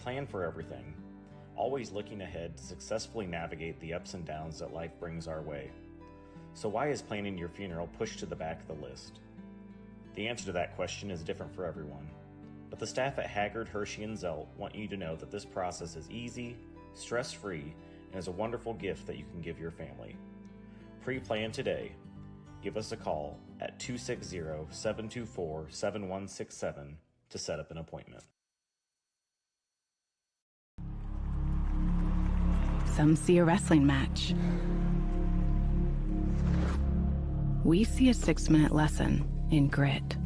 Plan for everything, always looking ahead to successfully navigate the ups and downs that life brings our way. So why is planning your funeral pushed to the back of the list? The answer to that question is different for everyone, but the staff at Haggard, Hershey, and Zelt want you to know that this process is easy, stress-free, and is a wonderful gift that you can give your family. Pre-plan today. Give us a call at 260-724-7167 to set up an appointment. Some see a wrestling match. We see a 6-minute lesson in grit.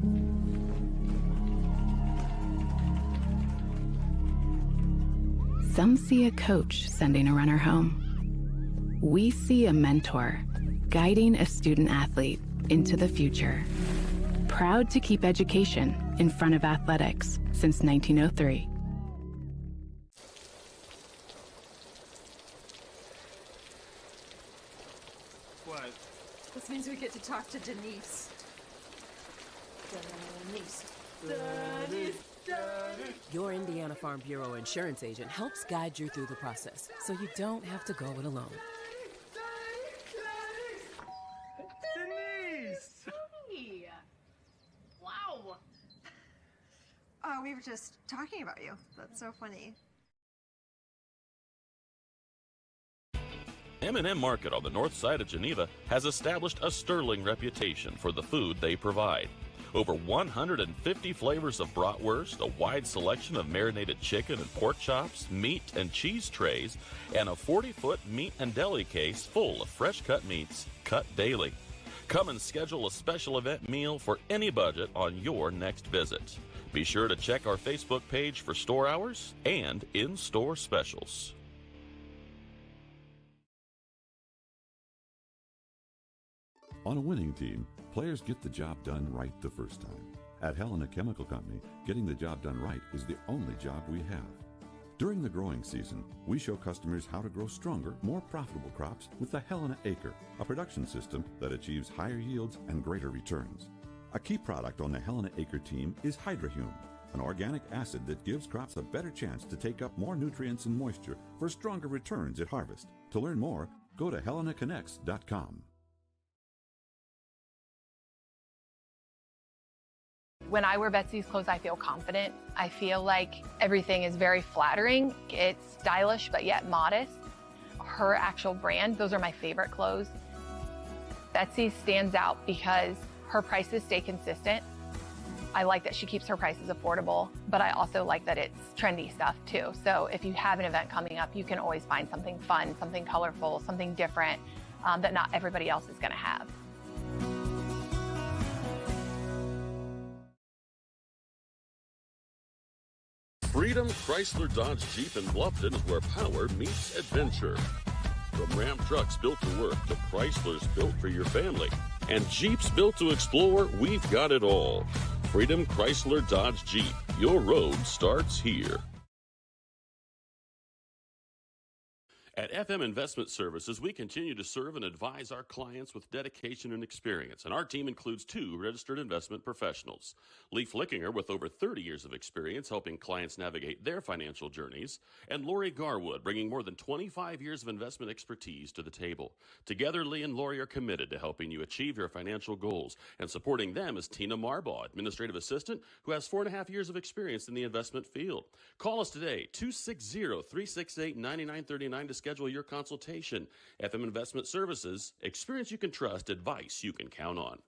Some see a coach sending a runner home. We see a mentor guiding a student athlete into the future. Proud to keep education in front of athletics since 1903. What? This means we get to talk to Denise. Your Indiana Farm Bureau insurance agent helps guide you through the process, so you don't have to go it alone. Denise! Hey! Wow! We were just talking about you. That's so funny. M&M Market on the north side of Geneva has established a sterling reputation for the food they provide. Over 150 flavors of bratwurst, a wide selection of marinated chicken and pork chops, meat and cheese trays, and a 40-foot meat and deli case full of fresh-cut meats, cut daily. Come and schedule a special event meal for any budget on your next visit. Be sure to check our Facebook page for store hours and in-store specials. On a winning team, players get the job done right the first time. At Helena Chemical Company, getting the job done right is the only job we have. During the growing season, we show customers how to grow stronger, more profitable crops with the Helena Acre, a production system that achieves higher yields and greater returns. A key product on the Helena Acre team is Hydrahume, an organic acid that gives crops a better chance to take up more nutrients and moisture for stronger returns at harvest. To learn more, go to helenaconnects.com. When I wear Betsy's clothes, I feel confident. I feel like everything is very flattering. It's stylish, but yet modest. Her actual brand, those are my favorite clothes. Betsy stands out because her prices stay consistent. I like that she keeps her prices affordable, but I also like that it's trendy stuff too. So if you have an event coming up, you can always find something fun, something colorful, something different that not everybody else is gonna have. Freedom Chrysler Dodge Jeep in Bluffton is where power meets adventure. From Ram trucks built to work to Chryslers built for your family and Jeeps built to explore, we've got it all. Freedom Chrysler Dodge Jeep. Your road starts here. At FM Investment Services, we continue to serve and advise our clients with dedication and experience, and our team includes 2 registered investment professionals. Lee Flickinger, with over 30 years of experience helping clients navigate their financial journeys, and Lori Garwood, bringing more than 25 years of investment expertise to the table. Together, Lee and Lori are committed to helping you achieve your financial goals, and supporting them is Tina Marbaugh, administrative assistant, who has 4.5 years of experience in the investment field. Call us today, 260-368-9939 to schedule your consultation. FM Investment Services, experience you can trust, advice you can count on.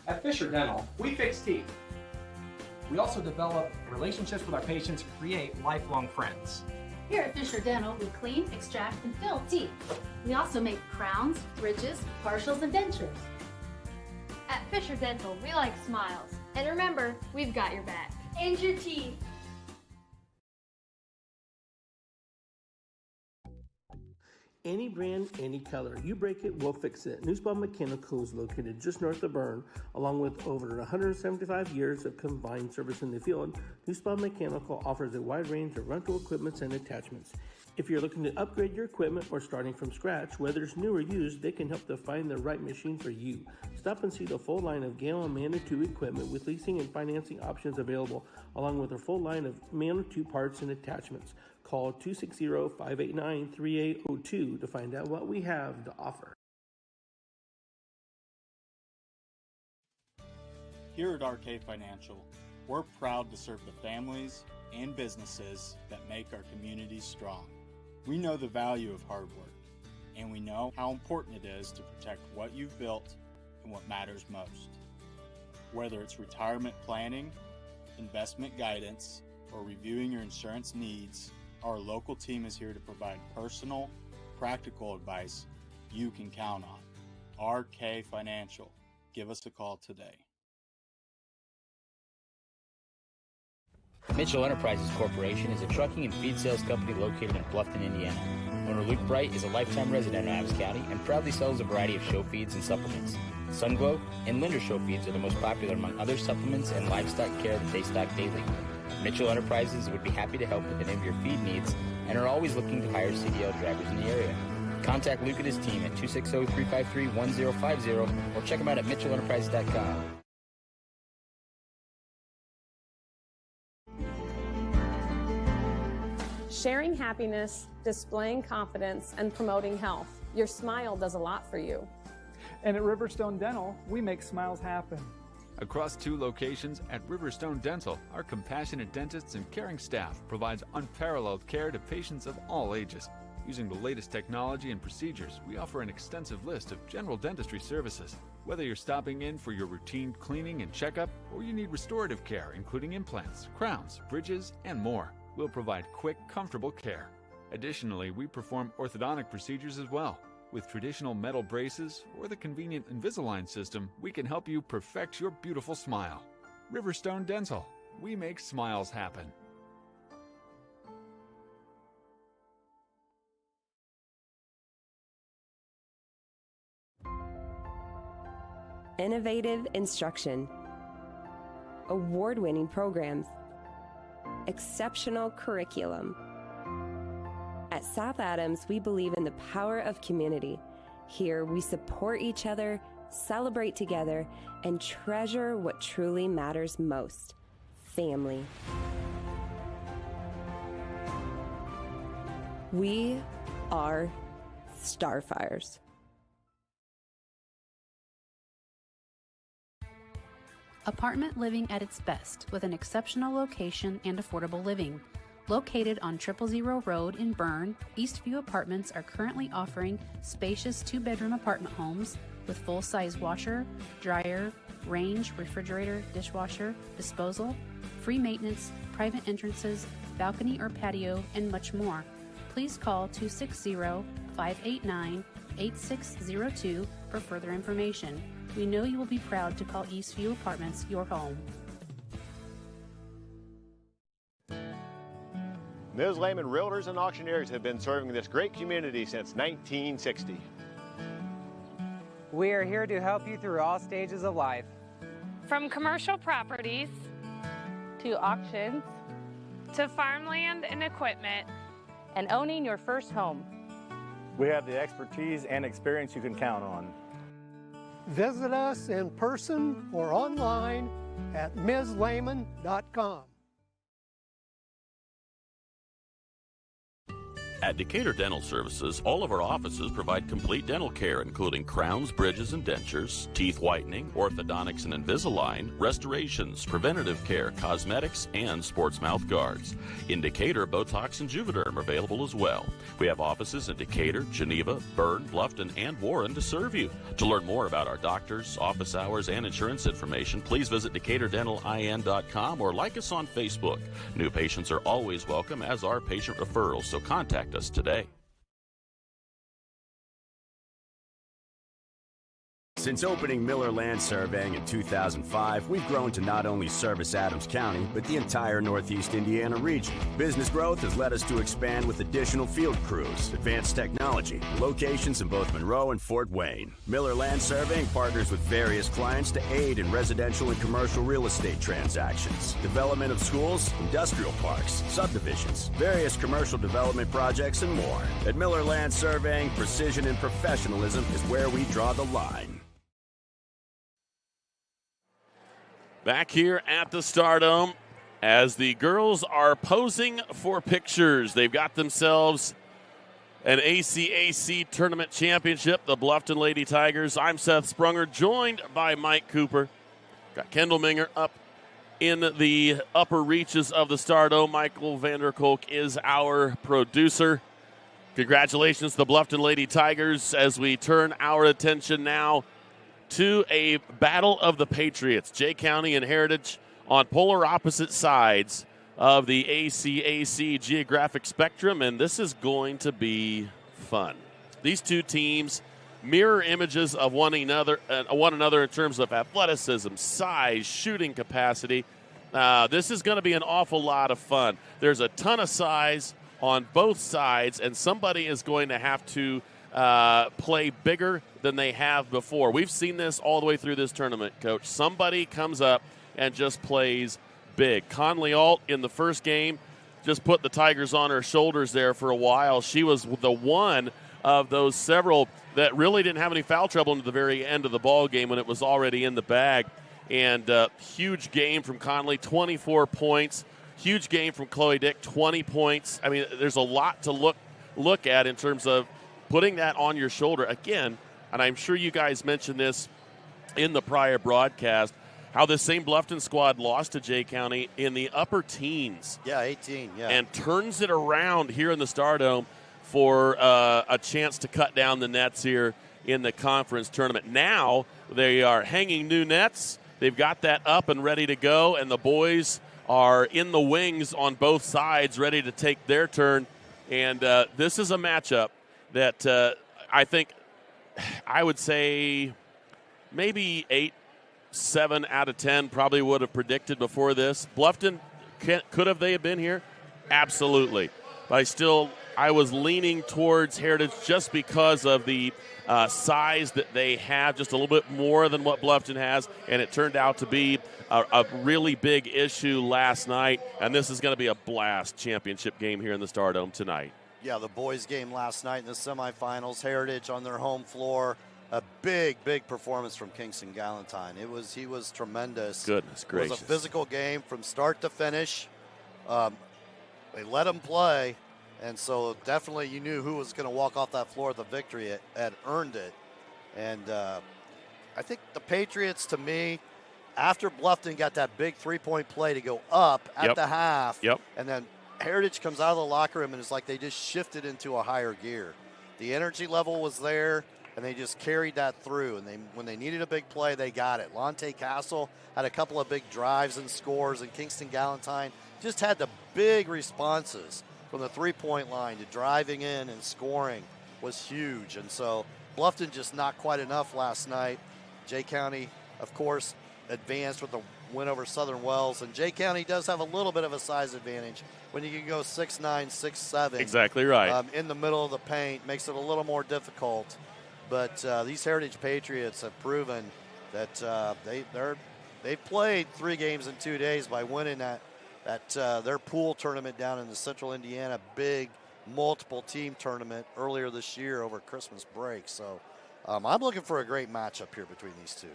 At Fisher Dental, we fix teeth. We also develop relationships with our patients and create lifelong friends. Here at Fisher Dental, we clean, extract, and fill teeth. We also make crowns, bridges, partials, and dentures. At Fisher Dental, we like smiles. And remember, we've got your back. And your teeth. Any brand, any color. You break it, we'll fix it. Nussbaum Mechanical is located just north of Berne, along with over 175 years of combined service in the field. Nussbaum Mechanical offers a wide range of rental equipment and attachments. If you're looking to upgrade your equipment or starting from scratch, whether it's new or used, they can help to find the right machine for you. Stop and see the full line of Gale and Manitou equipment with leasing and financing options available, along with a full line of Manitou parts and attachments. Call 260-589-3802 to find out what we have to offer. Here at ACAC Financial, we're proud to serve the families and businesses that make our communities strong. We know the value of hard work, and we know how important it is to protect what you've built and what matters most. Whether it's retirement planning, investment guidance, or reviewing your insurance needs, our local team is here to provide personal, practical advice you can count on. ACAC Financial. Give us a call today. Mitchell Enterprises Corporation is a trucking and feed sales company located in Bluffton, Indiana. Owner Luke Bright is a lifetime resident of Adams County and proudly sells a variety of show feeds and supplements. Sunglow and Linder show feeds are the most popular among other supplements and livestock care that they stock daily. Mitchell Enterprises would be happy to help with any of your feed needs and are always looking to hire CDL drivers in the area. Contact Luke and his team at 260-353-1050 or check them out at mitchellenterprises.com. Sharing happiness, displaying confidence, and promoting health. Your smile does a lot for you. And at Riverstone Dental, we make smiles happen. Across 2 locations at Riverstone Dental, our compassionate dentists and caring staff provides unparalleled care to patients of all ages. Using the latest technology and procedures, we offer an extensive list of general dentistry services. Whether you're stopping in for your routine cleaning and checkup, or you need restorative care, including implants, crowns, bridges, and more, we'll provide quick, comfortable care. Additionally, we perform orthodontic procedures as well. With traditional metal braces or the convenient Invisalign system, we can help you perfect your beautiful smile. Riverstone Dental. We make smiles happen. Innovative instruction, award-winning programs, exceptional curriculum. At South Adams, we believe in the power of community. Here, we support each other, celebrate together, and treasure what truly matters most: family. We are Starfires. Apartment living at its best with an exceptional location and affordable living. Located on 000 Road in Berne, Eastview Apartments are currently offering spacious 2-bedroom apartment homes with full-size washer, dryer, range, refrigerator, dishwasher, disposal, free maintenance, private entrances, balcony or patio, and much more. Please call 260-589-8602 for further information. We know you will be proud to call Eastview Apartments your home. Ms. Lehman Realtors and Auctioneers have been serving this great community since 1960. We are here to help you through all stages of life. From commercial properties To auctions to farmland and equipment and owning your first home. We have the expertise and experience you can count on. Visit us in person or online at mslehman.com. At Decatur Dental Services, all of our offices provide complete dental care, including crowns, bridges, and dentures, teeth whitening, orthodontics and Invisalign, restorations, preventative care, cosmetics, and sports mouth guards. In Decatur, Botox and Juvederm are available as well. We have offices in Decatur, Geneva, Berne, Bluffton, and Warren to serve you. To learn more about our doctors, office hours, and insurance information, please visit DecaturDentalIN.com or like us on Facebook. New patients are always welcome, as are patient referrals, so contact us today. Since opening Miller Land Surveying in 2005, we've grown to not only service Adams County, but the entire Northeast Indiana region. Business growth has led us to expand with additional field crews, advanced technology, locations in both Monroe and Fort Wayne. Miller Land Surveying partners with various clients to aid in residential and commercial real estate transactions, development of schools, industrial parks, subdivisions, various commercial development projects, and more. At Miller Land Surveying, precision and professionalism is where we draw the line. Back here at the Stardome as the girls are posing for pictures. They've got themselves an ACAC tournament championship, the Bluffton Lady Tigers. I'm Seth Sprunger, joined by Mike Cooper. Got Kendall Minger up in the upper reaches of the Stardome. Michael Vanderkolk is our producer. Congratulations to the Bluffton Lady Tigers as we turn our attention now to a battle of the Patriots. Jay County and Heritage on polar opposite sides of the ACAC geographic spectrum, and this is going to be fun. These two teams mirror images of one another in terms of athleticism, size, shooting capacity. This is going to be an awful lot of fun. There's a ton of size on both sides, and somebody is going to have to play bigger than they have before. We've seen this all the way through this tournament, Coach. Somebody comes up and just plays big. Conley Alt in the first game just put the Tigers on her shoulders there for a while. She was the one of those several that really didn't have any foul trouble until the very end of the ball game when it was already in the bag. And huge game from Conley, 24 points. Huge game from Chloe Dick, 20 points. I mean, there's a lot to look at in terms of putting that on your shoulder. Again, and I'm sure you guys mentioned this in the prior broadcast, how this same Bluffton squad lost to Jay County in the upper teens. Yeah, 18, yeah. And turns it around here in the Stardome for a chance to cut down the nets here in the conference tournament. Now they are hanging new nets. They've got that up and ready to go, and the boys are in the wings on both sides ready to take their turn. And this is a matchup that I think I would say maybe 8-7 out of 10 probably would have predicted before this. Bluffton, could have they have been here? Absolutely. But I was leaning towards Heritage just because of the size that they have, just a little bit more than what Bluffton has, and it turned out to be a really big issue last night, and this is going to be a blast championship game here in the Stardome tonight. Yeah, the boys' game last night in the semifinals, Heritage on their home floor. A big performance from Kingston Galentine. He was tremendous. Goodness gracious. It was a physical game from start to finish. They let them play, and so definitely you knew who was going to walk off that floor with the victory had earned it. And I think the Patriots, to me, after Bluffton got that big three-point play to go up at the half, and then Heritage comes out of the locker room and it's like they just shifted into a higher gear. The energy level was there, and they just carried that through. And when they needed a big play, they got it. Lonte Castle had a couple of big drives and scores, and Kingston Galentine just had the big responses from the three-point line to driving in and scoring was huge. And so Bluffton just not quite enough last night. Jay County, of course, advanced with the win over Southern Wells, and Jay County does have a little bit of a size advantage when you can go 6'9", 6'7". Exactly right. In the middle of the paint makes it a little more difficult. But these Heritage Patriots have proven that they've played 3 games in 2 days by winning their pool tournament down in the Central Indiana big multiple team tournament earlier this year over Christmas break. So I'm looking for a great matchup here between these two.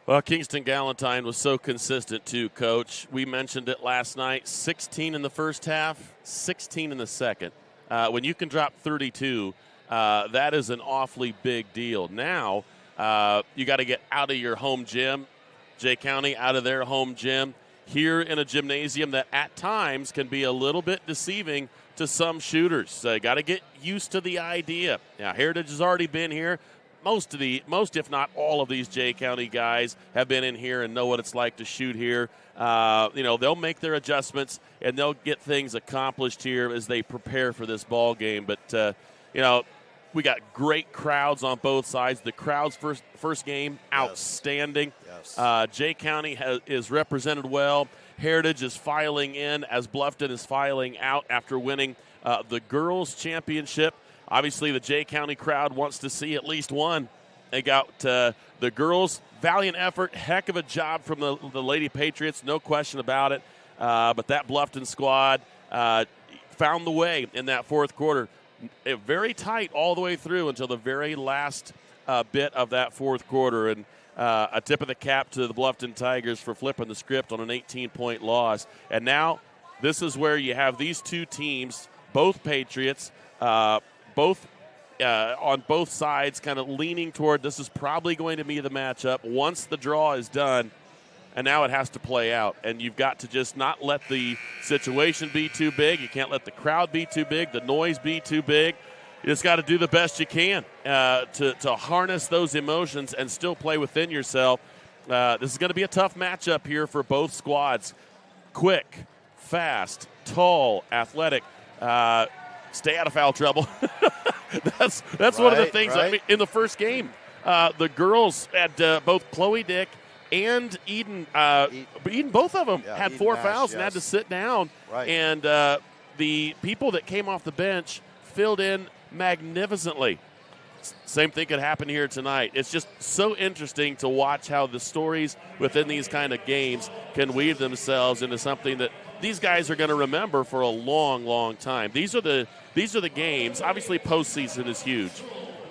Well, Kingston Galentine was so consistent too, Coach. We mentioned it last night, 16 in the first half, 16 in the second. When you can drop 32, that is an awfully big deal. Now, you got to get out of your home gym, Jay County out of their home gym, here in a gymnasium that at times can be a little bit deceiving to some shooters. So got to get used to the idea. Now, Heritage has already been here. Most, if not all, of these Jay County guys have been in here and know what it's like to shoot here. They'll make their adjustments and they'll get things accomplished here as they prepare for this ball game. But we got great crowds on both sides. The crowds first game, outstanding. Yes. Jay County is represented well. Heritage is filing in as Bluffton is filing out after winning the girls' championship. Obviously, the Jay County crowd wants to see at least one. They got the girls, valiant effort, heck of a job from the Lady Patriots, no question about it. But that Bluffton squad found the way in that fourth quarter. Very tight all the way through until the very last bit of that fourth quarter. And a tip of the cap to the Bluffton Tigers for flipping the script on an 18-point loss. And now this is where you have these two teams, both Patriots, both on both sides kind of leaning toward this is probably going to be the matchup once the draw is done. And now it has to play out. And you've got to just not let the situation be too big. You can't let the crowd be too big, the noise be too big. You just got to do the best you can to harness those emotions and still play within yourself. This is going to be a tough matchup here for both squads. Quick, fast, tall, athletic. Stay out of foul trouble. That's one of the things. Right. I mean, in the first game, the girls had both Chloe Dick and Eden, both of them had Eden 4 Nash, fouls and had to sit down. Right. And the people that came off the bench filled in magnificently. Same thing could happen here tonight. It's just so interesting to watch how the stories within these kind of games can weave themselves into something that these guys are going to remember for a long, long time. These are the games. Obviously, postseason is huge.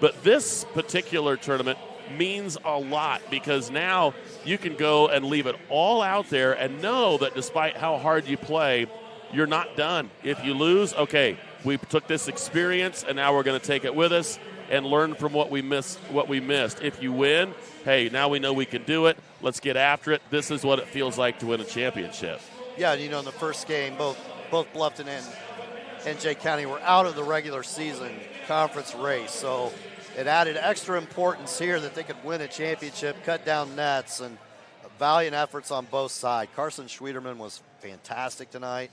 But this particular tournament means a lot because now you can go and leave it all out there and know that despite how hard you play, you're not done. If you lose, okay, we took this experience and now we're going to take it with us and learn from what we missed. If you win, hey, now we know we can do it. Let's get after it. This is what it feels like to win a championship. Yeah, in the first game, both Bluffton and Jay County were out of the regular season conference race, so it added extra importance here that they could win a championship, cut down nets, and valiant efforts on both sides. Carson Schwederman was fantastic tonight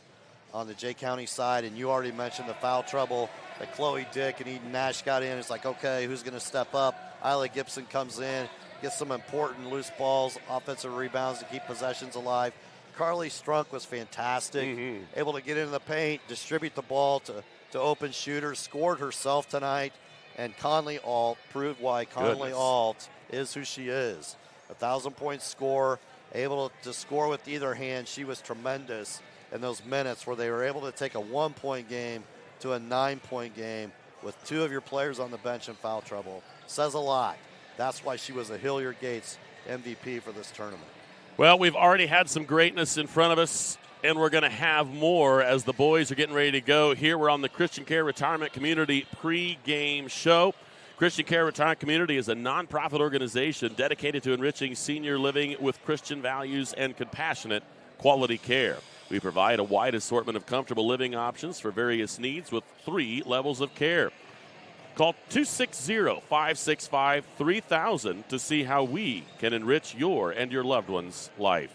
on the Jay County side, and you already mentioned the foul trouble that Chloe Dick and Eden Nash got in. It's like, okay, who's going to step up? Isla Gibson comes in, gets some important loose balls, offensive rebounds to keep possessions alive. Carly Strunk was fantastic, able to get into the paint, distribute the ball to open shooters, scored herself tonight. And Conley Alt proved why Conley Alt is who she is. 1,000-point score, able to score with either hand. She was tremendous in those minutes where they were able to take a 1-point game to a 9-point game with 2 of your players on the bench in foul trouble. Says a lot. That's why she was a Hilliard Gates MVP for this tournament. Well, we've already had some greatness in front of us, and we're going to have more as the boys are getting ready to go. Here we're on the Christian Care Retirement Community pregame show. Christian Care Retirement Community is a nonprofit organization dedicated to enriching senior living with Christian values and compassionate quality care. We provide a wide assortment of comfortable living options for various needs with 3 levels of care. Call 260-565-3000 to see how we can enrich your and your loved one's life.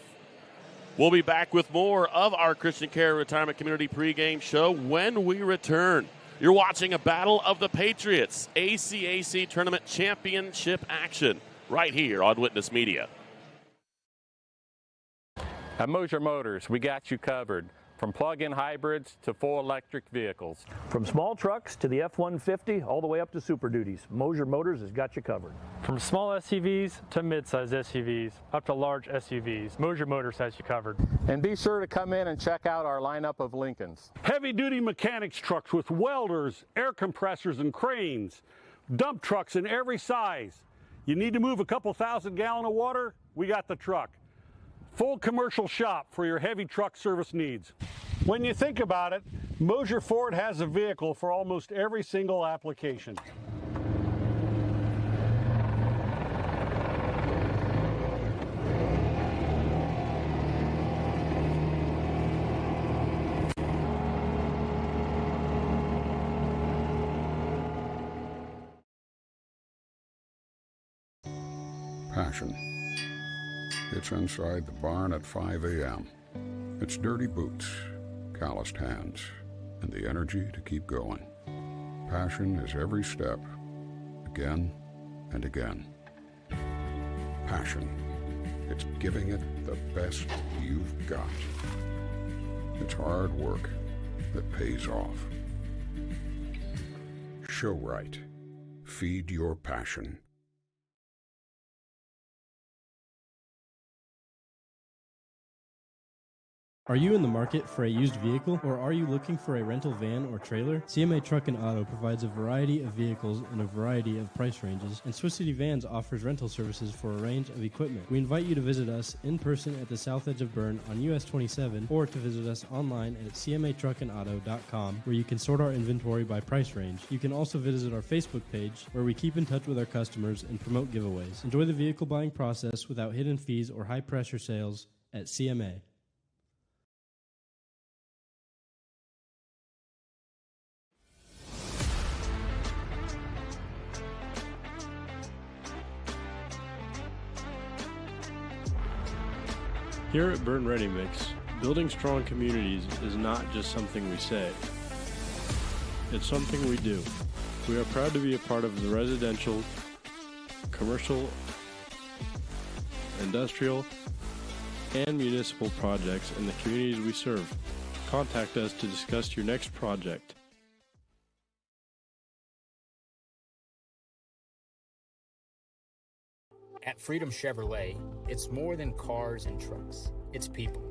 We'll be back with more of our Christian Care Retirement Community pregame show when we return. You're watching a Battle of the Patriots, ACAC Tournament Championship action right here on Witness Media. At Mosier Motors, we got you covered. From plug-in hybrids to full electric vehicles. From small trucks to the F-150, all the way up to Super Duties, Mosier Motors has got you covered. From small SUVs to mid-size SUVs, up to large SUVs, Mosier Motors has you covered. And be sure to come in and check out our lineup of Lincolns. Heavy-duty mechanics trucks with welders, air compressors, and cranes. Dump trucks in every size. You need to move a couple 1,000 gallons of water? We got the truck. Full commercial shop for your heavy truck service needs. When you think about it, Mosier Ford has a vehicle for almost every single application. Passion. It's inside the barn at 5 a.m. It's dirty boots, calloused hands, and the energy to keep going. Passion is every step again and again. Passion. It's giving it the best you've got. It's hard work that pays off. Show right. Feed your passion. Are you in the market for a used vehicle, or are you looking for a rental van or trailer? CMA Truck and Auto provides a variety of vehicles in a variety of price ranges, and Swiss City Vans offers rental services for a range of equipment. We invite you to visit us in person at the south edge of Berne on US 27, or to visit us online at cmatruckandauto.com, where you can sort our inventory by price range. You can also visit our Facebook page, where we keep in touch with our customers and promote giveaways. Enjoy the vehicle buying process without hidden fees or high-pressure sales at CMA. Here at Berne Ready Mix, building strong communities is not just something we say. It's something we do. We are proud to be a part of the residential, commercial, industrial, and municipal projects in the communities we serve. Contact us to discuss your next project. At Freedom Chevrolet, it's more than cars and trucks. It's people.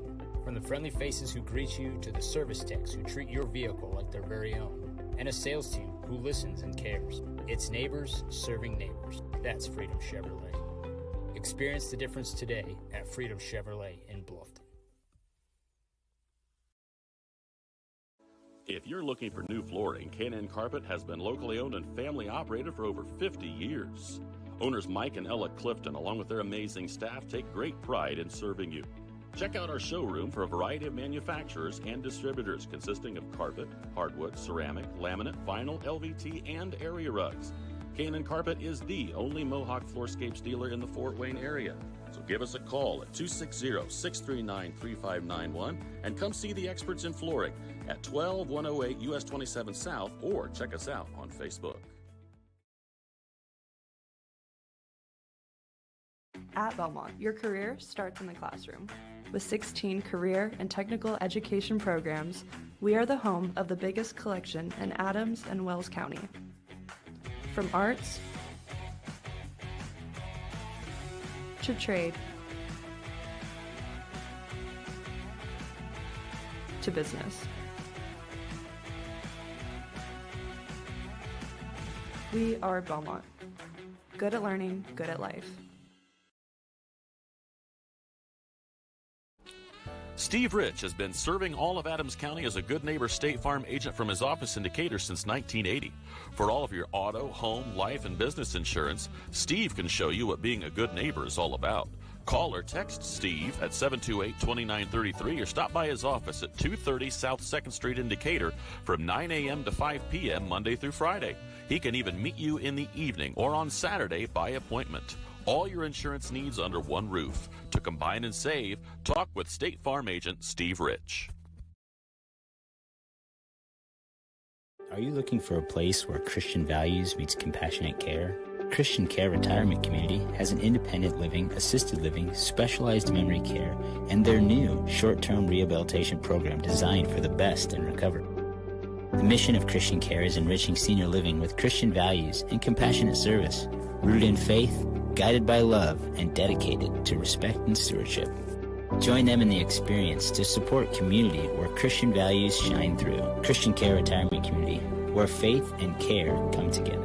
From the friendly faces who greet you to the service techs who treat your vehicle like their very own. And a sales team who listens and cares. It's neighbors serving neighbors. That's Freedom Chevrolet. Experience the difference today at Freedom Chevrolet in Bluffton. If you're looking for new flooring, K&N Carpet has been locally owned and family operated for over 50 years. Owners Mike and Ella Clifton, along with their amazing staff, take great pride in serving you. Check out our showroom for a variety of manufacturers and distributors consisting of carpet, hardwood, ceramic, laminate, vinyl, LVT, and area rugs. K&N Carpet is the only Mohawk Floorscapes dealer in the Fort Wayne area. So give us a call at 260-639-3591 and come see the experts in flooring at 12108 US 27 South, or check us out on Facebook. At Belmont, your career starts in the classroom. With 16 career and technical education programs, we are the home of the biggest collection in Adams and Wells County. From arts to trade to business. We are Belmont. Good at learning, good at life. Steve Rich has been serving all of Adams County as a Good Neighbor State Farm agent from his office in Decatur since 1980. For all of your auto, home, life, and business insurance, Steve can show you what being a good neighbor is all about. Call or text Steve at 728-2933 or stop by his office at 230 South 2nd Street in Decatur from 9 a.m. to 5 p.m. Monday through Friday. He can even meet you in the evening or on Saturday by appointment. All your insurance needs under one roof. To combine and save, talk with State Farm agent Steve Rich. Are you looking for a place where Christian values meets compassionate care? Christian Care Retirement Community has an independent living, assisted living, specialized memory care, and their new short-term rehabilitation program designed for the best in recovery. The mission of Christian Care is enriching senior living with Christian values and compassionate service, rooted in faith, guided by love, and dedicated to respect and stewardship. Join them in the experience to support community where Christian values shine through. Christian Care Retirement Community, where faith and care come together.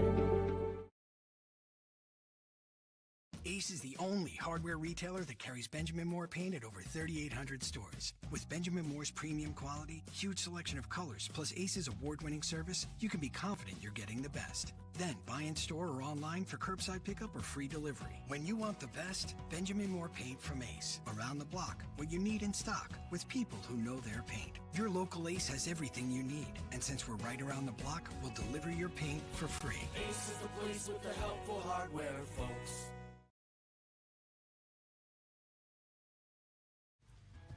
Ace is the only hardware retailer that carries Benjamin Moore paint at over 3,800 stores. With Benjamin Moore's premium quality, huge selection of colors, plus Ace's award-winning service, you can be confident you're getting the best. Then buy in store or online for curbside pickup or free delivery. When you want the best, Benjamin Moore paint from Ace. Around the block, what you need in stock, with people who know their paint. Your local Ace has everything you need. And since we're right around the block, we'll deliver your paint for free. Ace is the place with the helpful hardware, folks.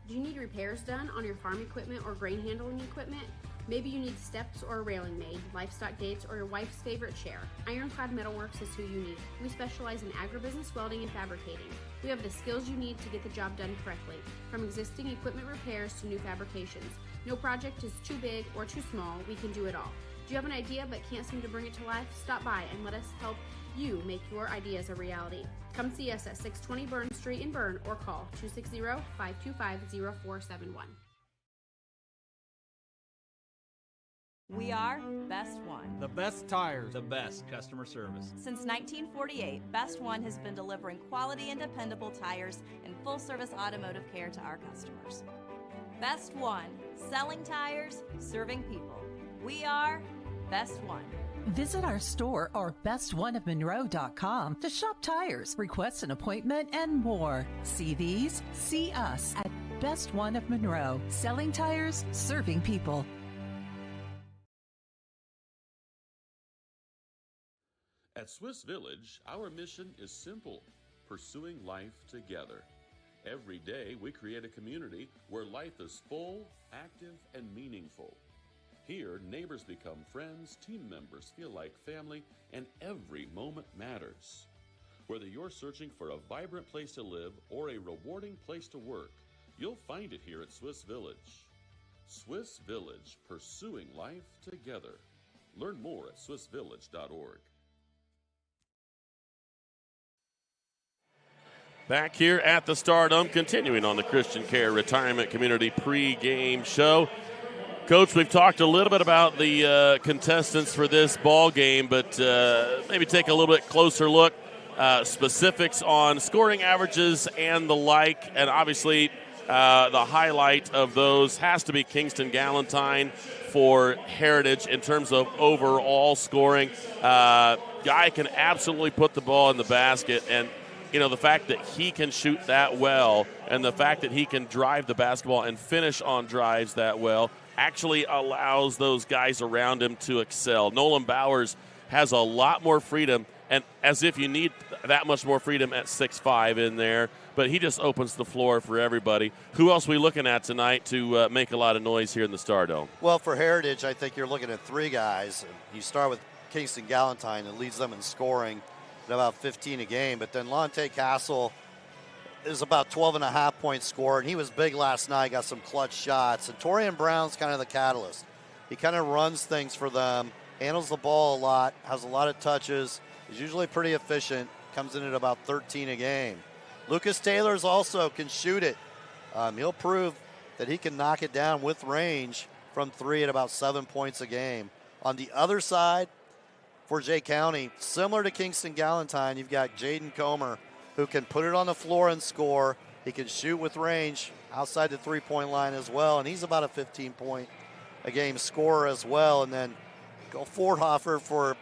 Do you need repairs done on your farm equipment or grain handling equipment? Maybe you need steps or a railing made, livestock gates, or your wife's favorite chair. Ironclad Metalworks is who you need. We specialize in agribusiness welding and fabricating. We have the skills you need to get the job done correctly, from existing equipment repairs to new fabrications. No project is too big or too small. We can do it all. Do you have an idea but can't seem to bring it to life? Stop by and let us help you make your ideas a reality. Come see us at 620 Berne Street in Berne or call 260-525-0471. We are Best One. The best tires. The best customer service. Since 1948, Best One has been delivering quality and dependable tires and full-service automotive care to our customers. Best One, selling tires, serving people. We are Best One. Visit our store or bestoneofmonroe.com to shop tires, request an appointment, and more. See these? See us at Best One of Monroe. Selling tires, serving people. At Swiss Village, our mission is simple: pursuing life together. Every day, we create a community where life is full, active, and meaningful. Here, neighbors become friends, team members feel like family, and every moment matters. Whether you're searching for a vibrant place to live or a rewarding place to work, you'll find it here at Swiss Village. Swiss Village, pursuing life together. Learn more at swissvillage.org. Back here at the Stardome, continuing on the Christian Care Retirement Community Pre-Game Show. Coach, we've talked a little bit about the contestants for this ball game, but maybe take a little bit closer look, specifics on scoring averages and the like, and obviously the highlight of those has to be Kingston Galentine for Heritage in terms of overall scoring. Guy can absolutely put the ball in the basket, and you know, the fact that he can shoot that well and the fact that he can drive the basketball and finish on drives that well actually allows those guys around him to excel. Nolan Bowers has a lot more freedom, and as if you need that much more freedom at 6'5" in there, but he just opens the floor for everybody. Who else are we looking at tonight to make a lot of noise here in the Stardome? Well, for Heritage, I think you're looking at three guys. You start with Kingston Galentine, that leads them in scoring at about 15 a game, but then Lonte Castle is about 12.5-point scorer, and he was big last night, got some clutch shots. And Torian Brown's kind of the catalyst. He kind of runs things for them, handles the ball a lot, has a lot of touches, is usually pretty efficient, comes in at about 13 a game. Lucas Taylor's also can shoot it. He'll prove that he can knock it down with range from three at about 7 points a game. On the other side, for Jay County, similar to Kingston Galentine, you've got Jaden Comer, who can put it on the floor and score. He can shoot with range outside the three-point line as well, and he's about a 15-point-a-game scorer as well. And then go Fordhofer for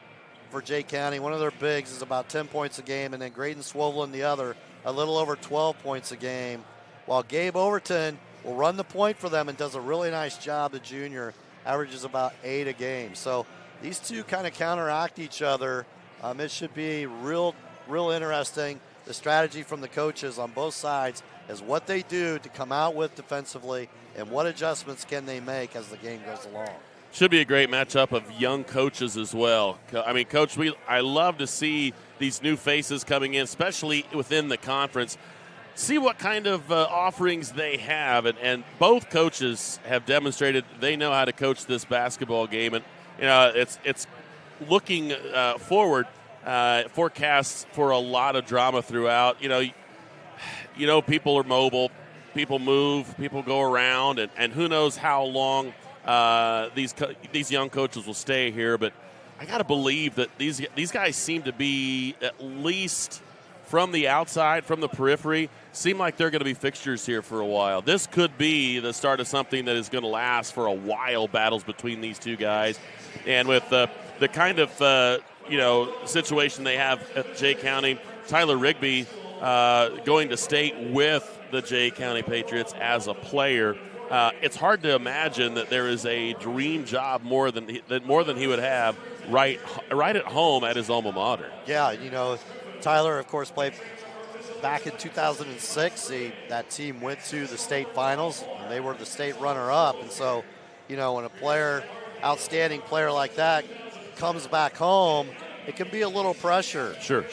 Jay County. One of their bigs is about 10 points a game, and then Graydon Swovelin, the other, a little over 12 points a game, while Gabe Overton will run the point for them and does a really nice job. The junior averages about 8 a game. So these two kind of counteract each other. It should be real interesting. The strategy from the coaches on both sides is what they do to come out with defensively and what adjustments can they make as the game goes along. Should be a great matchup of young coaches as well. I mean, Coach, I love to see these new faces coming in, especially within the conference. See what kind of offerings they have, and both coaches have demonstrated they know how to coach this basketball game. And you know, it's looking forward. Forecasts for a lot of drama throughout. You know, people are mobile, people move, people go around, and who knows how long these young coaches will stay here. But I got to believe that these guys seem to be, at least from the outside, from the periphery, seem like they're going to be fixtures here for a while. This could be the start of something that is going to last for a while, battles between these two guys. And with the kind of situation they have at Jay County, Tyler Rigby going to state with the Jay County Patriots as a player, it's hard to imagine that there is a dream job more than he would have right at home at his alma mater. Yeah, you know, Tyler, of course, played back in 2006. That team went to the state finals, and they were the state runner-up. And so, when a outstanding player like that comes back home, it can be a little pressure. Sure.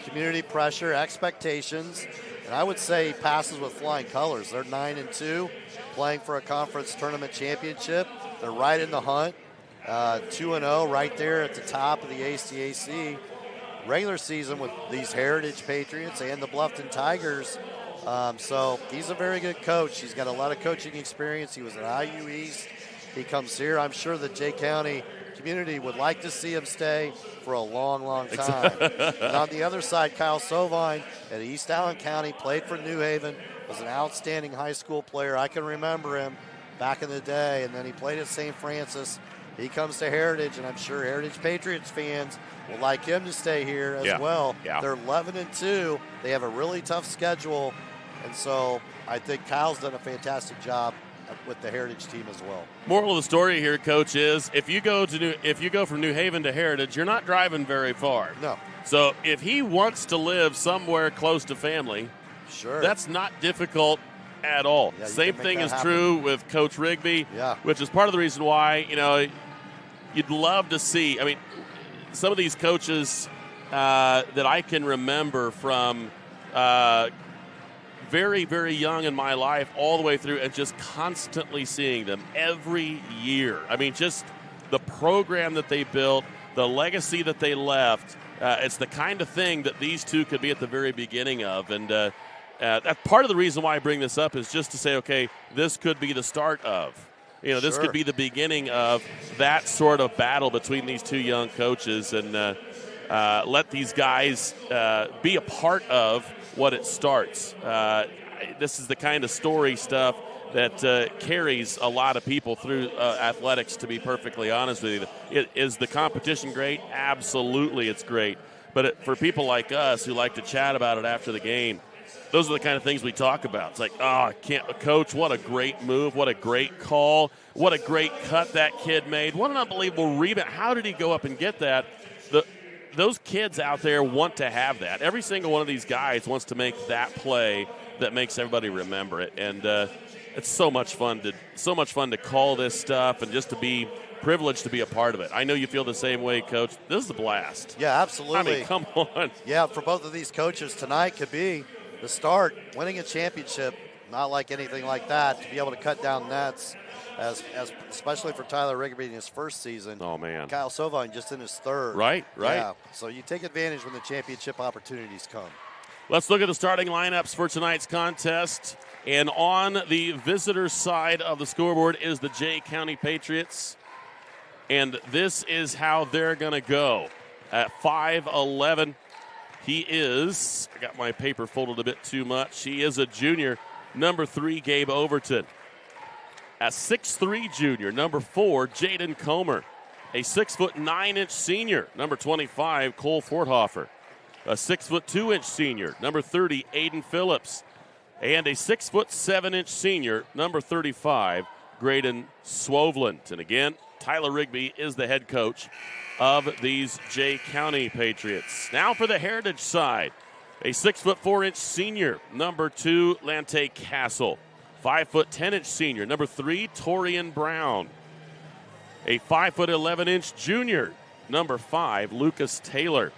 Community pressure, expectations. And I would say he passes with flying colors. They're 9-2, playing for a conference tournament championship. They're right in the hunt. 2-0 right there at the top of the ACAC regular season with these Heritage Patriots and the Bluffton Tigers. So he's a very good coach. He's got a lot of coaching experience. He was at IU East. He comes here. I'm sure the Jay County community would like to see him stay for a long, long time. And on the other side, Kyle Sovine at East Allen County, played for New Haven, was an outstanding high school player. I can remember him back in the day, and then he played at St. Francis. He comes to Heritage, and I'm sure Heritage Patriots fans will like him to stay here as well. Yeah. They're 11-2. They have a really tough schedule, and so I think Kyle's done a fantastic job with the Heritage team as well. Moral of the story here, Coach, is if you go from New Haven to Heritage, you're not driving very far. No. So if he wants to live somewhere close to family, sure, that's not difficult at all. Yeah, Same thing is happen. true with Coach Rigby, yeah, which is part of the reason why you'd love to see. I mean, some of these coaches that I can remember from very, very young in my life all the way through, and just constantly seeing them every year. I mean, just the program that they built, the legacy that they left, it's the kind of thing that these two could be at the very beginning of. And that's part of the reason why I bring this up, is just to say, okay, this could be the start of. This could be the beginning of that sort of battle between these two young coaches, and let these guys be a part of what it starts. This is the kind of story stuff that carries a lot of people through athletics, to be perfectly honest with you. Is the competition great? Absolutely, it's great. But for people like us who like to chat about it after the game, those are the kind of things we talk about. It's like, Coach, what a great move, what a great call, what a great cut that kid made, what an unbelievable rebound. How did he go up and get that? Those kids out there want to have that. Every single one of these guys wants to make that play that makes everybody remember it, and it's so much fun to call this stuff and just to be privileged to be a part of it. I know you feel the same way, Coach. This is a blast. Yeah, absolutely. I mean, come on. Yeah, for both of these coaches, tonight could be the start. Winning a championship, not like anything like that, to be able to cut down nets, as especially for Tyler Rigby in his first season. Oh, man. Kyle Sovine just in his third. Right. Yeah, so you take advantage when the championship opportunities come. Let's look at the starting lineups for tonight's contest. And on the visitor side of the scoreboard is the Jay County Patriots. And this is how they're going to go. At 5'11", he is, I got my paper folded a bit too much, he is a junior, number 3, Gabe Overton. A 6'3" junior, number 4, Jaden Comer. A 6'9" senior, number 25, Cole Forthofer. A 6'2" senior, number 30, Aiden Phillips. And a 6'7" senior, number 35, Graydon Swovland. And again, Tyler Rigby is the head coach of these Jay County Patriots. Now for the Heritage side, a 6'4" senior, number 2, Lante Castle. 5'10" senior, number 3, Torian Brown. A 5'11" junior, number 5, Lucas Taylor.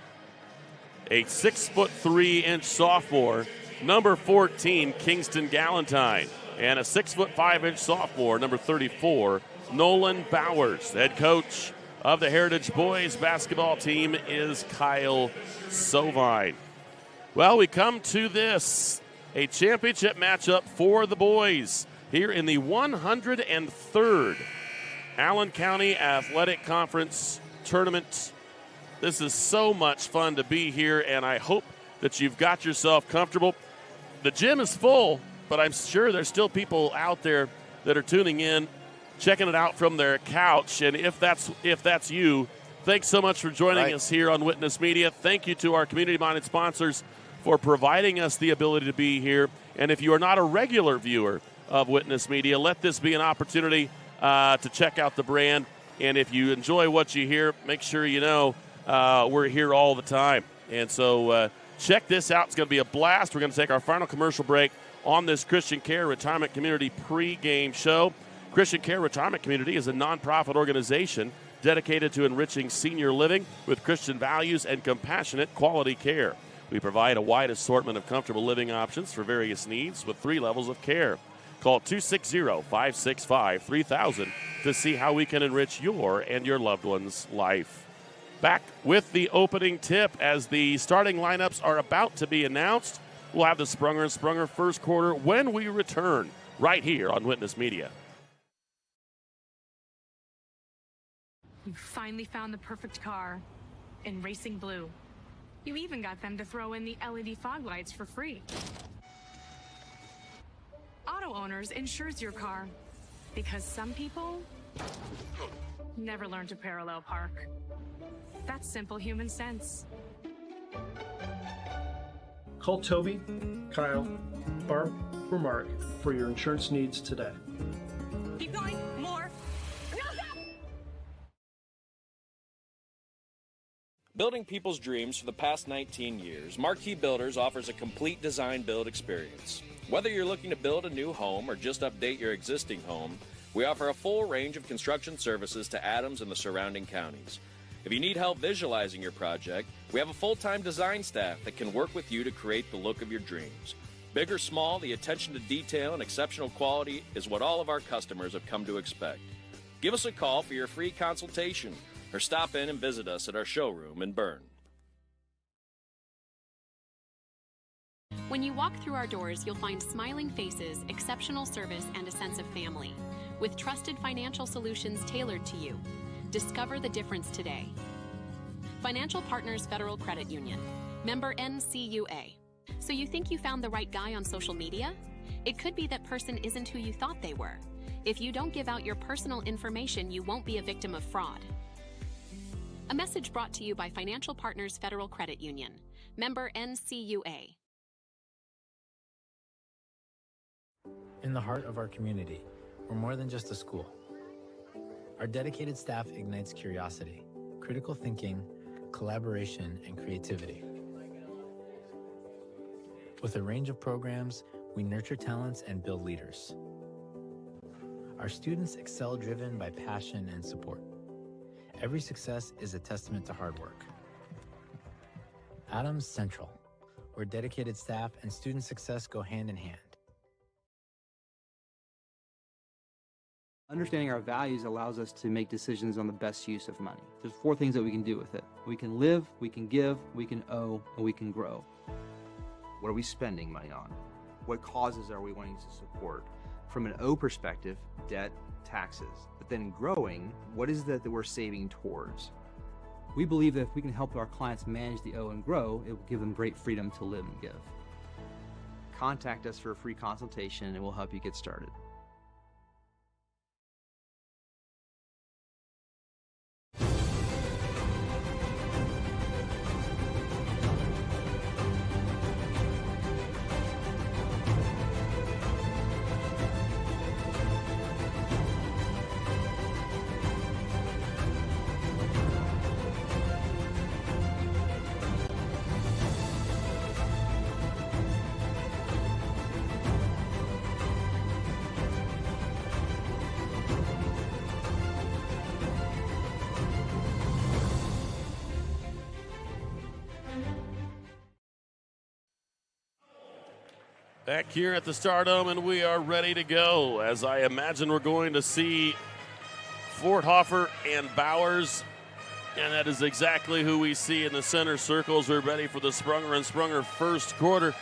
A 6'3" sophomore, number 14, Kingston Galentine. And a 6'5" sophomore, number 34, Nolan Bowers. The head coach of the Heritage boys basketball team is Kyle Sovine. Well, we come to this, a championship matchup for the boys here in the 103rd Allen County Athletic Conference Tournament. This is so much fun to be here, and I hope that you've got yourself comfortable. The gym is full, but I'm sure there's still people out there that are tuning in, checking it out from their couch. And if that's you, thanks so much for joining us here on Witness Media. Thank you to our community-minded sponsors for providing us the ability to be here. And if you are not a regular viewer of Witness Media, let this be an opportunity to check out the brand. And if you enjoy what you hear, make sure you know we're here all the time. And so check this out. It's going to be a blast. We're going to take our final commercial break on this Christian Care Retirement Community pregame show. Christian Care Retirement Community is a nonprofit organization dedicated to enriching senior living with Christian values and compassionate quality care. We provide a wide assortment of comfortable living options for various needs with 3 levels of care. Call 260-565-3000 to see how we can enrich your and your loved one's life. Back with the opening tip as the starting lineups are about to be announced. We'll have the Sprunger and Sprunger first quarter when we return right here on Witness Media. You finally found the perfect car in Racing Blue. You even got them to throw in the LED fog lights for free. Auto Owners insures your car because some people never learn to parallel park. That's simple human sense. Call Toby, Kyle, Barb, or Mark for your insurance needs today. Keep going, more. Building people's dreams for the past 19 years, Marquee Builders offers a complete design build experience. Whether you're looking to build a new home or just update your existing home, we offer a full range of construction services to Adams and the surrounding counties. If you need help visualizing your project, we have a full-time design staff that can work with you to create the look of your dreams. Big or small, the attention to detail and exceptional quality is what all of our customers have come to expect. Give us a call for your free consultation or stop in and visit us at our showroom in Berne. When you walk through our doors, you'll find smiling faces, exceptional service, and a sense of family. With trusted financial solutions tailored to you. Discover the difference today. Financial Partners Federal Credit Union. Member NCUA. So you think you found the right guy on social media? It could be that person isn't who you thought they were. If you don't give out your personal information, you won't be a victim of fraud. A message brought to you by Financial Partners Federal Credit Union. Member NCUA. In the heart of our community, we're more than just a school. Our dedicated staff ignites curiosity, critical thinking, collaboration, and creativity. With a range of programs, we nurture talents and build leaders. Our students excel driven by passion and support. Every success is a testament to hard work. Adams Central, where dedicated staff and student success go hand in hand. Understanding our values allows us to make decisions on the best use of money. There's 4 things that we can do with it. We can live, we can give, we can owe, and we can grow. What are we spending money on? What causes are we wanting to support? From an O perspective, debt, taxes. But then growing, what is that we're saving towards? We believe that if we can help our clients manage the O and grow, it will give them great freedom to live and give. Contact us for a free consultation and we'll help you get started. Back here at the Stardome, and we are ready to go. As I imagine we're going to see Forthofer and Bowers, and that is exactly who we see in the center circles. We're ready for the Sprunger and Sprunger first quarter.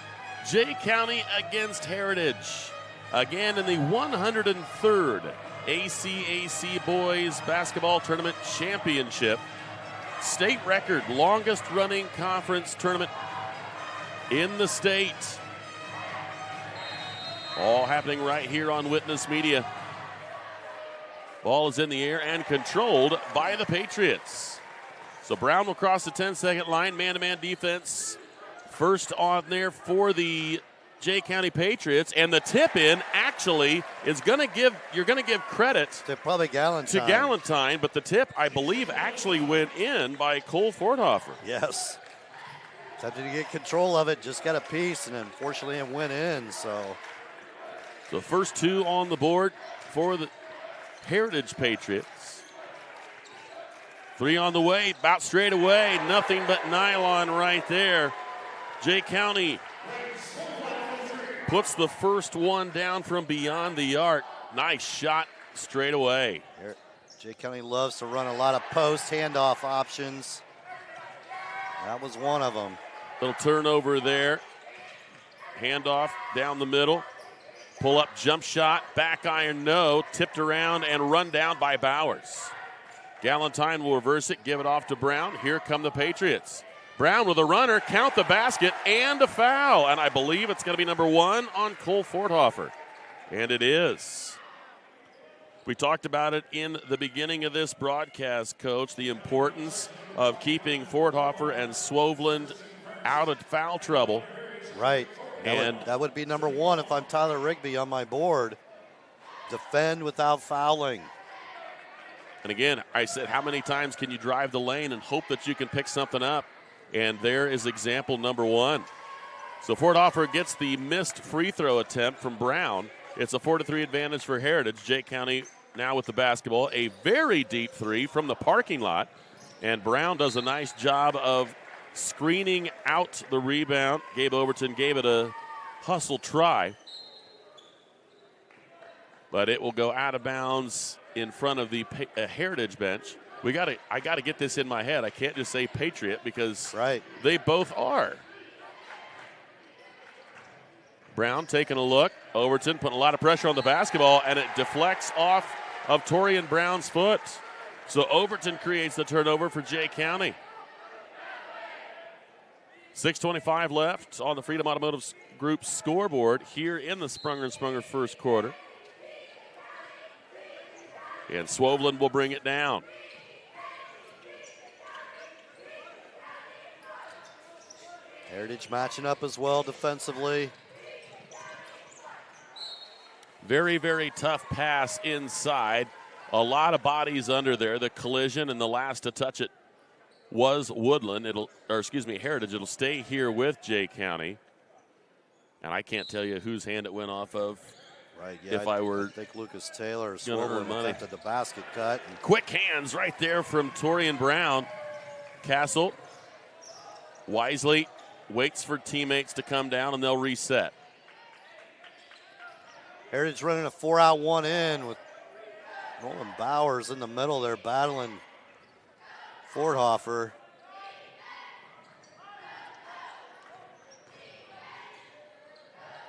Jay County against Heritage. Again in the 103rd ACAC Boys Basketball Tournament Championship. State record, longest running conference tournament in the state. All happening right here on Witness Media. Ball is in the air and controlled by the Patriots. So Brown will cross the 10-second line, man-to-man defense. First on there for the Jay County Patriots, and the tip-in actually is going to give, you're going to give credit to probably Galentine, but the tip, I believe, actually went in by Cole Forthofer. Yes. Attempted to get control of it, just got a piece, and unfortunately it went in, so. The first 2 on the board for Heritage Patriots. 3 on the way, about straight away. Nothing but nylon right there. Jay County puts the first one down from beyond the arc. Nice shot straight away. Jay County loves to run a lot of post handoff options. That was one of them. Little turnover there. Handoff down the middle. Pull up jump shot. Back iron no. Tipped around and run down by Bowers. Galentine will reverse it. Give it off to Brown. Here come the Patriots. Brown with a runner. Count the basket and a foul. And I believe it's going to be number 1 on Cole Forthofer. And it is. We talked about it in the beginning of this broadcast, Coach, the importance of keeping Forthofer and Swoveland out of foul trouble. Right. That would be number 1 if I'm Tyler Rigby on my board. Defend without fouling. And again, I said, how many times can you drive the lane and hope that you can pick something up? And there is example number 1. So Forthofer gets the missed free throw attempt from Brown. It's a 4-3 advantage for Heritage. Jay County now with the basketball. A very deep 3 from the parking lot. And Brown does a nice job of screening out the rebound. Gabe Overton gave it a hustle try. But it will go out of bounds in front of the Heritage bench. I got to get this in my head. I can't just say Patriot because they both are. Brown taking a look. Overton putting a lot of pressure on the basketball, and it deflects off of Torian Brown's foot. So Overton creates the turnover for Jay County. 6:25 left on the Freedom Automotive Group scoreboard here in the Sprunger & Sprunger first quarter. And Swoveland will bring it down. Heritage matching up as well defensively. Very, very tough pass inside. A lot of bodies under there. The collision and the last to touch it was Woodland. Heritage. It'll stay here with Jay County. And I can't tell you whose hand it went off of. Right, yeah. I think Lucas Taylor attempted the basket cut. Quick hands right there from Torian Brown. Castle wisely waits for teammates to come down, and they'll reset. Heritage running a 4-out 1-in with Nolan Bowers in the middle there battling Forthofer.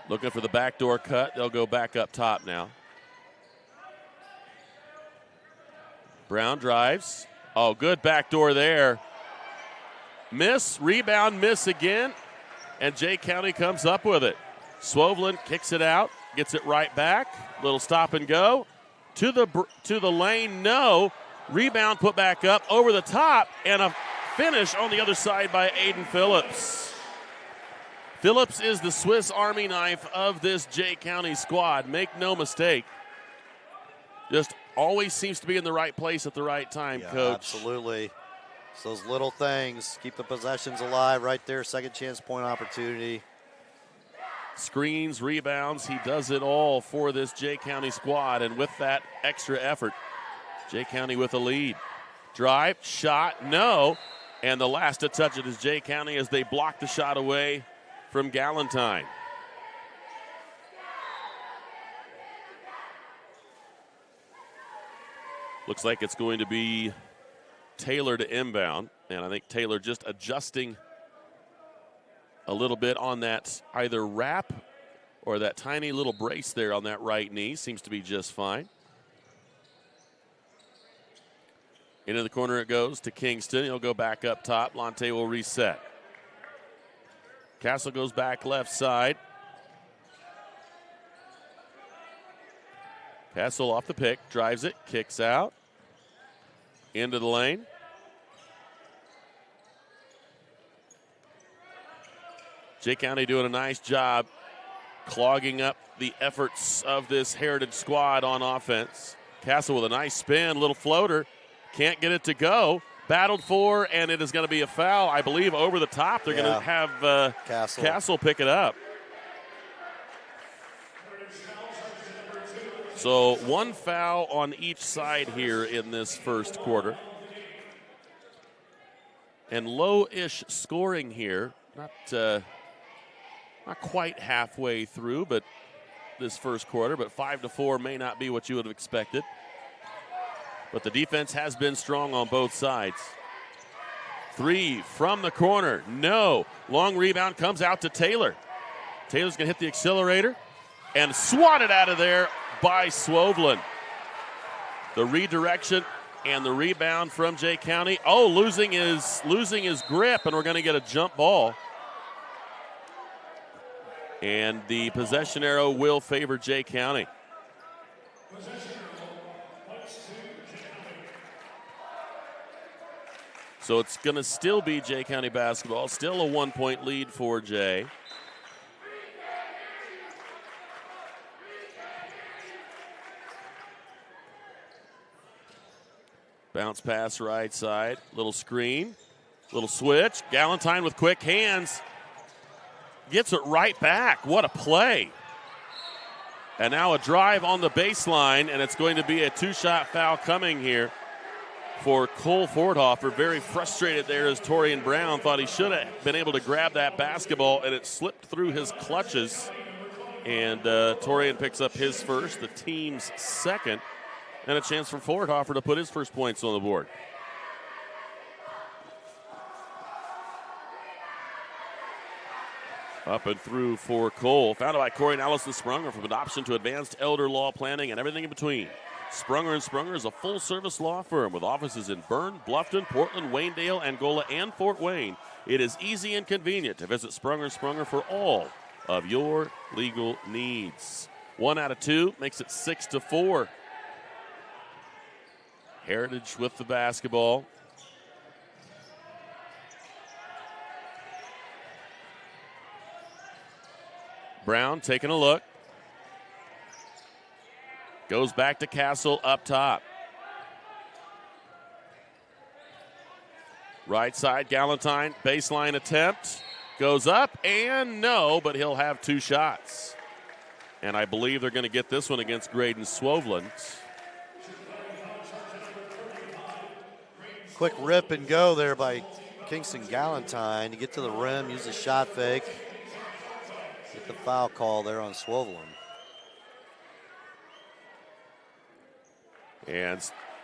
Looking for the backdoor cut. They'll go back up top now. Brown drives. Oh, good backdoor there. Miss, rebound, miss again. And Jay County comes up with it. Swoveland kicks it out, gets it right back. Little stop and go. To the lane, no. Rebound put back up, over the top, and a finish on the other side by Aiden Phillips. Phillips is the Swiss Army knife of this Jay County squad. Make no mistake. Just always seems to be in the right place at the right time, Coach. Absolutely. It's those little things. Keep the possessions alive right there. Second chance point opportunity. Screens, rebounds. He does it all for this Jay County squad. And with that extra effort, Jay County with a lead. Drive, shot, no. And the last to touch it is Jay County as they block the shot away from Galentine. Looks like it's going to be Taylor to inbound. And I think Taylor just adjusting a little bit on that either wrap or that tiny little brace there on that right knee. Seems to be just fine. Into the corner it goes to Kingston. He'll go back up top. Lonte will reset. Castle goes back left side. Castle off the pick, drives it, kicks out. Into the lane. Jay County doing a nice job clogging up the efforts of this Heritage squad on offense. Castle with a nice spin, little floater. Can't get it to go. Battled for, and it is going to be a foul, I believe, over the top. They're going to have Castle pick it up. So 1 foul on each side here in this first quarter. And low-ish scoring here. Not quite halfway through, but this first quarter. But 5-4 may not be what you would have expected. But the defense has been strong on both sides. 3 from the corner. No. Long rebound comes out to Taylor. Taylor's going to hit the accelerator and swatted out of there by Swovlin. The redirection and the rebound from Jay County. Oh, losing his grip, and we're going to get a jump ball. And the possession arrow will favor Jay County. So it's going to still be Jay County basketball. Still a 1-point lead for Jay. Bounce pass right side. Little screen. Little switch. Galentine with quick hands. Gets it right back. What a play. And now a drive on the baseline, and it's going to be a 2-shot foul coming here for Cole Fordhofer. Very frustrated there as Torian Brown thought he should have been able to grab that basketball, and it slipped through his clutches. And Torian picks up his first, the team's second, and a chance for Fordhofer to put his first points on the board. Up and through for Cole. Founded by Corey and Allison Sprunger, from adoption to advanced elder law planning and everything in between. Sprunger & Sprunger is a full-service law firm with offices in Berne, Bluffton, Portland, Waynedale, Angola, and Fort Wayne. It is easy and convenient to visit Sprunger & Sprunger for all of your legal needs. 1 out of 2 makes it 6-4. Heritage with the basketball. Brown taking a look. Goes back to Castle up top. Right side, Galentine, baseline attempt. Goes up and no, but he'll have 2 shots. And I believe they're going to get this one against Graydon Swovlin. Quick rip and go there by Kingston Galentine to get to the rim, use the shot fake. Get the foul call there on Swovlin. And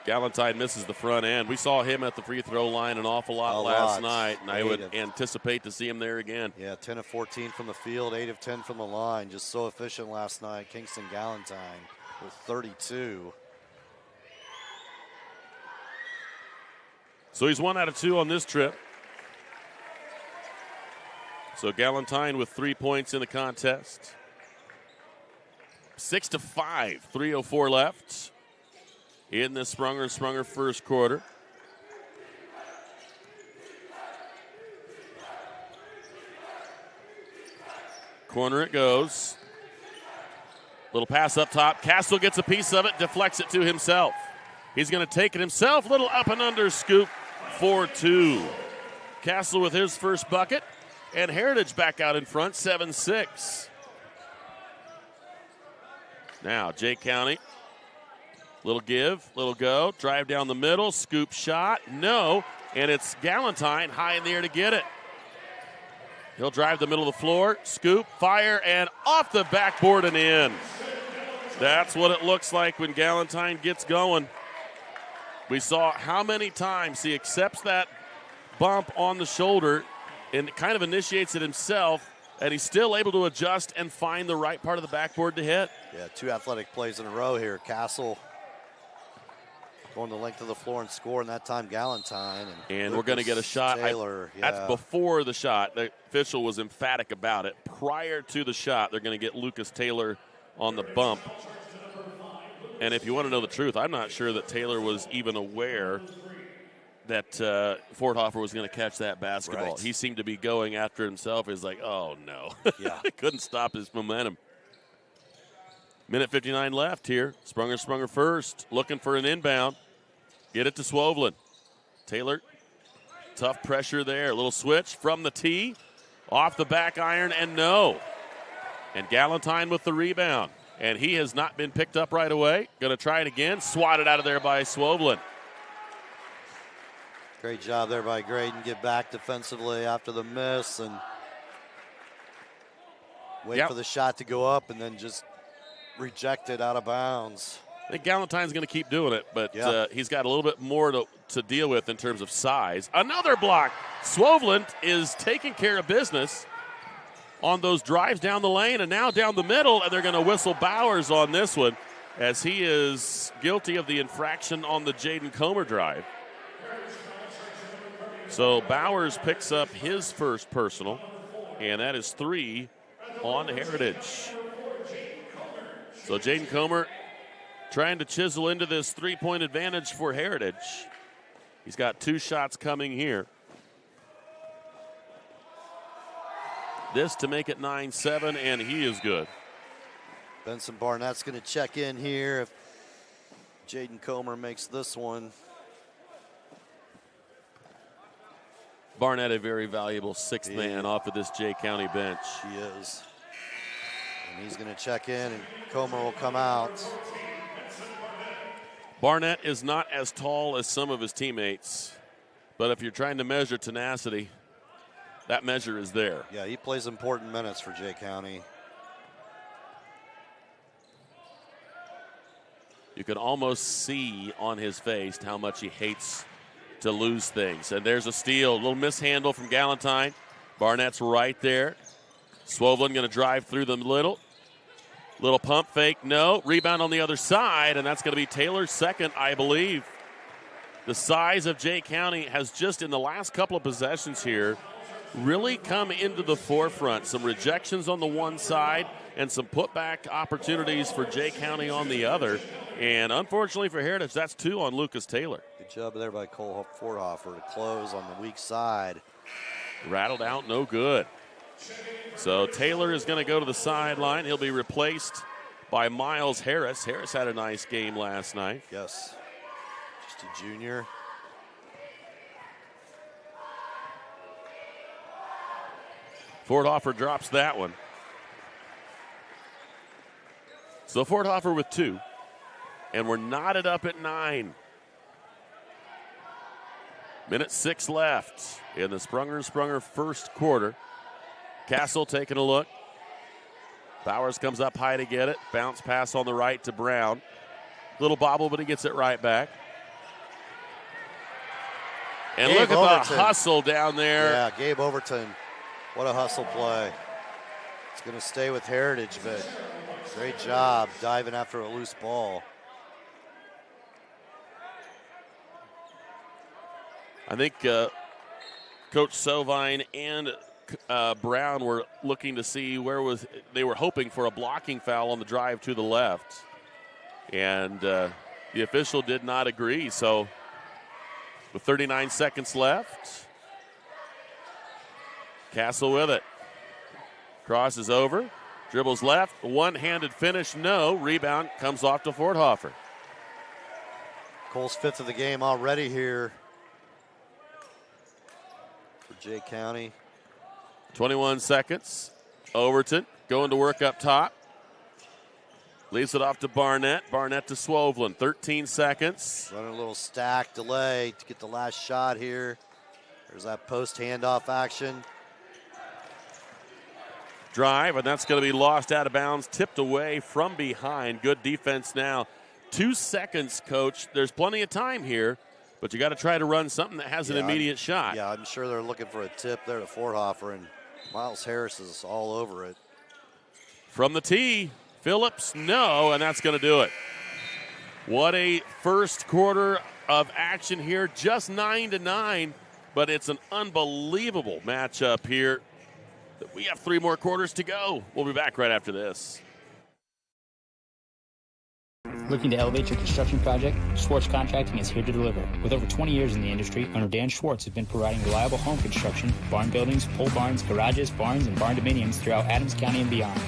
Galentine misses the front end. We saw him at the free throw line an awful lot last night, and I would anticipate to see him there again. Yeah, 10 of 14 from the field, 8 of 10 from the line. Just so efficient last night. Kingston Galentine with 32. So he's 1 out of 2 on this trip. So Galentine with 3 points in the contest. 6-5, 3:04 left in the Sprunger first quarter. Corner it goes. Little pass up top. Castle gets a piece of it, deflects it to himself. He's going to take it himself. Little up and under scoop for 2. Castle with his first bucket. And Heritage back out in front, 7-6. Now, Jay County. Little give, little go. Drive down the middle, scoop shot. No. And it's Galentine high in the air to get it. He'll drive the middle of the floor, scoop, fire, and off the backboard and in. That's what it looks like when Galentine gets going. We saw how many times he accepts that bump on the shoulder and kind of initiates it himself, and he's still able to adjust and find the right part of the backboard to hit. Yeah, 2 athletic plays in a row here. Castle going the length of the floor and scoring, that time Galentine. And we're going to get a shot. Taylor, That's before the shot. The official was emphatic about it. Prior to the shot, they're going to get Lucas Taylor on the bump. And if you want to know the truth, I'm not sure that Taylor was even aware that Fordhofer was going to catch that basketball. Right. He seemed to be going after himself. He's like, oh, no. Yeah. Couldn't stop his momentum. Minute 59 left here. Sprunger first, looking for an inbound. Get it to Swovlin. Taylor, tough pressure there. A little switch from the tee. Off the back iron, and no. And Galentine with the rebound. And he has not been picked up right away. Going to try it again. Swatted out of there by Swoblen. Great job there by Graydon. Get back defensively after the miss and wait for the shot to go up and then just reject it out of bounds. I think Galentine's going to keep doing it, but he's got a little bit more to deal with in terms of size. Another block. Swoblen is taking care of business on those drives down the lane and now down the middle, and they're going to whistle Bowers on this one as he is guilty of the infraction on the Jaden Comer drive. So Bowers picks up his first personal, and that is 3 on Heritage. So Jaden Comer trying to chisel into this 3-point advantage for Heritage. He's got 2 shots coming here. This to make it 9-7, and he is good. Benson Barnett's going to check in here if Jaden Comer makes this one. Barnett, a very valuable 6th man off of this Jay County bench. He is. And he's going to check in, and Comer will come out. Barnett is not as tall as some of his teammates, but if you're trying to measure tenacity, that measure is there. Yeah, he plays important minutes for Jay County. You can almost see on his face how much he hates to lose things. And there's a steal, a little mishandle from Galentine. Barnett's right there. Swoblen going to drive through the middle. Little pump fake, no. Rebound on the other side, and that's going to be Taylor's second, I believe. The size of Jay County has just in the last couple of possessions here really come into the forefront. Some rejections on the one side and some putback opportunities for Jay County on the other. And unfortunately for Heritage, that's 2 on Lucas Taylor. Good job there by Cole Forthofer to close on the weak side. Rattled out, no good. So Taylor is going to go to the sideline. He'll be replaced by Miles Harris. Harris had a nice game last night. Yes, just a junior. Forthofer drops that one. So Forthofer with 2. And we're knotted up at 9. Minute 6 left in the Sprunger first quarter. Castle taking a look. Bowers comes up high to get it. Bounce pass on the right to Brown. Little bobble, but he gets it right back. And Gabe look at Overton. the hustle down there. Yeah, Gabe Overton. What a hustle play. It's going to stay with Heritage, but great job diving after a loose ball. I think Coach Sovine and Brown were looking to see they were hoping for a blocking foul on the drive to the left. And the official did not agree. So with 39 seconds left, Castle with it. Crosses over, dribbles left, one-handed finish, no. Rebound comes off to Forthofer. Cole's 5th of the game already here for Jay County. 21 seconds. Overton going to work up top. Leaves it off to Barnett. Barnett to Swoblen. 13 seconds. Running a little stack delay to get the last shot here. There's that post handoff action. Drive, and that's going to be lost out of bounds. Tipped away from behind. Good defense now. 2 seconds, Coach. There's plenty of time here, but you got to try to run something that has an immediate shot. Yeah, I'm sure they're looking for a tip there to Forthofer, and Miles Harris is all over it. From the tee, Phillips, no, and that's going to do it. What a first quarter of action here, just 9-9, but it's an unbelievable matchup here. We have 3 more quarters to go. We'll be back right after this. Looking to elevate your construction project? Schwartz Contracting is here to deliver. With over 20 years in the industry, owner Dan Schwartz has been providing reliable home construction, barn buildings, pole barns, garages, barns, and barn dominiums throughout Adams County and beyond.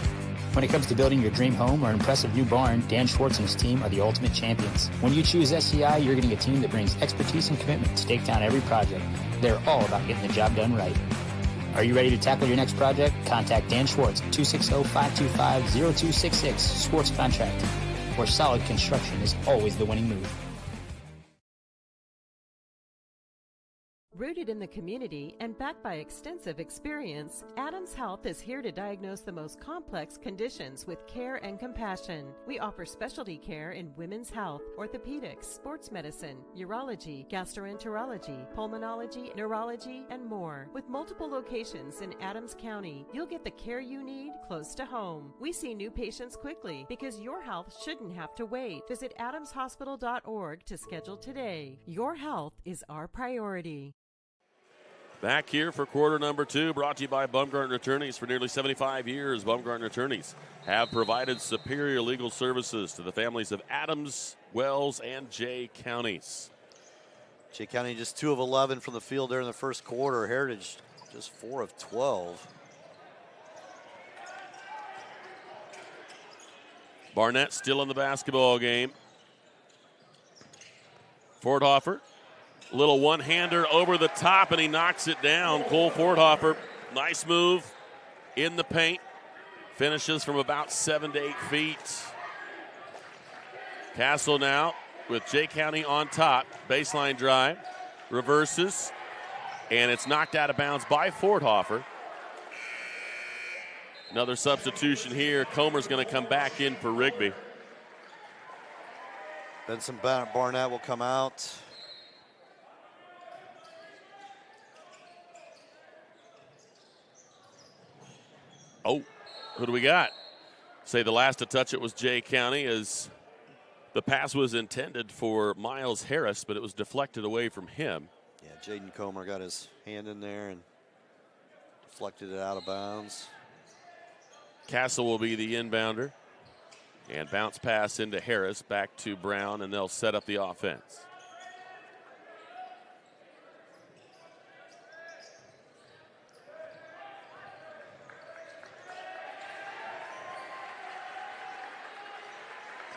When it comes to building your dream home or an impressive new barn, Dan Schwartz and his team are the ultimate champions. When you choose SCI, you're getting a team that brings expertise and commitment to take down every project. They're all about getting the job done right. Are you ready to tackle your next project? Contact Dan Schwartz at 260-525-0266, Schwartz Contracting, where solid construction is always the winning move. Rooted in the community and backed by extensive experience, Adams Health is here to diagnose the most complex conditions with care and compassion. We offer specialty care in women's health, orthopedics, sports medicine, urology, gastroenterology, pulmonology, neurology, and more. With multiple locations in Adams County, you'll get the care you need close to home. We see new patients quickly because your health shouldn't have to wait. Visit adamshospital.org to schedule today. Your health is our priority. Back here for quarter number 2, brought to you by Baumgartner Attorneys. For nearly 75 years, Baumgartner Attorneys have provided superior legal services to the families of Adams, Wells, and Jay counties. Jay County just 2 of 11 from the field there in the first quarter. Heritage just 4 of 12. Barnett still in the basketball game. Fordhofer. Little one-hander over the top, and he knocks it down. Cole Fordhofer, nice move in the paint. Finishes from about 7 to 8 feet. Castle now with Jay County on top. Baseline drive, reverses, and it's knocked out of bounds by Fordhofer. Another substitution here. Comer's going to come back in for Rigby. Benson Barnett will come out. Oh, who do we got? Say the last to touch it was Jay County, as the pass was intended for Miles Harris, but it was deflected away from him. Yeah, Jaden Comer got his hand in there and deflected it out of bounds. Castle will be the inbounder. And bounce pass into Harris, back to Brown, and they'll set up the offense.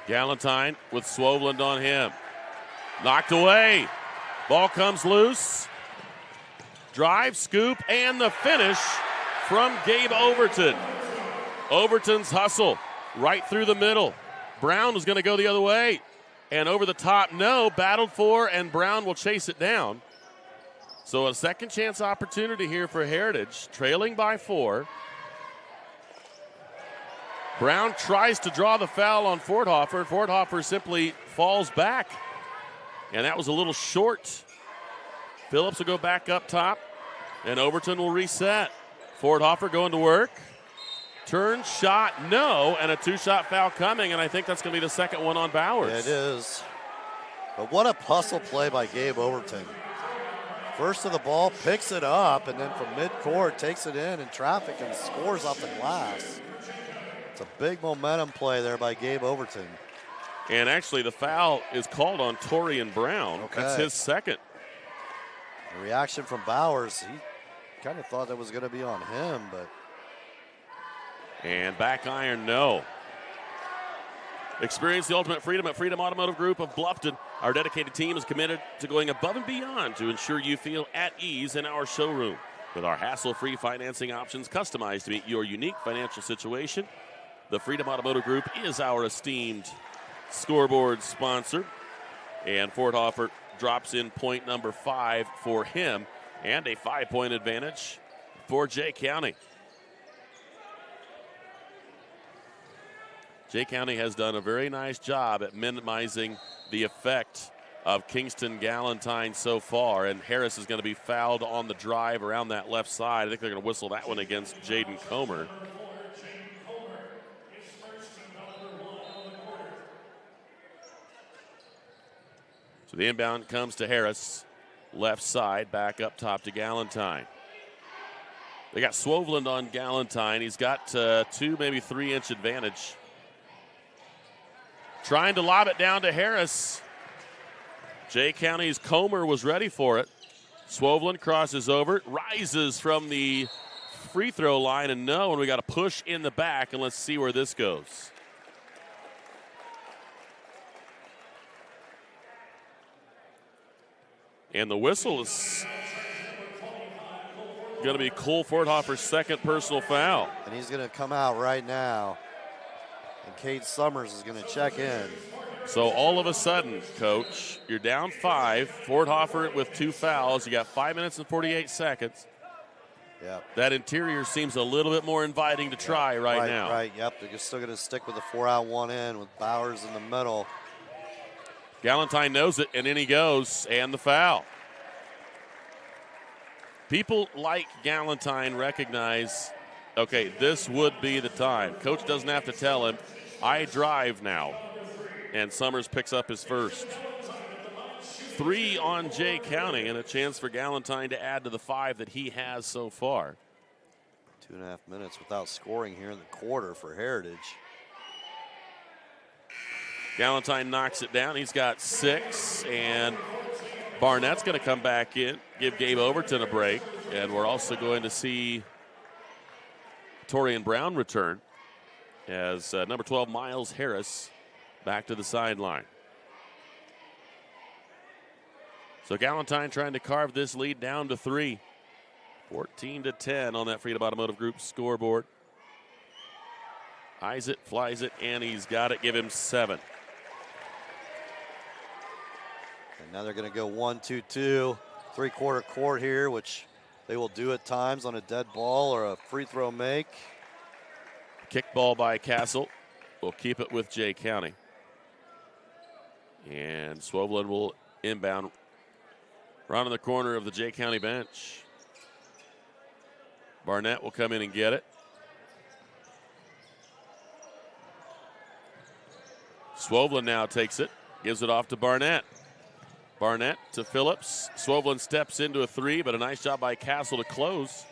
Galentine with Swoveland on him. Knocked away. Ball comes loose. Drive, scoop, and the finish from Gabe Overton. Overton's hustle right through the middle. Brown was going to go the other way. And over the top, no. Battled for, and Brown will chase it down. So a second chance opportunity here for Heritage, trailing by 4. Brown tries to draw the foul on Fordhofer. Fordhofer simply falls back. And that was a little short. Phillips will go back up top. And Overton will reset. Fordhofer going to work. Turn, shot, no. And a 2-shot foul coming. And I think that's going to be the second one on Bowers. Yeah, it is. But what a hustle play by Gabe Overton. First of the ball, picks it up. And then from midcourt, takes it in traffic and scores off the glass. It's a big momentum play there by Gabe Overton. And actually, the foul is called on Torian Brown. Okay. That's his second. The reaction from Bowers, he kind of thought that was going to be on him, but. And back iron, no. Experience the ultimate freedom at Freedom Automotive Group of Bluffton. Our dedicated team is committed to going above and beyond to ensure you feel at ease in our showroom. With our hassle-free financing options customized to meet your unique financial situation, the Freedom Automotive Group is our esteemed scoreboard sponsor. And Fordhofer drops in point number 5 for him, and a 5-point advantage for Jay County. Jay County has done a very nice job at minimizing the effect of Kingston Galentine so far, and Harris is going to be fouled on the drive around that left side. I think they're going to whistle that one against Jaden Comer. So the inbound comes to Harris, left side, back up top to Galentine. They got Swoveland on Galentine. He's got 2, maybe 3-inch advantage. Trying to lob it down to Harris. Jay County's Comer was ready for it. Swoveland crosses over, rises from the free throw line, and no, and we got a push in the back, and let's see where this goes. And the whistle is going to be Cole Forthofer's second personal foul. And he's going to come out right now. And Cade Summers is going to check in. So all of a sudden, Coach, you're down 5. Forthofer with 2 fouls. You got 5 minutes and 48 seconds. Yep. That interior seems a little bit more inviting to try right now. Right, yep. They're still going to stick with the 4-out, 1-in with Bowers in the middle. Galentine knows it, and in he goes, and the foul. People like Galentine recognize, okay, this would be the time. Coach doesn't have to tell him, I drive now. And Summers picks up his first. 3 on Jay County, and a chance for Galentine to add to the 5 that he has so far. 2.5 minutes without scoring here in the quarter for Heritage. Galentine knocks it down. He's got 6, and Barnett's going to come back in, give Gabe Overton a break, and we're also going to see Torian Brown return as number 12, Miles Harris, back to the sideline. So Galentine trying to carve this lead down to 3. 14-10 on that Freedom Automotive Group scoreboard. Eyes it, flies it, and he's got it. Give him 7. And now they're going to go 1-2-2, 3-quarter court here, which they will do at times on a dead ball or a free throw make. Kick ball by Castle. We'll keep it with Jay County. And Swoveland will inbound around in the corner of the Jay County bench. Barnett will come in and get it. Swoveland now takes it, gives it off to Barnett. Barnett to Phillips. Swoveland steps into a 3, but a nice job by Castle to close.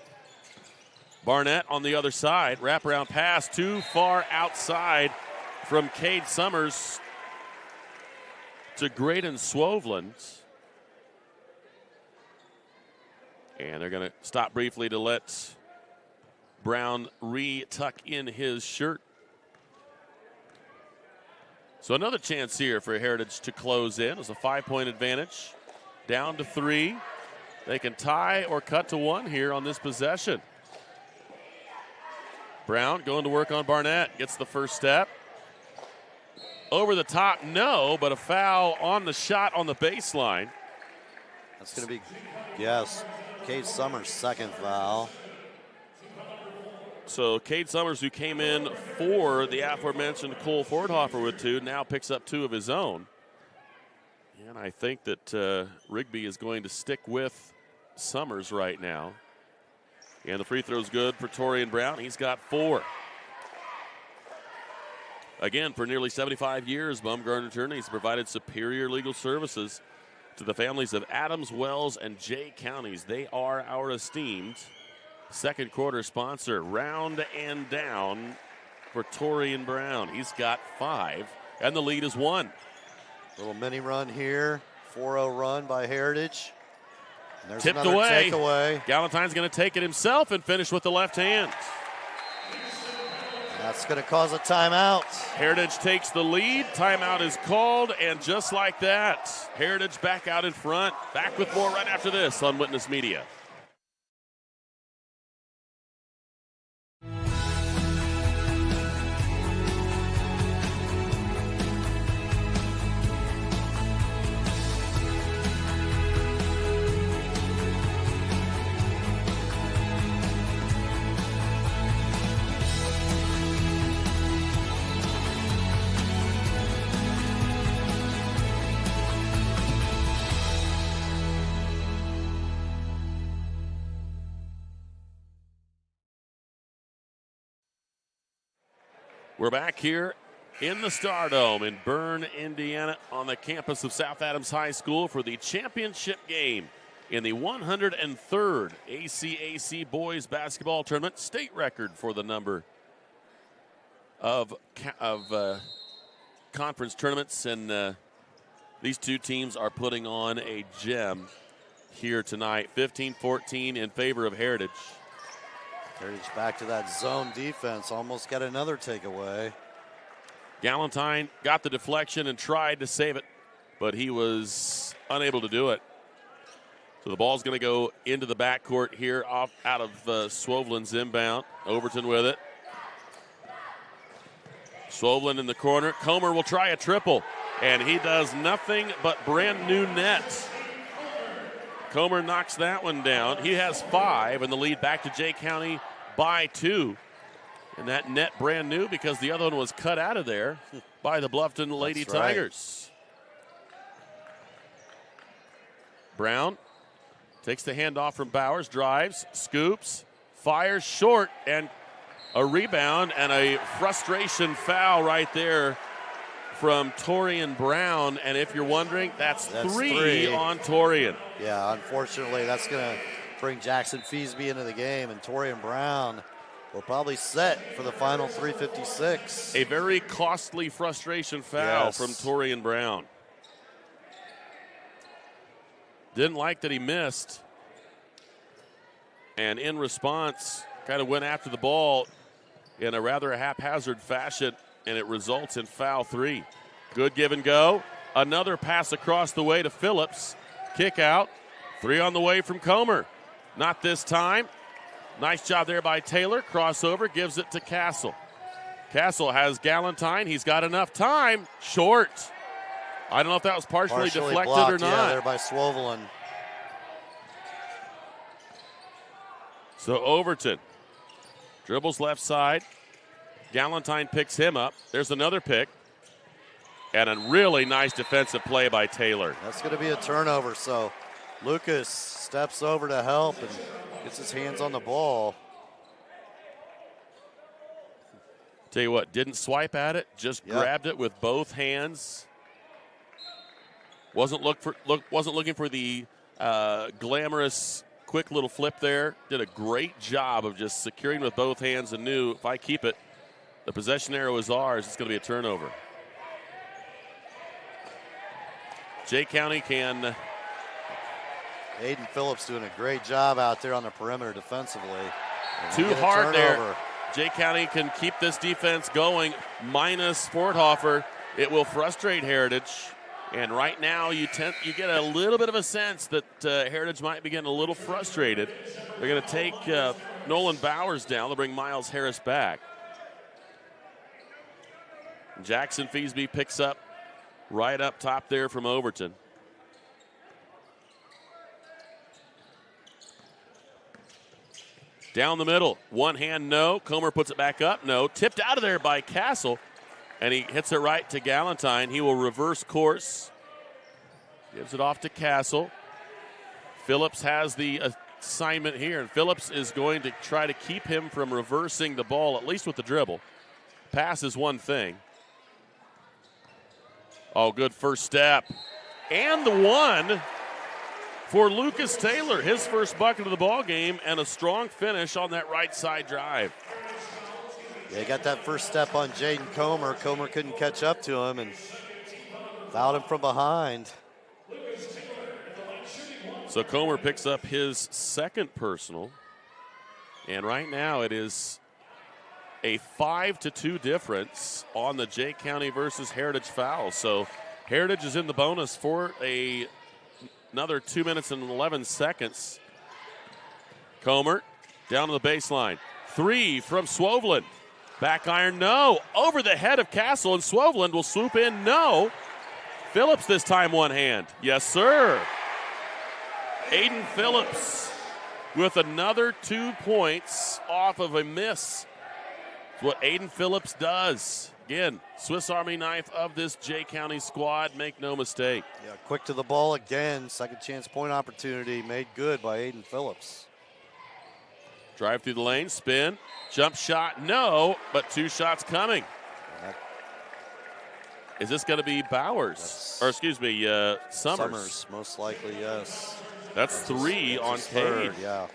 Barnett on the other side. Wraparound pass too far outside from Cade Summers to Graydon Swoveland. And they're going to stop briefly to let Brown re-tuck in his shirt. So another chance here for Heritage to close in. It's a 5-point advantage. Down to 3. They can tie or cut to 1 here on this possession. Brown going to work on Barnett. Gets the first step. Over the top, no, but a foul on the shot on the baseline. That's going to be, yes, Cade Summers' second foul. So Cade Summers, who came in for the aforementioned Cole Forthofer with 2, now picks up 2 of his own. And I think that Rigby is going to stick with Summers right now. And the free throw's good for Torian Brown. He's got 4. Again, for nearly 75 years, Baumgartner Attorneys provided superior legal services to the families of Adams, Wells, and Jay counties. They are our esteemed second quarter sponsor. Round and down for Torian Brown. He's got 5, and the lead is 1. Little mini run here. 4-0 run by Heritage. And there's tipped another away. Takeaway. Galentine's going to take it himself and finish with the left hand. That's going to cause a timeout. Heritage takes the lead. Timeout is called, and just like that, Heritage back out in front. Back with more right after this on Witness Media. We're back here in the Stardome in Berne, Indiana, on the campus of South Adams High School for the championship game in the 103rd ACAC Boys Basketball Tournament. State record for the number of conference tournaments, and these two teams are putting on a gem here tonight. 15-14 in favor of Heritage. Heritage back to that zone defense. Almost got another takeaway. Galentine got the deflection and tried to save it, but he was unable to do it. So the ball's going to go into the backcourt here out of Swovelin's inbound. Overton with it. Swovelin in the corner. Comer will try a triple, and he does nothing but brand new net. Comer knocks that one down. He has 5, and the lead back to Jay County by 2. And that net brand new because the other one was cut out of there by the Bluffton Lady Tigers. Brown takes the handoff from Bowers, drives, scoops, fires short, and a rebound and a frustration foul right there from Torian Brown. And if you're wondering, that's three on Torian. Yeah, unfortunately, that's going to bring Jackson Feesby into the game, and Torian Brown will probably set for the final 3:56. A very costly frustration foul from Torian Brown. Didn't like that he missed. And in response, kind of went after the ball in a rather haphazard fashion, and it results in foul 3. Good give and go. Another pass across the way to Phillips. Kick out. 3 on the way from Comer. Not this time. Nice job there by Taylor. Crossover, gives it to Castle. Castle has Galentine. He's got enough time. Short. I don't know if that was partially deflected blocked, or not. Yeah, there by Swovelin. So Overton dribbles left side. Galentine picks him up. There's another pick. And a really nice defensive play by Taylor. That's going to be a turnover, so Lucas steps over to help and gets his hands on the ball. Tell you what, didn't swipe at it, just grabbed it with both hands. Wasn't looking for the glamorous quick little flip there. Did a great job of just securing with both hands and knew if I keep it, the possession arrow is ours. It's going to be a turnover. Jay County can. Aiden Phillips doing a great job out there on the perimeter defensively. Too hard there. Jay County can keep this defense going, minus Sporthofer. It will frustrate Heritage. And right now you get a little bit of a sense that Heritage might be getting a little frustrated. They're going to take Nolan Bowers down. They'll bring Miles Harris back. Jackson Feesby picks up right up top there from Overton. Down the middle, one hand, no. Comer puts it back up, no. Tipped out of there by Castle, and he hits it right to Galentine. He will reverse course. Gives it off to Castle. Phillips has the assignment here, and Phillips is going to try to keep him from reversing the ball, at least with the dribble. Pass is one thing. Oh, good first step. And the one for Lucas Taylor, his first bucket of the ball game, and a strong finish on that right side drive. Yeah, he got that first step on Jaden Comer. Comer couldn't catch up to him and fouled him from behind. So Comer picks up his second personal, and right now it is a 5-2 difference on the Jay County versus Heritage foul. So Heritage is in the bonus for another 2 minutes and 11 seconds. Comer down to the baseline. 3 from Swovelin. Back iron, no. Over the head of Castle, and Swovelin will swoop in, no. Phillips this time one hand. Yes, sir. Aiden Phillips with another 2 points off of a miss. It's what Aiden Phillips does. Again, Swiss Army knife of this Jay County squad, make no mistake. Yeah, quick to the ball again. Second chance point opportunity made good by Aiden Phillips. Drive through the lane, spin, jump shot, no, but 2 shots coming. Is this going to be Bowers? Or excuse me, Summers? Summers, most likely, yes. That's 3 on Cade. Yeah.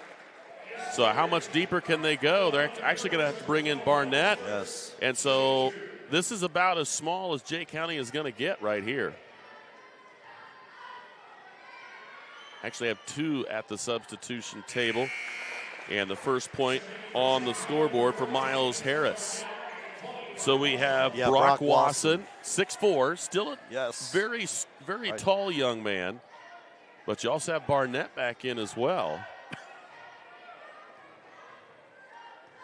So how much deeper can they go? They're actually going to have to bring in Barnett. Yes. And so this is about as small as Jay County is going to get right here. Actually have 2 at the substitution table. And the first point on the scoreboard for Miles Harris. So we have Brock Wasson, 6'4", still a very, very tall young man. But you also have Barnett back in as well.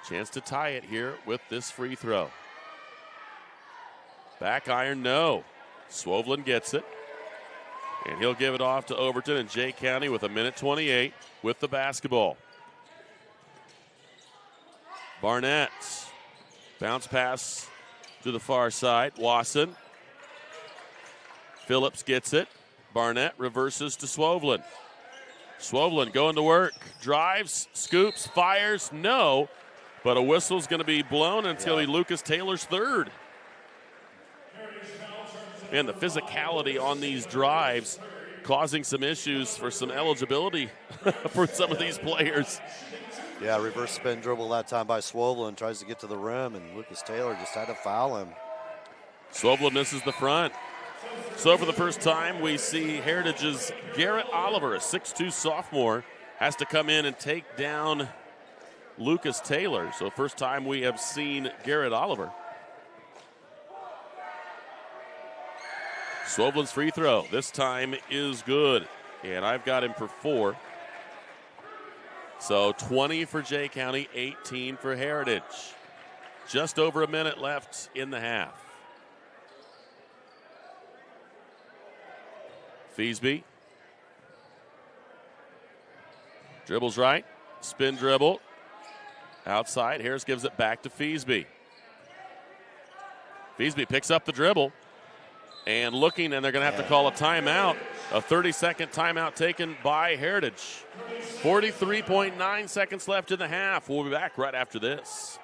Chance to tie it here with this free throw. Back iron, no. Swovlin gets it. And he'll give it off to Overton, and Jay County with 1:28 with the basketball. Barnett. Bounce pass to the far side. Wasson. Phillips gets it. Barnett reverses to Swovlin. Swovlin going to work. Drives, scoops, fires, no. But a whistle's going to be blown until Lucas Taylor's third. And the physicality on these drives causing some issues for some eligibility for some of these players. Yeah, reverse spin dribble that time by Swovlin. Tries to get to the rim, and Lucas Taylor just had to foul him. Swovlin misses the front. So for the first time, we see Heritage's Garrett Oliver, a 6'2 sophomore, has to come in and take down Lucas Taylor. So first time we have seen Garrett Oliver. Swovlin's free throw this time is good, and I've got him for 4. So 20 for Jay County, 18 for Heritage. Just over a minute left in the half. Feasby. Dribbles right, spin dribble. Outside, Harris gives it back to Feasby. Feasby picks up the dribble. And looking, and they're going to have to call a timeout. A 30-second timeout taken by Heritage. 43.9 seconds left in the half. We'll be back right after this.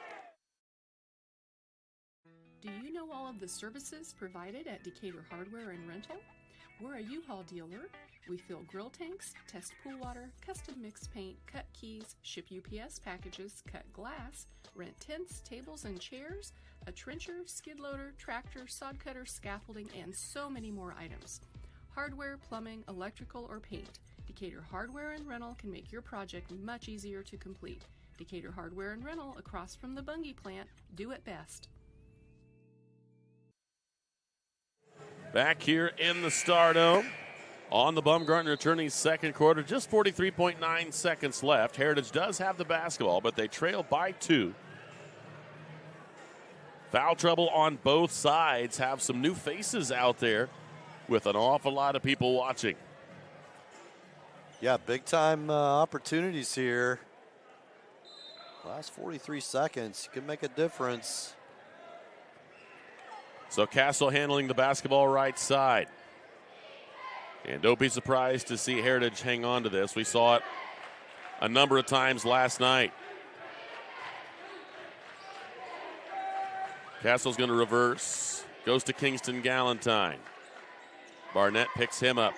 Do you know all of the services provided at Decatur Hardware and Rental? We're a U-Haul dealer. We fill grill tanks, test pool water, custom mix paint, cut keys, ship UPS packages, cut glass, rent tents, tables, and chairs, a trencher, skid loader, tractor, sod cutter, scaffolding, and so many more items. Hardware, plumbing, electrical, or paint. Decatur Hardware and Rental can make your project much easier to complete. Decatur Hardware and Rental, across from the Bungie plant, do it best. Back here in the Stardome on the Baumgartner attorney's second quarter, just 43.9 seconds left. Heritage does have the basketball, but they trail by 2. Foul trouble on both sides. Have some new faces out there with an awful lot of people watching. Yeah, big time opportunities here. Last 43 seconds could make a difference. So Castle handling the basketball right side. And don't be surprised to see Heritage hang on to this. We saw it a number of times last night. Castle's going to reverse. Goes to Kingston Galentine. Barnett picks him up.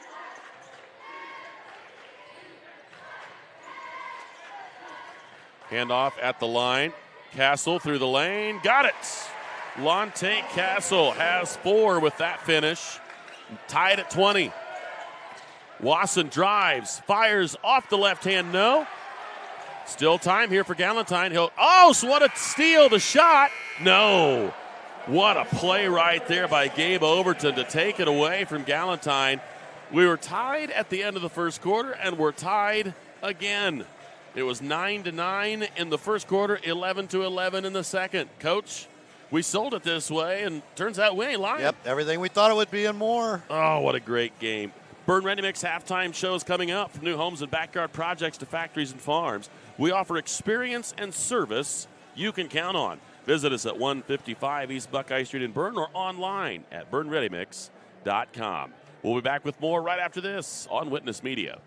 Handoff at the line. Castle through the lane. Got it. Lonte Castle has 4 with that finish. Tied at 20. Wasson drives, fires off the left hand, no. Still time here for Galentine. So what a steal, the shot. No. What a play right there by Gabe Overton to take it away from Galentine. We were tied at the end of the first quarter, and we're tied again. It was 9-9 in the first quarter, 11-11 in the second. Coach, we sold it this way, and turns out we ain't lying. Yep, everything we thought it would be and more. Oh, what a great game. Berne Ready Mix halftime shows coming up. From new homes and backyard projects to factories and farms, we offer experience and service you can count on. Visit us at 155 East Buckeye Street in Berne or online at BerneReadyMix.com. We'll be back with more right after this on Witness Media.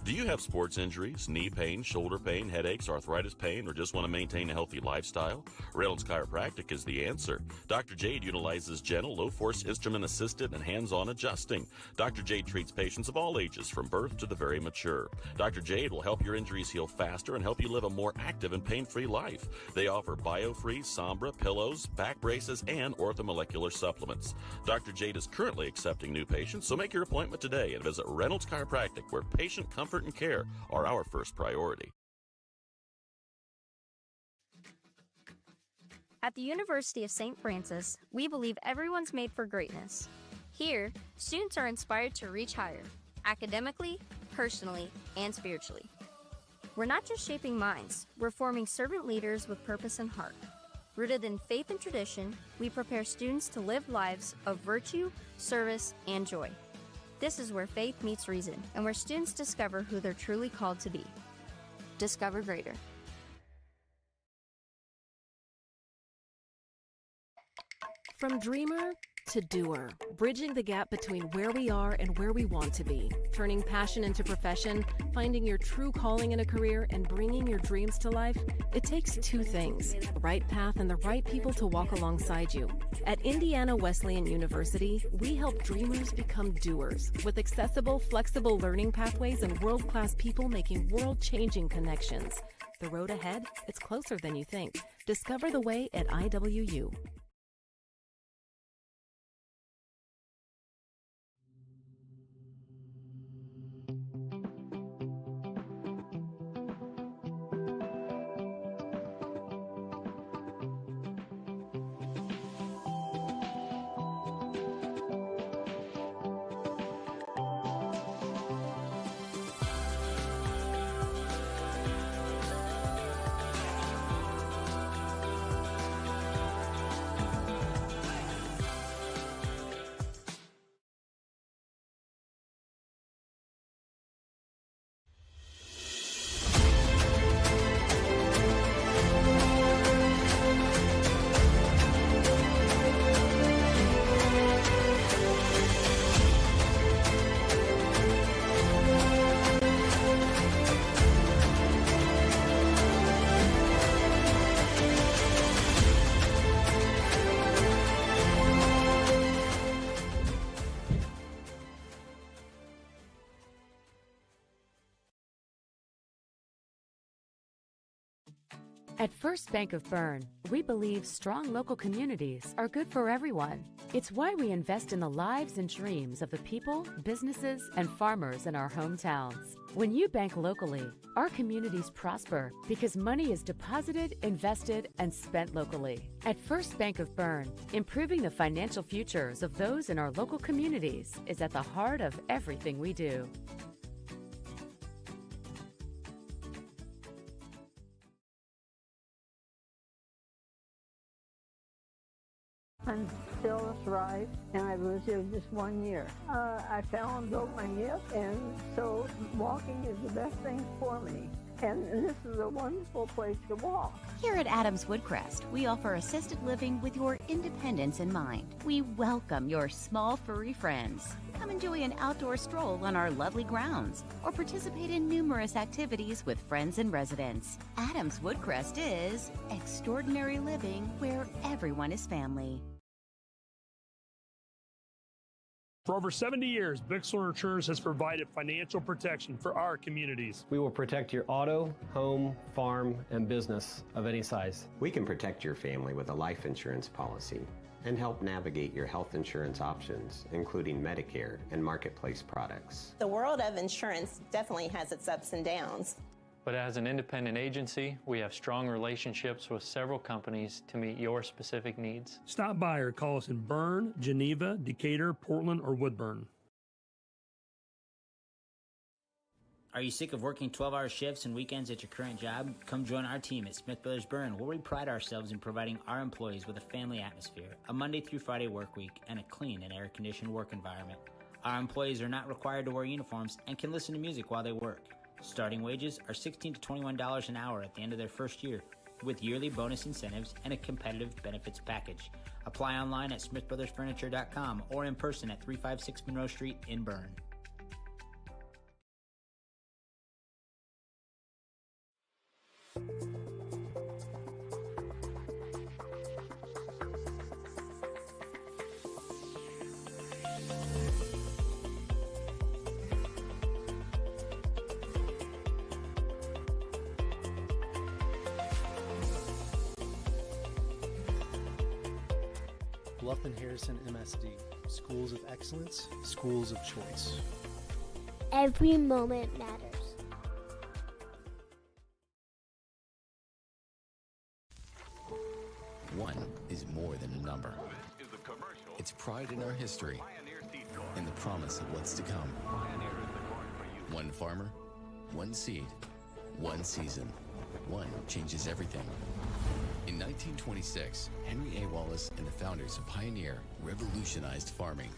Do you have sports injuries, knee pain, shoulder pain, headaches, arthritis pain, or just want to maintain a healthy lifestyle? Reynolds Chiropractic is the answer. Dr. Jade utilizes gentle, low-force, instrument-assisted, and hands-on adjusting. Dr. Jade treats patients of all ages, from birth to the very mature. Dr. Jade will help your injuries heal faster and help you live a more active and pain-free life. They offer BioFree, Sombra, pillows, back braces, and orthomolecular supplements. Dr. Jade is currently accepting new patients, so make your appointment today and visit Reynolds Chiropractic, where patient comfort and care are our first priority. At the University of St. Francis, we believe everyone's made for greatness. Here, students are inspired to reach higher, academically, personally, and spiritually. We're not just shaping minds, we're forming servant leaders with purpose and heart. Rooted in faith and tradition, we prepare students to live lives of virtue, service, and joy. This is where faith meets reason, and where students discover who they're truly called to be. Discover greater. From dreamer to doer, bridging the gap between where we are and where we want to be, turning passion into profession, finding your true calling in a career, and bringing your dreams to life, it takes two things, the right path and the right people to walk alongside you. At Indiana Wesleyan University, we help dreamers become doers with accessible, flexible learning pathways and world-class people making world-changing connections. The road ahead, it's closer than you think. Discover the way at IWU. At First Bank of Berne, we believe strong local communities are good for everyone. It's why we invest in the lives and dreams of the people, businesses, and farmers in our hometowns. When you bank locally, our communities prosper because money is deposited, invested, and spent locally. At First Bank of Berne, improving the financial futures of those in our local communities is at the heart of everything we do. I'm Phyllis Rice, and I lived here just 1 year. I fell and broke my hip, and so walking is the best thing for me. And this is a wonderful place to walk. Here at Adams Woodcrest, we offer assisted living with your independence in mind. We welcome your small furry friends. Come enjoy an outdoor stroll on our lovely grounds, or participate in numerous activities with friends and residents. Adams Woodcrest is extraordinary living where everyone is family. For over 70 years, Bixler Insurance has provided financial protection for our communities. We will protect your auto, home, farm, and business of any size. We can protect your family with a life insurance policy and help navigate your health insurance options, including Medicare and marketplace products. The world of insurance definitely has its ups and downs. But as an independent agency, we have strong relationships with several companies to meet your specific needs. Stop by or call us in Berne, Geneva, Decatur, Portland, or Woodburn. Are you sick of working 12-hour shifts and weekends at your current job? Come join our team at Smith Brothers Berne, where we pride ourselves in providing our employees with a family atmosphere, a Monday through Friday work week, and a clean and air-conditioned work environment. Our employees are not required to wear uniforms and can listen to music while they work. Starting wages are $16 to $21 an hour at the end of their first year, with yearly bonus incentives and a competitive benefits package. Apply online at smithbrothersfurniture.com or in person at 356 Monroe Street in Berne. Bluff and Harrison MSD, schools of excellence, schools of choice. Every moment matters. One is more than a number. It's pride in our history, and the promise of what's to come. One farmer, one seed, one season. One changes everything. In 1926, Henry A. Wallace and the founders of Pioneer revolutionized farming,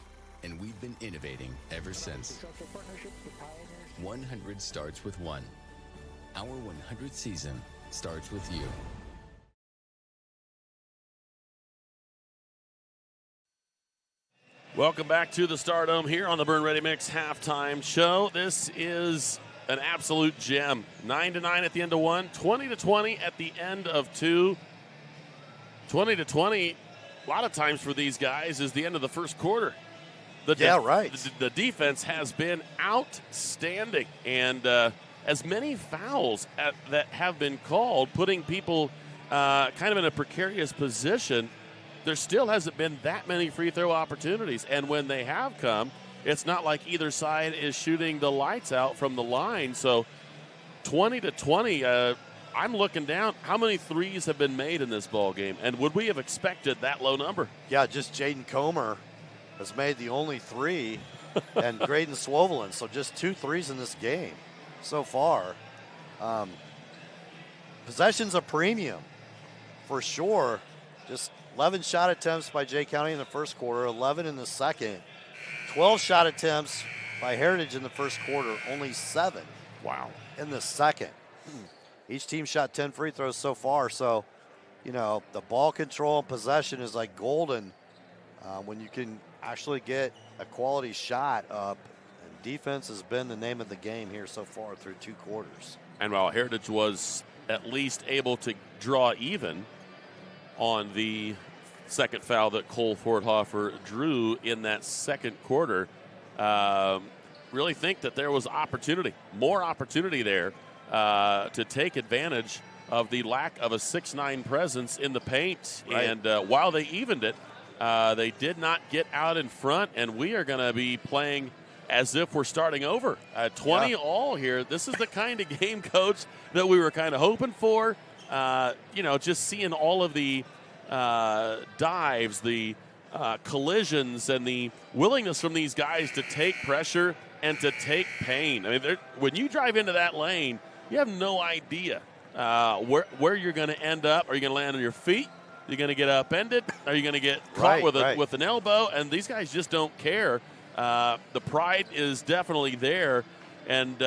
and we've been innovating ever since. 100 starts with one. Our 100th season starts with you. Welcome back to the Stardome here on the Berne Ready Mix halftime show. This is an absolute gem. 9-9 at the end of one, 20-20 at the end of two. 20-20, a lot of times for these guys, is the end of the first quarter. The defense has been outstanding, and as many fouls that have been called, putting people kind of in a precarious position. There still hasn't been that many free throw opportunities, and when they have come, it's not like either side is shooting the lights out from the line. So 20-20, I'm looking down. How many threes have been made in this ball game, and would we have expected that low number? Yeah, just Jaden Comer has made the only three, and Graydon Swovelin. So just 2 threes in this game so far. Possession's a premium for sure. Just 11 shot attempts by Jay County in the first quarter, 11 in the second. 12 shot attempts by Heritage in the first quarter, only 7. Wow. In the second. Each team shot 10 free throws so far. So, the ball control and possession is like golden when you can actually get a quality shot up. And defense has been the name of the game here so far through 2 quarters. And while Heritage was at least able to draw even on the second foul that Cole Forthofer drew in that second quarter, really think that there was more opportunity there to take advantage of the lack of a 6'9" presence in the paint. Right. And while they evened it, they did not get out in front, and we are going to be playing as if we're starting over. 20 all here. This is the kind of game, Coach, that we were kind of hoping for. Just seeing all of the dives, the collisions, and the willingness from these guys to take pressure and to take pain. I mean, when you drive into that lane, you have no idea where you're going to end up. Are you going to land on your feet? Are you going to get upended? Are you going to get caught with an elbow? And these guys just don't care. The pride is definitely there. And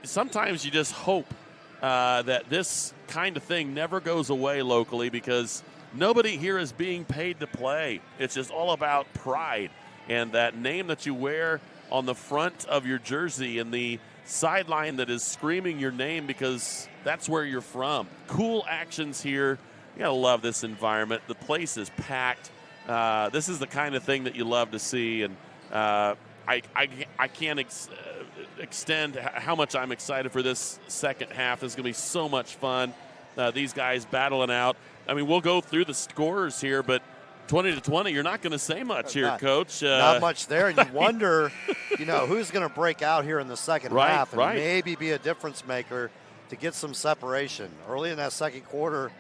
sometimes you just hope that this kind of thing never goes away locally, because nobody here is being paid to play. It's just all about pride and that name that you wear on the front of your jersey and the sideline that is screaming your name because that's where you're from. Cool actions here. You gotta love this environment. The place is packed. This is the kind of thing that you love to see, and I can't extend how much I'm excited for this second half. This is gonna be so much fun. These guys battling out. I mean, we'll go through the scores here, but 20-20, you're not going to say much here, Coach. Not much there, and you wonder, who's going to break out here in the second half and maybe be a difference maker to get some separation. Early in that second quarter,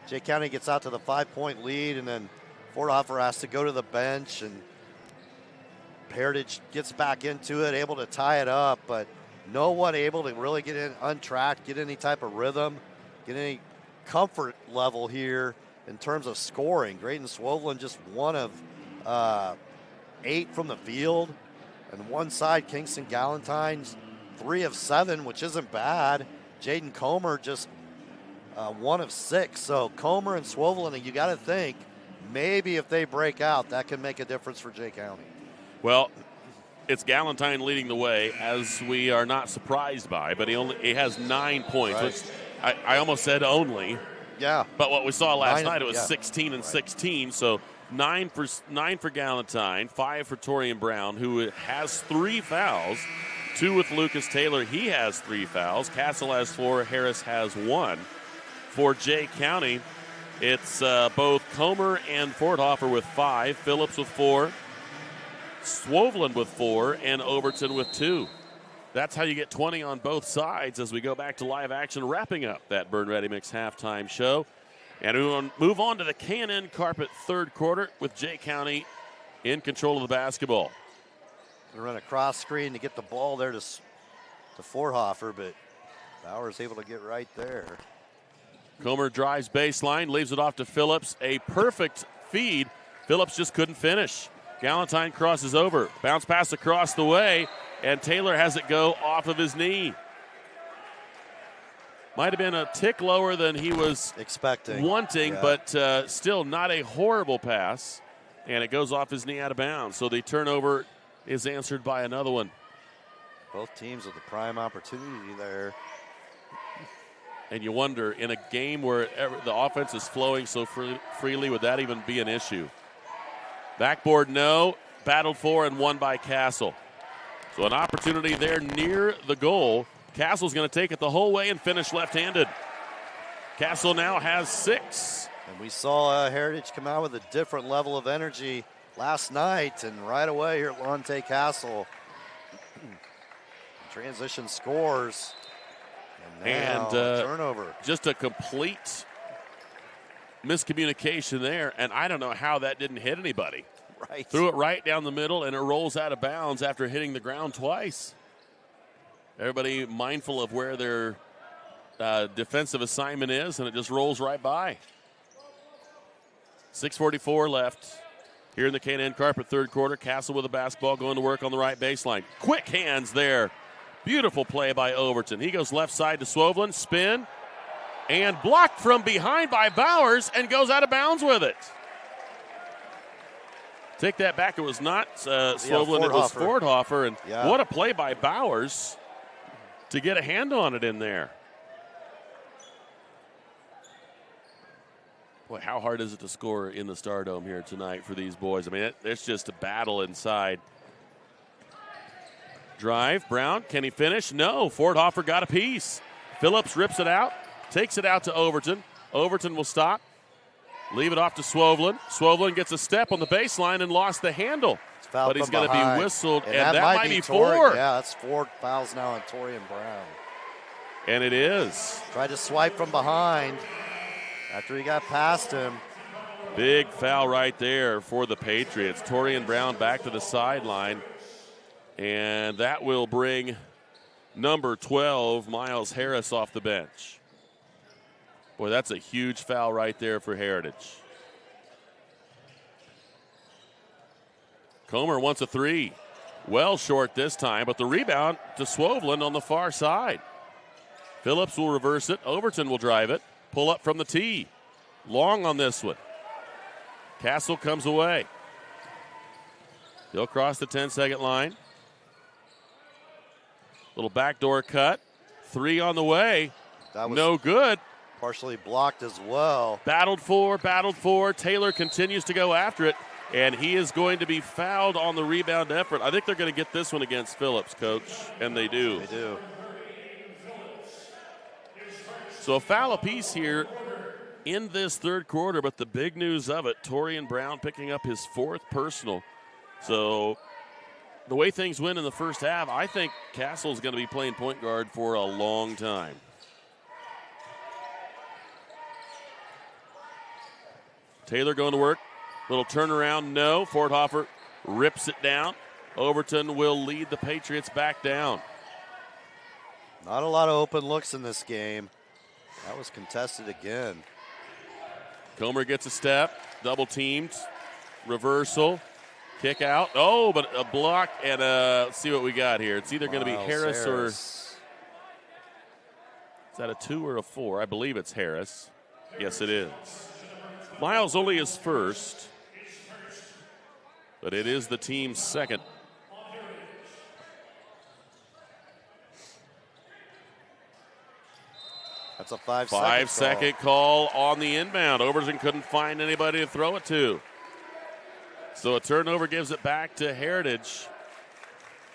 Jay County gets out to the 5-point lead, and then Forthofer has to go to the bench, and Heritage gets back into it, able to tie it up, but no one able to really get in untracked, get any type of rhythm, get any comfort level here in terms of scoring. Graydon Swovelin just 1 of 8 from the field. And one side, Kingston Galentine's 3 of 7, which isn't bad. Jaden Comer just 1 of 6. So Comer and Swovelin, you got to think maybe if they break out, that can make a difference for Jay County. Well, it's Galentine leading the way, as we are not surprised by, but he has 9 points, which I almost said only. Yeah. But what we saw last night, it was 16 and 16. So 9 for Galentine, 5 for Torian Brown, who has 3 fouls, 2 with Lucas Taylor. He has 3 fouls. Castle has 4. Harris has 1. For Jay County, it's both Comer and Forthofer with 5, Phillips with 4, Swovelin with 4, and Overton with 2. That's how you get 20 on both sides as we go back to live action, wrapping up that Berne Ready Mix halftime show. And we move on to the K&N Carpet third quarter with Jay County in control of the basketball. to run a cross screen to get the ball there to Forthofer, but Bowers able to get right there. Comer drives baseline, leaves it off to Phillips. A perfect feed. Phillips just couldn't finish. Galentine crosses over. Bounce pass across the way, and Taylor has it go off of his knee. Might have been a tick lower than he was wanting, but still not a horrible pass. And it goes off his knee out of bounds. So the turnover is answered by another one. Both teams with the prime opportunity there. And you wonder, in a game where the offense is flowing so freely, would that even be an issue? Backboard, no. Battled for and won by Castle. So an opportunity there near the goal. Castle's going to take it the whole way and finish left-handed. Castle now has 6. And we saw Heritage come out with a different level of energy last night, and right away here at Lonte Castle. Transition scores. And turnover. Just a complete miscommunication there, and I don't know how that didn't hit anybody. Right. Threw it right down the middle, and it rolls out of bounds after hitting the ground twice. Everybody mindful of where their defensive assignment is, and it just rolls right by. 6:44 left here in the K&N Carpet third quarter. Castle with a basketball going to work on the right baseline. Quick hands there. Beautiful play by Overton. He goes left side to Swovlin, spin, and blocked from behind by Bowers and goes out of bounds with it. Take that back. It was not Swovlin, it was Forthofer. And what a play by Bowers to get a hand on it in there. Boy, how hard is it to score in the Stardome here tonight for these boys? I mean, it's just a battle inside. Drive, Brown, can he finish? No, Forthofer got a piece. Phillips rips it out, takes it out to Overton. Overton will stop, leave it off to Swovlin. Swovlin gets a step on the baseline and lost the handle. But he's going to be whistled, and that might be 4. Yeah, that's 4 fouls now on Torian Brown. And it is. Tried to swipe from behind after he got past him. Big foul right there for the Patriots. Torian Brown back to the sideline. And that will bring number 12, Miles Harris, off the bench. Boy, that's a huge foul right there for Heritage. Comer wants a 3. Well short this time, but the rebound to Swovlin on the far side. Phillips will reverse it. Overton will drive it. Pull up from the tee. Long on this one. Castle comes away. He'll cross the 10-second line. Little backdoor cut. 3 on the way. That was no good. Partially blocked as well. Battled for. Taylor continues to go after it, and he is going to be fouled on the rebound effort. I think they're going to get this one against Phillips, Coach, and they do. They do. So a foul apiece here in this third quarter, but the big news of it, Torian Brown picking up his 4th personal. So the way things went in the first half, I think Castle's going to be playing point guard for a long time. Taylor going to work. Little turnaround, no. Forthofer rips it down. Overton will lead the Patriots back down. Not a lot of open looks in this game. That was contested again. Comer gets a step, double teamed, reversal, kick out. Oh, but a block, and let's see what we got here. It's either going to be Harris or, is that a 2 or a 4? I believe it's Harris. Yes, it is. Miles only is first, but it is the team's 2nd. That's a 5-second 5-second call on the inbound. Overton couldn't find anybody to throw it to. So a turnover gives it back to Heritage.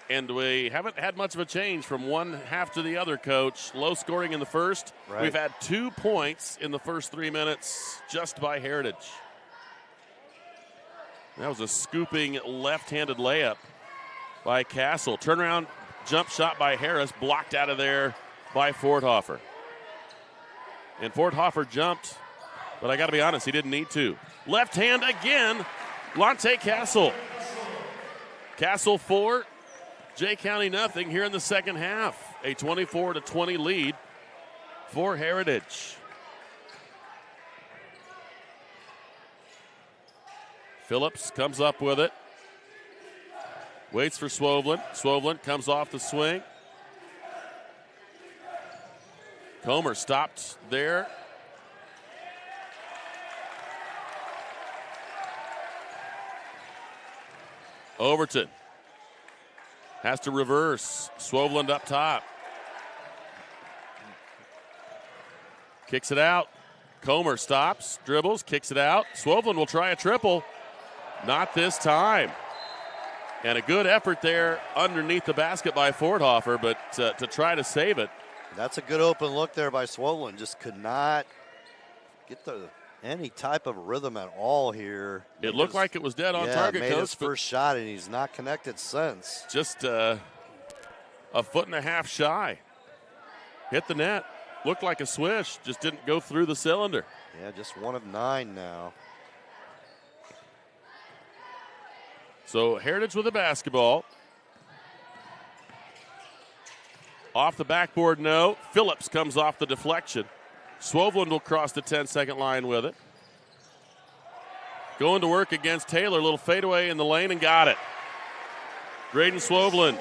And we haven't had much of a change from one half to the other, Coach. Low scoring in the first. Right. We've had 2 points in the first 3 minutes just by Heritage. That was a scooping left-handed layup by Castle. Turnaround jump shot by Harris, blocked out of there by Forthofer. And Forthofer jumped, but I got to be honest, he didn't need to. Left hand again, Lonte Castle. Castle 4, Jay County nothing here in the second half. A 24-20 lead for Heritage. Phillips comes up with it. Waits for Swoveland. Swoveland comes off the swing. Comer stopped there. Overton has to reverse. Swoveland up top. Kicks it out. Comer stops, dribbles, kicks it out. Swoveland will try a triple. Not this time. And a good effort there underneath the basket by Forthofer, but to try to save it. That's a good open look there by Swoveland. Just could not get any type of rhythm at all here. It looked like it was dead on target, made Coach. His first shot, and he's not connected since. Just a foot and a half shy. Hit the net. Looked like a swish. Just didn't go through the cylinder. Yeah, just 1 of 9 now. So Heritage with the basketball. Off the backboard, no. Phillips comes off the deflection. Swoveland will cross the 10-second line with it. Going to work against Taylor. Little fadeaway in the lane and got it. Graydon Swoveland.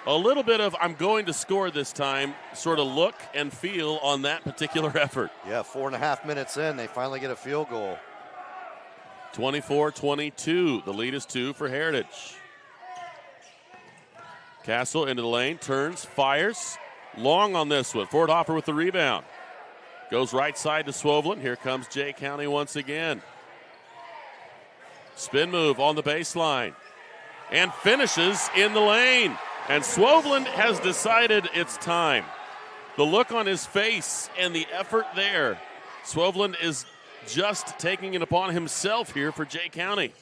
A little bit of I'm going to score this time sort of look and feel on that particular effort. Yeah, 4.5 minutes in, they finally get a field goal. 24-22. The lead is 2 for Heritage. Castle into the lane, turns, fires. Long on this one. Forthofer with the rebound. Goes right side to Swoveland. Here comes Jay County once again. Spin move on the baseline. And finishes in the lane. And Swoveland has decided it's time. The look on his face and the effort there. Swoveland is just taking it upon himself here for Jay County.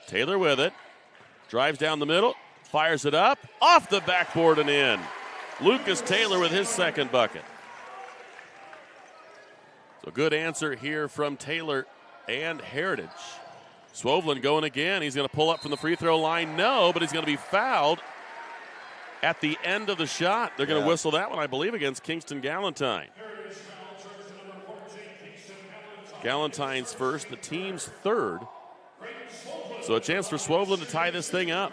Taylor with it. Drives down the middle. Fires it up. Off the backboard and in. Lucas Taylor with his second bucket. So good answer here from Taylor and Heritage. Swoveland going again. He's going to pull up from the free throw line. No, but he's going to be fouled at the end of the shot. They're going to whistle that one, I believe, against Kingston Galentine. Galentine's first, the team's third. So a chance for Swoveland to tie this thing up.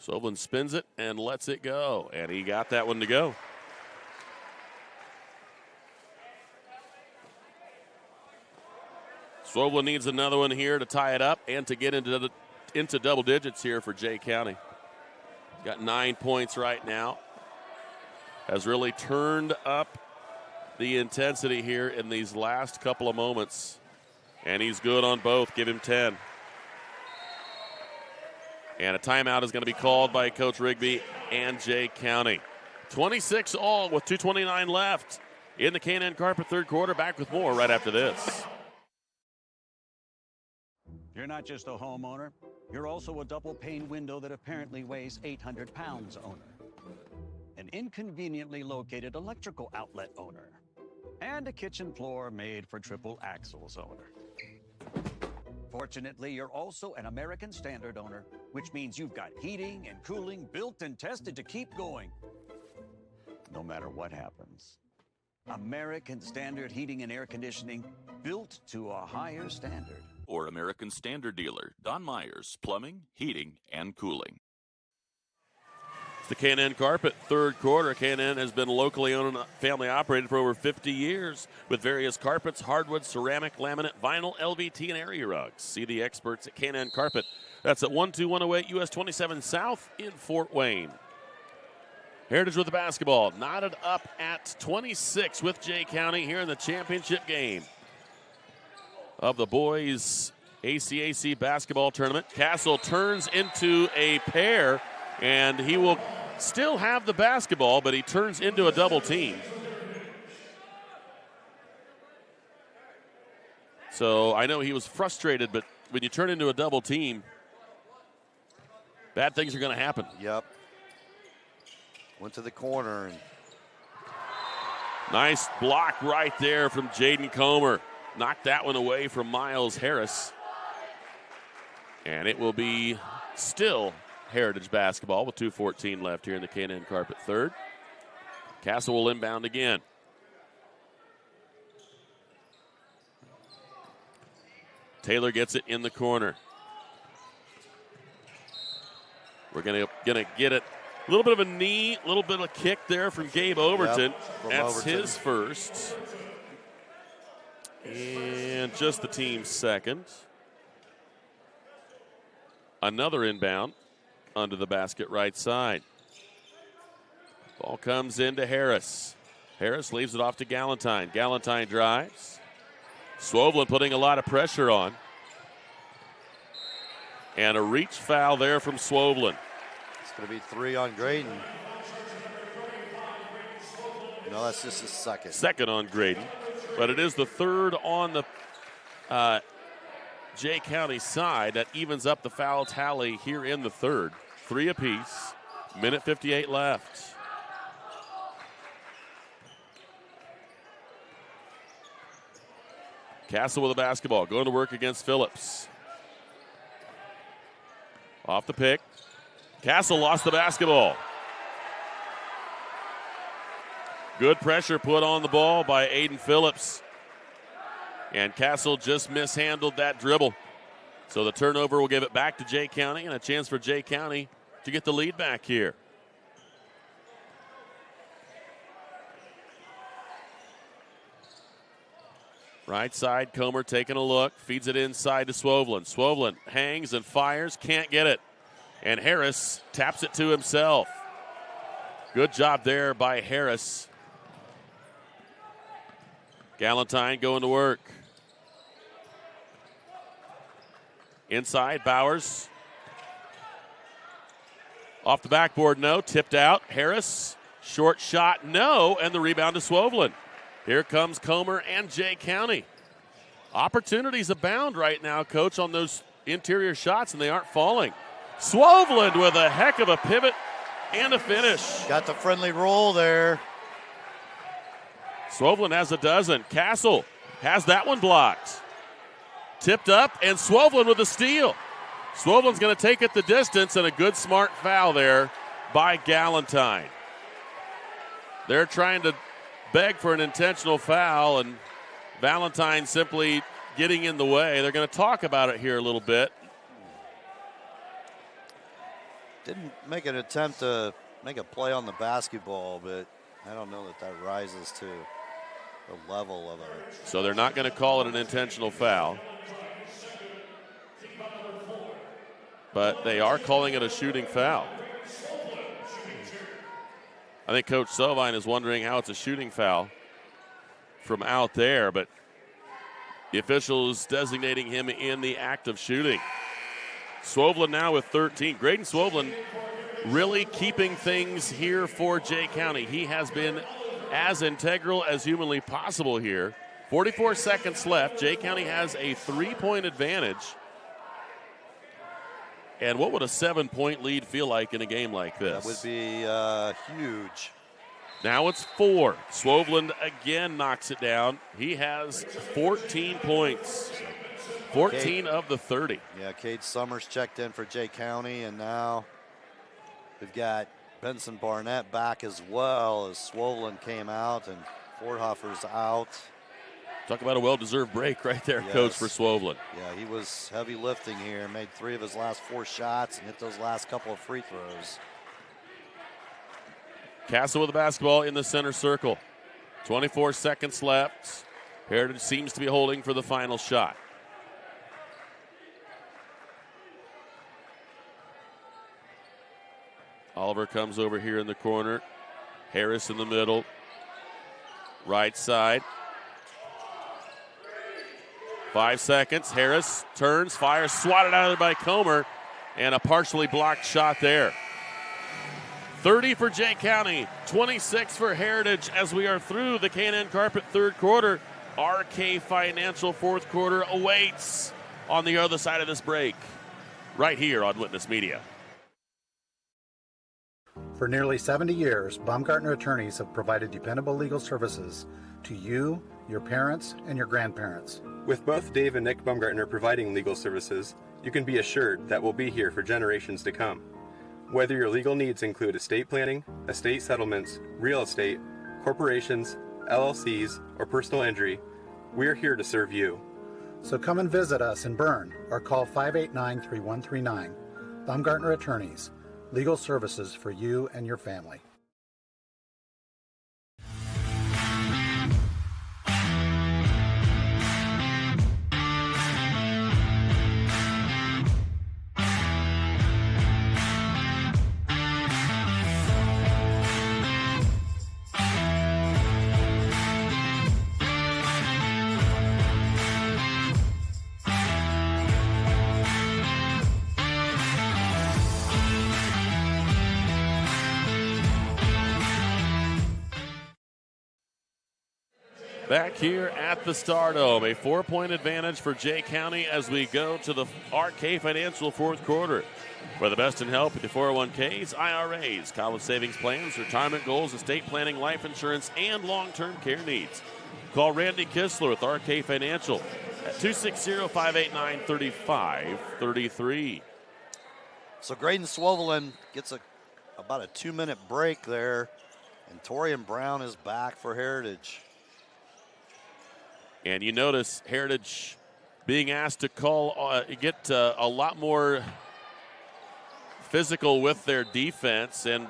Swoveland spins it and lets it go, and he got that one to go. Swoveland needs another one here to tie it up and to get into double digits here for Jay County. Got 9 points right now. Has really turned up the intensity here in these last couple of moments. And he's good on both. Give him 10. And a timeout is going to be called by Coach Rigby and Jay County. 26 all with 2:29 left in the K&N Carpet third quarter. Back with more right after this. You're not just a homeowner. You're also a double-pane window that apparently weighs 800 pounds owner. An inconveniently located electrical outlet owner. And a kitchen floor made for triple axles owner. Fortunately, you're also an American Standard owner, which means you've got heating and cooling built and tested to keep going, no matter what happens. American Standard Heating and Air Conditioning, built to a higher standard. Or American Standard dealer, Don Myers, Plumbing, Heating, and Cooling. It's the K&N Carpet third quarter. K&N has been locally owned and family operated for over 50 years with various carpets, hardwood, ceramic, laminate, vinyl, LVT, and area rugs. See the experts at K&N Carpet. That's at 12108 US 27 South in Fort Wayne. Heritage with the basketball. Knotted up at 26 with Jay County here in the championship game of the boys ACAC basketball tournament. Castle turns into a pair, and he will still have the basketball, but he turns into a double team. So I know he was frustrated, but when you turn into a double team, bad things are going to happen. Yep. Went to the corner. And nice block right there from Jaden Comer. Knocked that one away from Miles Harris. And it will be still Heritage basketball with 2:14 left here in the K&N Carpet third. Castle will inbound again. Taylor gets it in the corner. We're gonna get it. A little bit of a knee, a little bit of a kick there from Gabe Overton. That's his first. And just the team's second. Another inbound under the basket right side. Ball comes into Harris. Harris leaves it off to Galentine. Galentine drives. Swoveland putting a lot of pressure on. And a reach foul there from Swoveland. It's going to be 3 on Graydon. No, that's just his second. Second on Graydon. But it is the third on the Jay County side. That evens up the foul tally here in the third. 3 apiece. Minute 58 left. Castle with the basketball. Going to work against Phillips. Off the pick. Castle lost the basketball. Good pressure put on the ball by Aiden Phillips. And Castle just mishandled that dribble. So the turnover will give it back to Jay County, and a chance for Jay County to get the lead back here. Right side, Comer taking a look, feeds it inside to Swoveland. Swoveland hangs and fires, can't get it. And Harris taps it to himself. Good job there by Harris. Galentine going to work. Inside, Bowers. Off the backboard, no. Tipped out. Harris, short shot, no. And the rebound to Swoveland. Here comes Comer and Jay County. Opportunities abound right now, Coach, on those interior shots, and they aren't falling. Swoveland with a heck of a pivot and a finish. Got the friendly roll there. Swoveland has a dozen. Castle has that one blocked. Tipped up, and Swoveland with a steal. Swoveland's going to take it the distance, and a good smart foul there by Galentine. They're trying to beg for an intentional foul, and Valentine simply getting in the way. They're going to talk about it here a little bit. Didn't make an attempt to make a play on the basketball, but I don't know that rises to the level of it. So they're not going to call it an intentional foul. But they are calling it a shooting foul. I think Coach Sovine is wondering how it's a shooting foul from out there, but the official is designating him in the act of shooting. Swoveland now with 13. Graydon Swoveland really keeping things here for Jay County. He has been as integral as humanly possible here. 44 seconds left. Jay County has a 3-point advantage. And what would a 7-point lead feel like in a game like this? That would be huge. Now it's 4. Swoveland again knocks it down. He has 14 points. 14 of the 30. Yeah, Cade Summers checked in for Jay County, and now we've got Benson Barnett back as well as Swoveland came out and Fordhofer's out. Talk about a well-deserved break right there, yes. Coach, for Swoveland. Yeah, he was heavy lifting here, made 3 of his last 4 shots and hit those last couple of free throws. Castle with the basketball in the center circle. 24 seconds left. Heritage seems to be holding for the final shot. Oliver comes over here in the corner. Harris in the middle. Right side. 5 seconds. Harris turns, fires, swatted out of there by Comer, and a partially blocked shot there. 30 for Jay County, 26 for Heritage as we are through the K&N Carpet third quarter. RK Financial fourth quarter awaits on the other side of this break, right here on Witness Media. For nearly 70 years, Baumgartner attorneys have provided dependable legal services to you, your parents, and your grandparents. With both Dave and Nick Baumgartner providing legal services, you can be assured that we'll be here for generations to come. Whether your legal needs include estate planning, estate settlements, real estate, corporations, LLCs, or personal injury, we're here to serve you. So come and visit us in Berne or call 589-3139. Baumgartner Attorneys, legal services for you and your family. Back here at the Stardome, a 4-point advantage for Jay County as we go to the ACAC Financial fourth quarter. For the best in help with your 401ks, IRAs, college savings plans, retirement goals, estate planning, life insurance, and long-term care needs. Call Randy Kistler with ACAC Financial at 260-589-3533. So Graydon Swovelin gets about a 2-minute break there, and Torian Brown is back for Heritage. And you notice Heritage being asked to get a lot more physical with their defense. And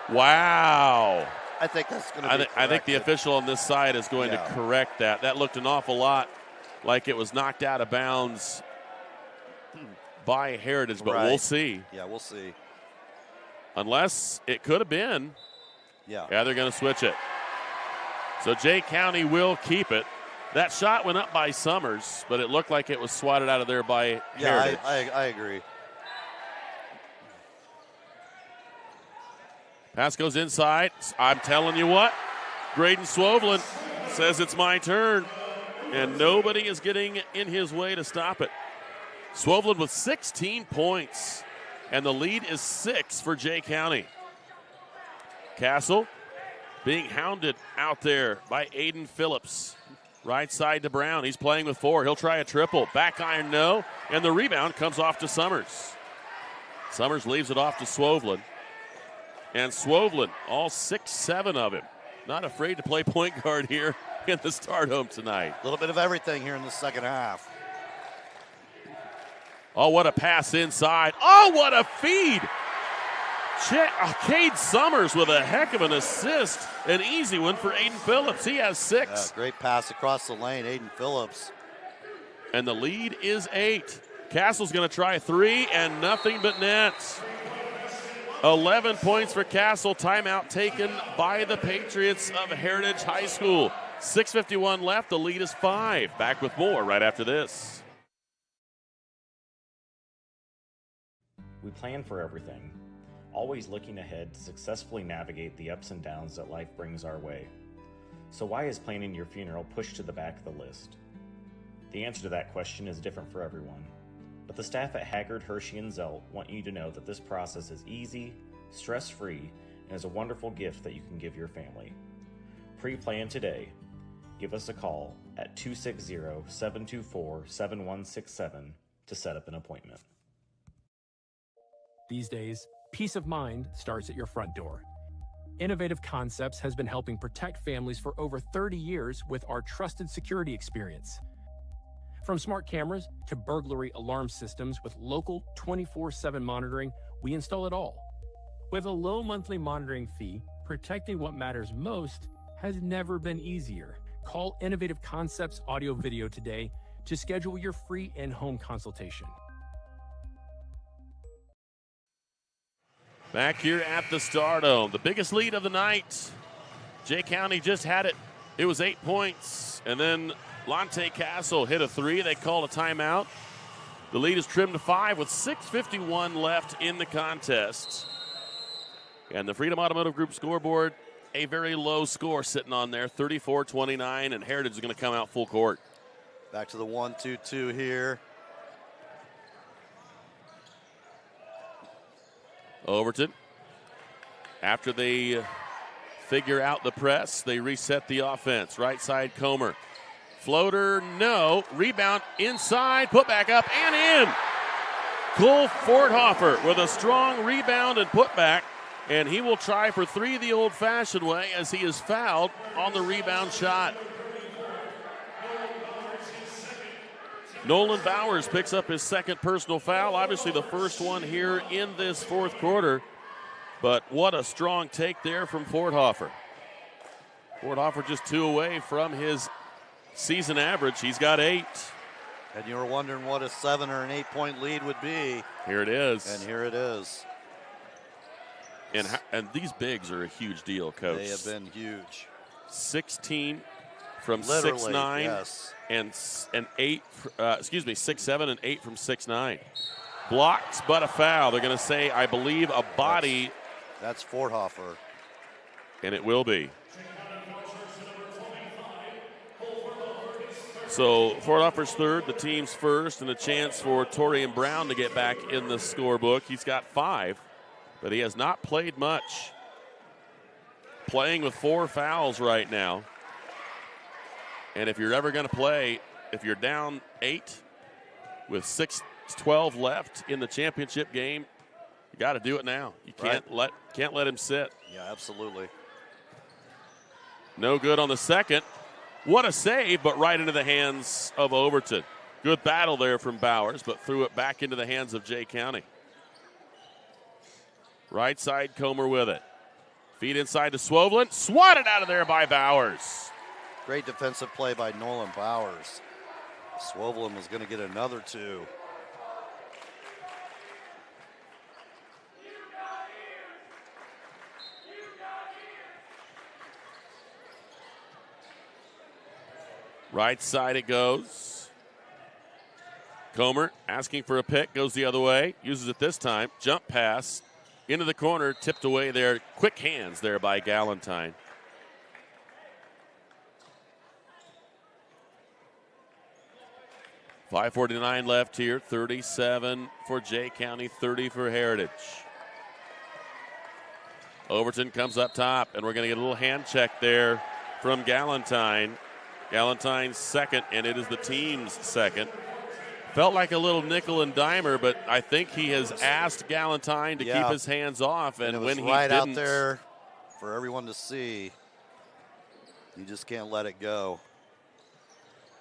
wow. I think that's going to be I think the official on this side is going to correct that. That looked an awful lot like it was knocked out of bounds by Heritage, but we'll see. Yeah, we'll see. Unless it could have been. Yeah, they're going to switch it. So Jay County will keep it. That shot went up by Summers, but it looked like it was swatted out of there by Heritage. I agree. Pass goes inside. I'm telling you what, Graydon Swovelin says it's my turn, and nobody is getting in his way to stop it. Swovelin with 16 points, and the lead is 6 for Jay County. Castle being hounded out there by Aiden Phillips. Right side to Brown. He's playing with 4. He'll try a triple. Back iron, no. And the rebound comes off to Summers. Summers leaves it off to Swovelin. And Swovelin, all 6-7 of him. Not afraid to play point guard here in the Stardome tonight. A little bit of everything here in the second half. Oh, what a pass inside. Oh, what a feed. Cade Summers with a heck of an assist. An easy one for Aiden Phillips. He has 6. Great pass across the lane, Aiden Phillips. And the lead is 8. Castle's going to try 3 and nothing but nets. 11 points for Castle. Timeout taken by the Patriots of Heritage High School. 6:51 left. The lead is 5. Back with more right after this. We plan for everything, always looking ahead to successfully navigate the ups and downs that life brings our way. So why is planning your funeral pushed to the back of the list? The answer to that question is different for everyone, but the staff at Haggard, Hershey, and Zelt want you to know that this process is easy, stress-free, and is a wonderful gift that you can give your family. Pre-plan today. Give us a call at 260-724-7167 to set up an appointment. These days, peace of mind starts at your front door. Innovative Concepts has been helping protect families for over 30 years with our trusted security experience. From smart cameras to burglary alarm systems with local 24/7 monitoring, we install it all. With a low monthly monitoring fee, protecting what matters most has never been easier. Call Innovative Concepts Audio Video today to schedule your free in-home consultation. Back here at the Stardome, the biggest lead of the night. Jay County just had it. It was 8 points. And then Lonte Castle hit a 3. They called a timeout. The lead is trimmed to 5 with 6:51 left in the contest. And the Freedom Automotive Group scoreboard, a very low score sitting on there, 34-29, and Heritage is going to come out full court. Back to the 1-2-2 here. Overton, after they figure out the press, they reset the offense. Right side, Comer. Floater, no. Rebound inside, put back up and in. Cole Forthofer with a strong rebound and putback, and he will try for three the old-fashioned way as he is fouled on the rebound shot. Nolan Bowers picks up his second personal foul, obviously the first one here in this fourth quarter, but what a strong take there from Forthofer. Forthofer just 2 away from his season average. He's got 8. And you were wondering what a 7 or an 8-point lead would be. Here it is. And here it is. And these bigs are a huge deal, Coach. They have been huge. 16 from Literally, 6'9", yes. and 8. 6'7" and 8 from 6'9". Blocked, but a foul. They're going to say, I believe, a body. That's Forthofer. And it will be. So Forthofer's third, the team's first, and a chance for Torian Brown to get back in the scorebook. He's got 5, but he has not played much. Playing with 4 fouls right now. And if you're ever going to play, if you're down 8 with 6:12 left in the championship game, you got to do it now. You can't let him sit. Yeah, absolutely. No good on the second. What a save, but right into the hands of Overton. Good battle there from Bowers, but threw it back into the hands of Jay County. Right side, Comer with it. Feed inside to Swoveland. Swatted out of there by Bowers. Great defensive play by Nolan Bowers. Swoveland was going to get another 2. Right side it goes. Comer asking for a pick, goes the other way, uses it this time. Jump pass into the corner, tipped away there. Quick hands there by Galentine. .549 left here, 37 for Jay County, 30 for Heritage. Overton comes up top, and we're going to get a little hand check there from Galentine. Galentine's second, and it is the team's second. Felt like a little nickel and dimer, but I think he has asked Galentine to keep his hands off, and it was when he right didn't, out there for everyone to see, you just can't let it go.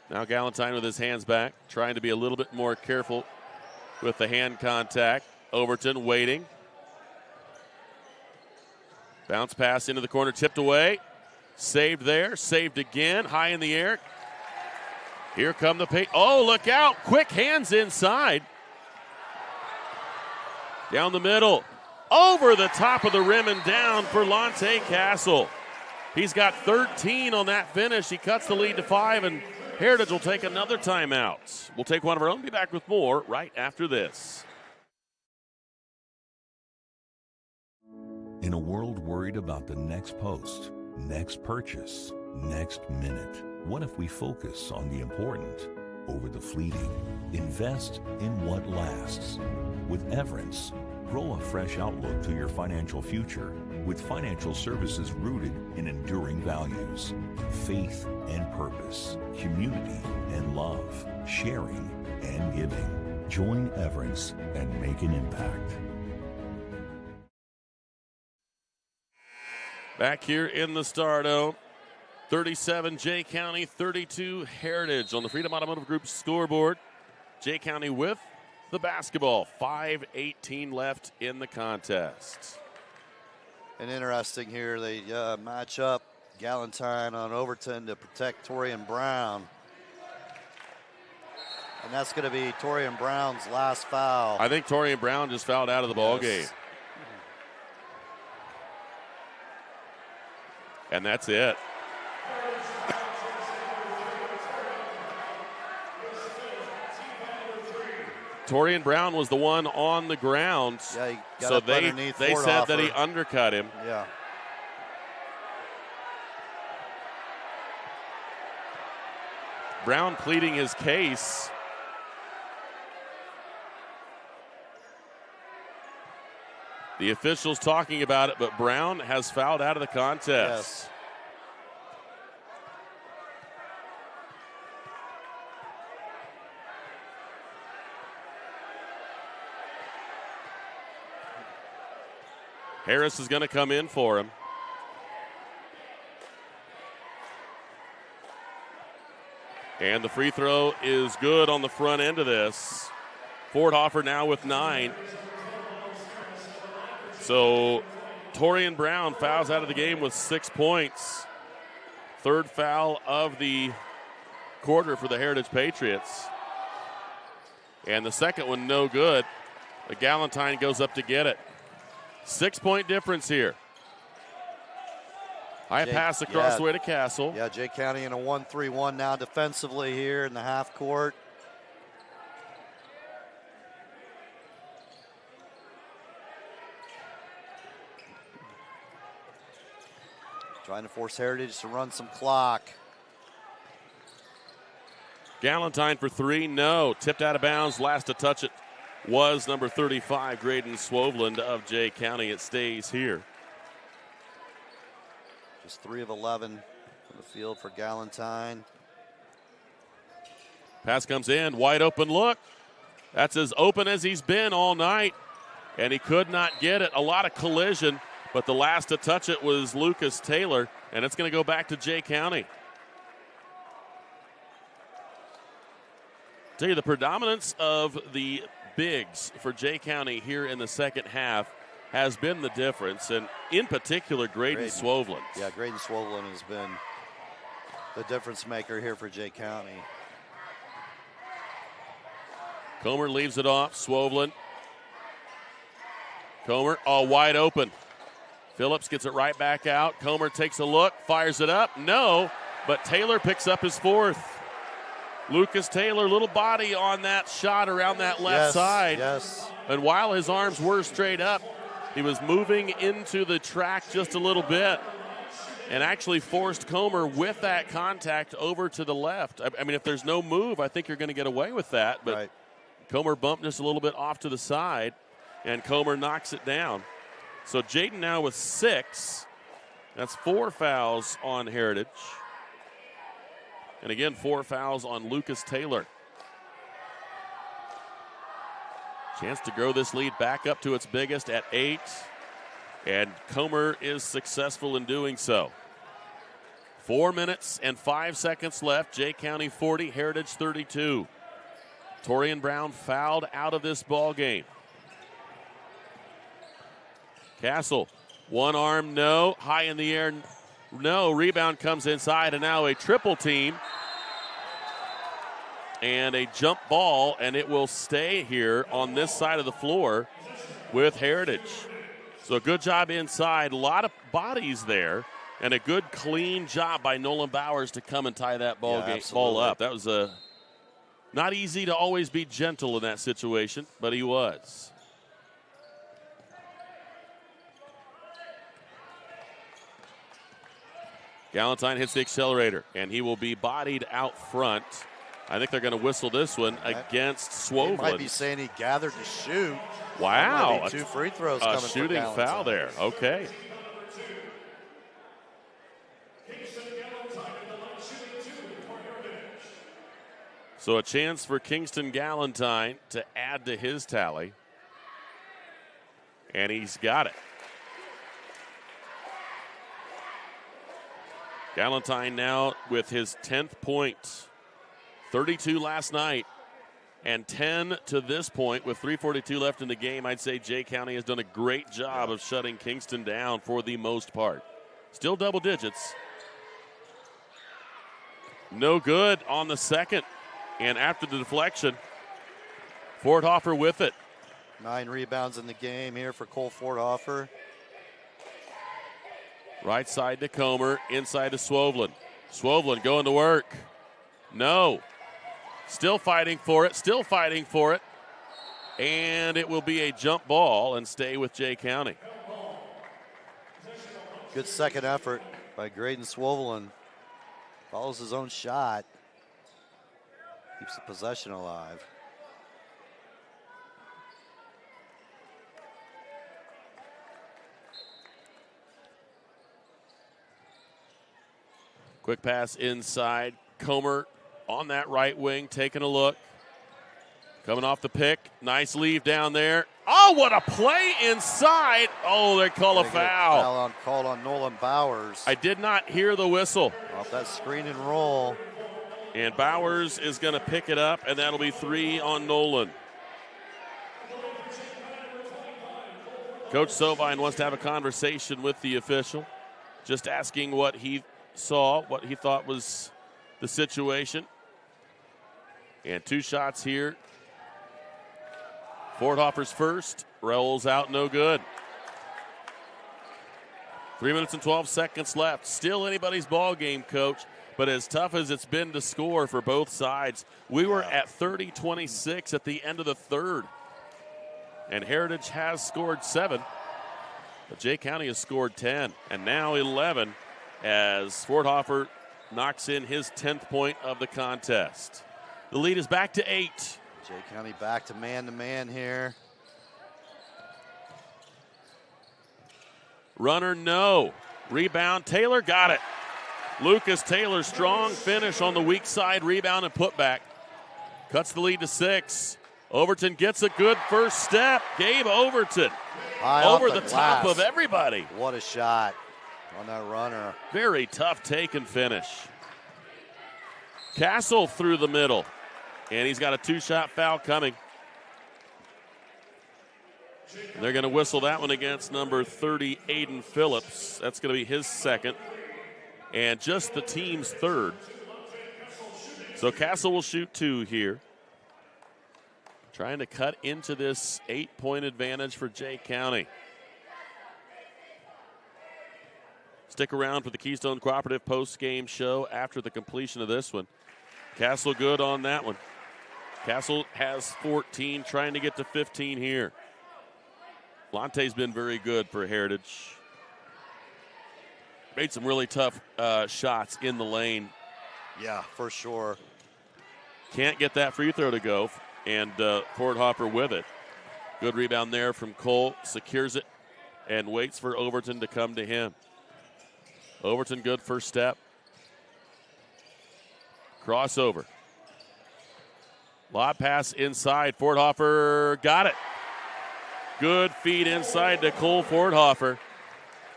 Now Galentine with his hands back, trying to be a little bit more careful with the hand contact. Overton waiting. Bounce pass into the corner, tipped away. Saved there, saved again, high in the air. Here come the paint. Oh, look out. Quick hands inside. Down the middle. Over the top of the rim and down for Lonte Castle. He's got 13 on that finish. He cuts the lead to 5, and Heritage will take another timeout. We'll take one of our own. Be back with more right after this. In a world worried about the next post, next purchase, next minute, what if we focus on the important over the fleeting? Invest in what lasts. With Everence, grow a fresh outlook to your financial future with financial services rooted in enduring values, faith and purpose, community and love, sharing and giving. Join Everence and make an impact. Back here in the Stardome, 37 Jay County, 32 Heritage on the Freedom Automotive Group scoreboard. Jay County with the basketball. 5:18 left in the contest. And interesting here, they match up Galentine on Overton to protect Torian Brown. And that's going to be Torian Brown's last foul. I think Torian Brown just fouled out of the ball game. And that's it. Torian Brown was the one on the ground. Yeah, he got so up underneath they said that he undercut him. Yeah. Brown pleading his case. The officials talking about it, but Brown has fouled out of the contest. Yes. Harris is going to come in for him. And the free throw is good on the front end of this. Fordhofer now with 9. So Torian Brown fouls out of the game with 6 points. Third foul of the quarter for the Heritage Patriots. And the second one no good. The Galentine goes up to get it. 6-point difference here. High pass across the way to Castle. Yeah, Jay County in a 1-3-1 now defensively here in the half court. Trying to force Heritage to run some clock. Galentine for 3, no. Tipped out of bounds. Last to touch it was number 35, Graydon Swoveland of Jay County. It stays here. Just 3 of 11 from the field for Galentine. Pass comes in, wide open look. That's as open as he's been all night, and he could not get it. A lot of collision, but the last to touch it was Lucas Taylor, and it's going to go back to Jay County. Tell you, the predominance of the bigs for Jay County here in the second half has been the difference, and in particular, Graydon Swoveland. Yeah, Graydon Swoveland has been the difference maker here for Jay County. Comer leaves it off. Swoveland. Comer all wide open. Phillips gets it right back out. Comer takes a look, fires it up. No, but Taylor picks up his 4th. Lucas Taylor, little body on that shot around that left side. Yes. And while his arms were straight up, he was moving into the track just a little bit and actually forced Comer with that contact over to the left. I mean, if there's no move, I think you're going to get away with that. But Comer bumped just a little bit off to the side, and Comer knocks it down. So Jaden now with 6. That's 4 fouls on Heritage. And again, 4 fouls on Lucas Taylor. Chance to grow this lead back up to its biggest at 8. And Comer is successful in doing so. 4 minutes and 5 seconds left. Jay County 40, Heritage 32. Torian Brown fouled out of this ball game. Castle, one arm, no. High in the air, no. Rebound comes inside, and now a triple team. And a jump ball, and it will stay here on this side of the floor with Heritage. So good job inside. A lot of bodies there, and a good, clean job by Nolan Bowers to come and tie that ball up. That was not easy to always be gentle in that situation, but he was. Galentine hits the accelerator, and he will be bodied out front. I think they're going to whistle this one against Swoveland. He might be saying he gathered to shoot. Wow. Might be 2 free throws coming a shooting foul there. Okay. So a chance for Kingston Galentine to add to his tally. And he's got it. Galentine now with his 10th point. 32 last night and 10 to this point with 3:42 left in the game. I'd say Jay County has done a great job of shutting Kingston down for the most part. Still double digits. No good on the second. And after the deflection, Fordhofer with it. 9 rebounds in the game here for Cole Fordhofer. Right side to Comer, inside to Swoveland. Swoveland going to work. No. Still fighting for it, And it will be a jump ball and stay with Jay County. Good second effort by Graydon Swoveland. Follows his own shot. Keeps the possession alive. Quick pass inside. Comer on that right wing, taking a look. Coming off the pick. Nice leave down there. Oh, what a play inside. Oh, they call a foul. Called on Nolan Bowers. I did not hear the whistle. Off that screen and roll. And Bowers is going to pick it up, and that'll be 3 on Nolan. Coach Sovine wants to have a conversation with the official, just asking what he saw, what he thought was the situation. And 2 shots here. Fordhofer's first, rolls out, no good. 3 minutes and 12 seconds left. Still anybody's ball game, Coach, but as tough as it's been to score for both sides, we were at 30-26 at the end of the third. And Heritage has scored 7, but Jay County has scored 10, and now 11 as Fordhofer knocks in his 10th point of the contest. The lead is back to 8. Jay County back to man here. Runner, no. Rebound, Taylor got it. Lucas Taylor, strong finish on the weak side, rebound and putback. Cuts the lead to 6. Overton gets a good first step. Gabe Overton over the top of everybody. What a shot on that runner. Very tough take and finish. Castle through the middle. And he's got a 2-shot foul coming. They're going to whistle that one against number 30, Aiden Phillips. That's going to be his second. And just the team's third. So Castle will shoot 2 here. Trying to cut into this 8-point advantage for Jay County. Stick around for the Keystone Cooperative post-game show after the completion of this one. Castle good on that one. Castle has 14, trying to get to 15 here. Lante's been very good for Heritage. Made some really tough shots in the lane. Yeah, for sure. Can't get that free throw to go, and Fordhofer with it. Good rebound there from Cole, secures it, and waits for Overton to come to him. Overton, good first step. Crossover. Lob pass inside. Fordhofer got it. Good feed inside to Cole Fordhofer.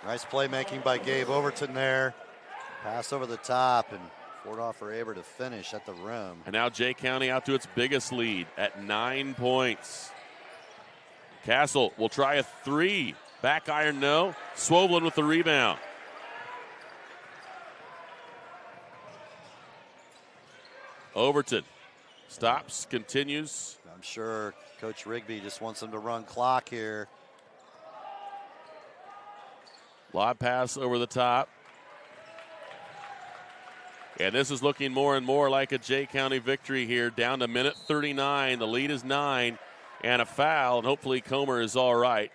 Nice playmaking by Gabe Overton there. Pass over the top, and Fordhofer able to finish at the rim. And now Jay County out to its biggest lead at 9 points. Castle will try a 3. Back iron, no. Swoblin with the rebound. Overton stops, continues. I'm sure Coach Rigby just wants him to run clock here. Lob pass over the top. And this is looking more and more like a Jay County victory here, down to minute 39. The lead is 9, and a foul, and hopefully Comer is all right.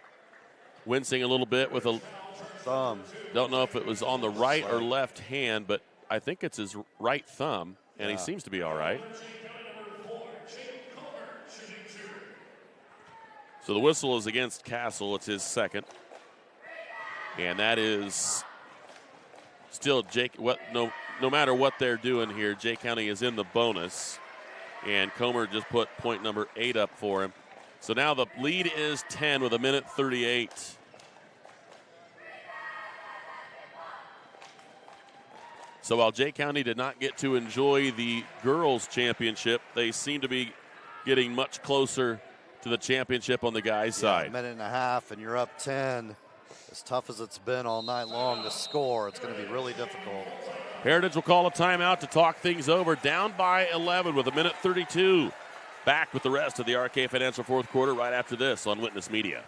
Wincing a little bit with a thumb. Don't know if it was on the right or left hand, but I think it's his right thumb, and he seems to be all right. So the whistle is against Castle. It's his second. And that is still Jake. No matter what they're doing here, Jay County is in the bonus. And Comer just put point number 8 up for him. So now the lead is 10 with a minute 38. So while Jay County did not get to enjoy the girls' championship, they seem to be getting much closer to the championship on the guys' side. A minute and a half, and you're up 10. As tough as it's been all night long to score, it's going to be really difficult. Heritage will call a timeout to talk things over. Down by 11 with a minute 32. Back with the rest of the RK Financial fourth quarter right after this on Witness Media.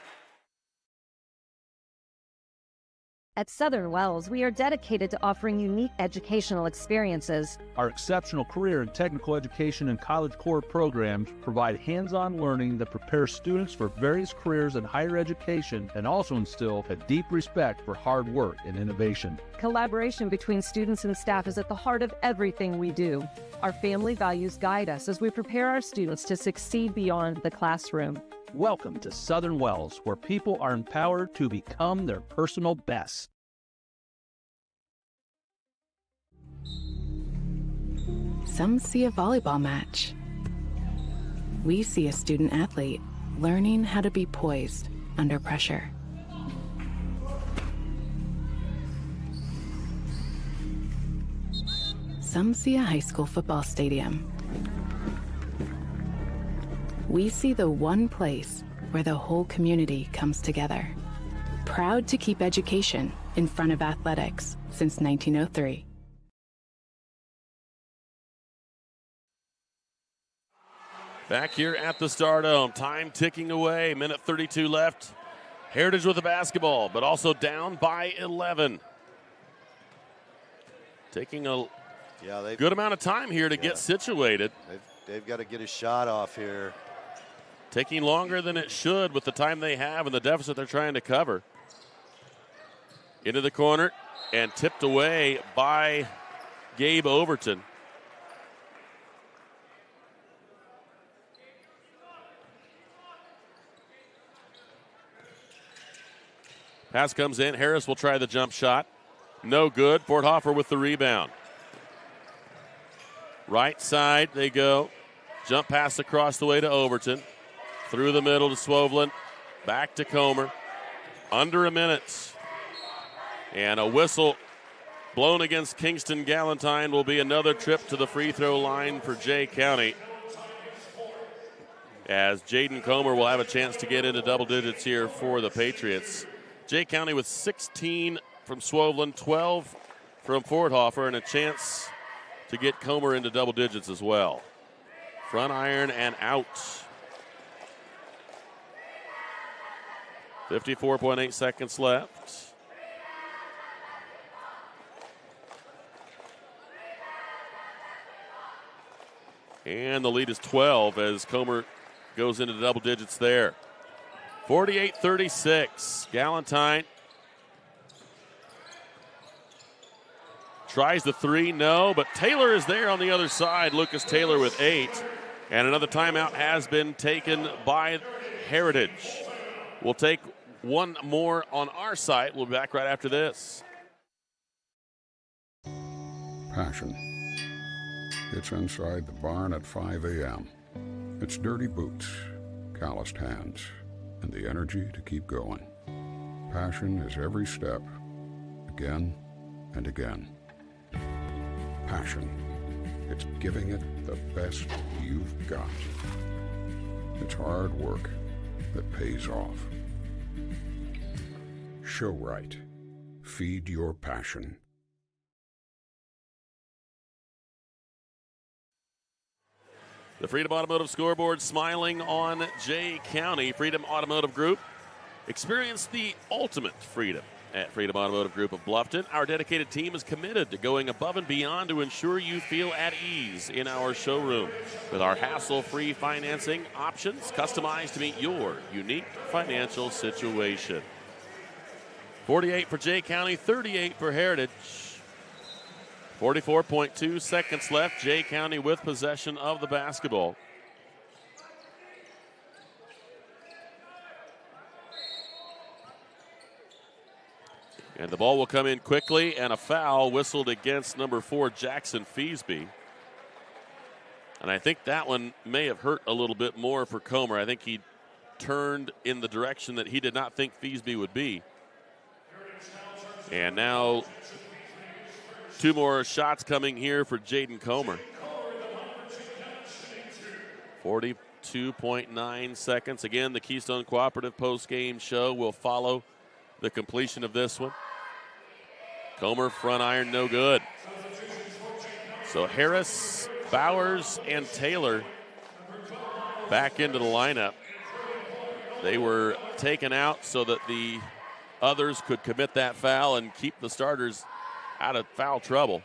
At Southern Wells, we are dedicated to offering unique educational experiences. Our exceptional career and technical education and college core programs provide hands-on learning that prepares students for various careers in higher education and also instill a deep respect for hard work and innovation. Collaboration between students and staff is at the heart of everything we do. Our family values guide us as we prepare our students to succeed beyond the classroom. Welcome to Southern Wells, where people are empowered to become their personal best. Some see a volleyball match. we see a student athlete learning how to be poised under pressure. Some see a high school football stadium. We see the one place where the whole community comes together. Proud to keep education in front of athletics since 1903. Back here at the Stardome, time ticking away, minute 32 left. Heritage with the basketball, but also down by 11. Taking a good amount of time here to get situated. They've got to get a shot off here. Taking longer than it should with the time they have and the deficit they're trying to cover. Into the corner and tipped away by Gabe Overton. Pass comes in. Harris will try the jump shot. No good. Forthofer with the rebound. Right side they go. Jump pass across the way to Overton. Through the middle to Swovlin. Back to Comer. Under a minute. And a whistle blown against Kingston Galentine will be another trip to the free throw line for Jay County. As Jaden Comer will have a chance to get into double digits here for the Patriots. Jay County with 16 from Swovlin, 12 from Forthofer, and a chance to get Comer into double digits as well. Front iron and out. 54.8 seconds left. And the lead is 12 as Comer goes into double digits there. 48-36. Galentine tries the three, no, but Taylor is there on the other side. Lucas Taylor with 8. And another timeout has been taken by Heritage. We'll take one more on our site. We'll be back right after this. Passion. It's inside the barn at 5 a.m. It's dirty boots, calloused hands, and the energy to keep going. Passion is every step, again and again. Passion. It's giving it the best you've got. It's hard work that pays off. Show right. Feed your passion. The Freedom Automotive scoreboard smiling on Jay County. Freedom Automotive Group. Experience the ultimate freedom at Freedom Automotive Group of Bluffton. Our dedicated team is committed to going above and beyond to ensure you feel at ease in our showroom with our hassle-free financing options customized to meet your unique financial situation. 48 for Jay County, 38 for Heritage. 44.2 seconds left. Jay County with possession of the basketball. And the ball will come in quickly, and a foul whistled against number 4, Jackson Feesby. And I think that one may have hurt a little bit more for Comer. I think he turned in the direction that he did not think Feesby would be. And now 2 more shots coming here for Jaden Comer. 42.9 seconds. Again, the Keystone Cooperative post-game show will follow the completion of this one. Comer front iron, no good. So Harris, Bowers, and Taylor back into the lineup. They were taken out so that the others could commit that foul and keep the starters out of foul trouble.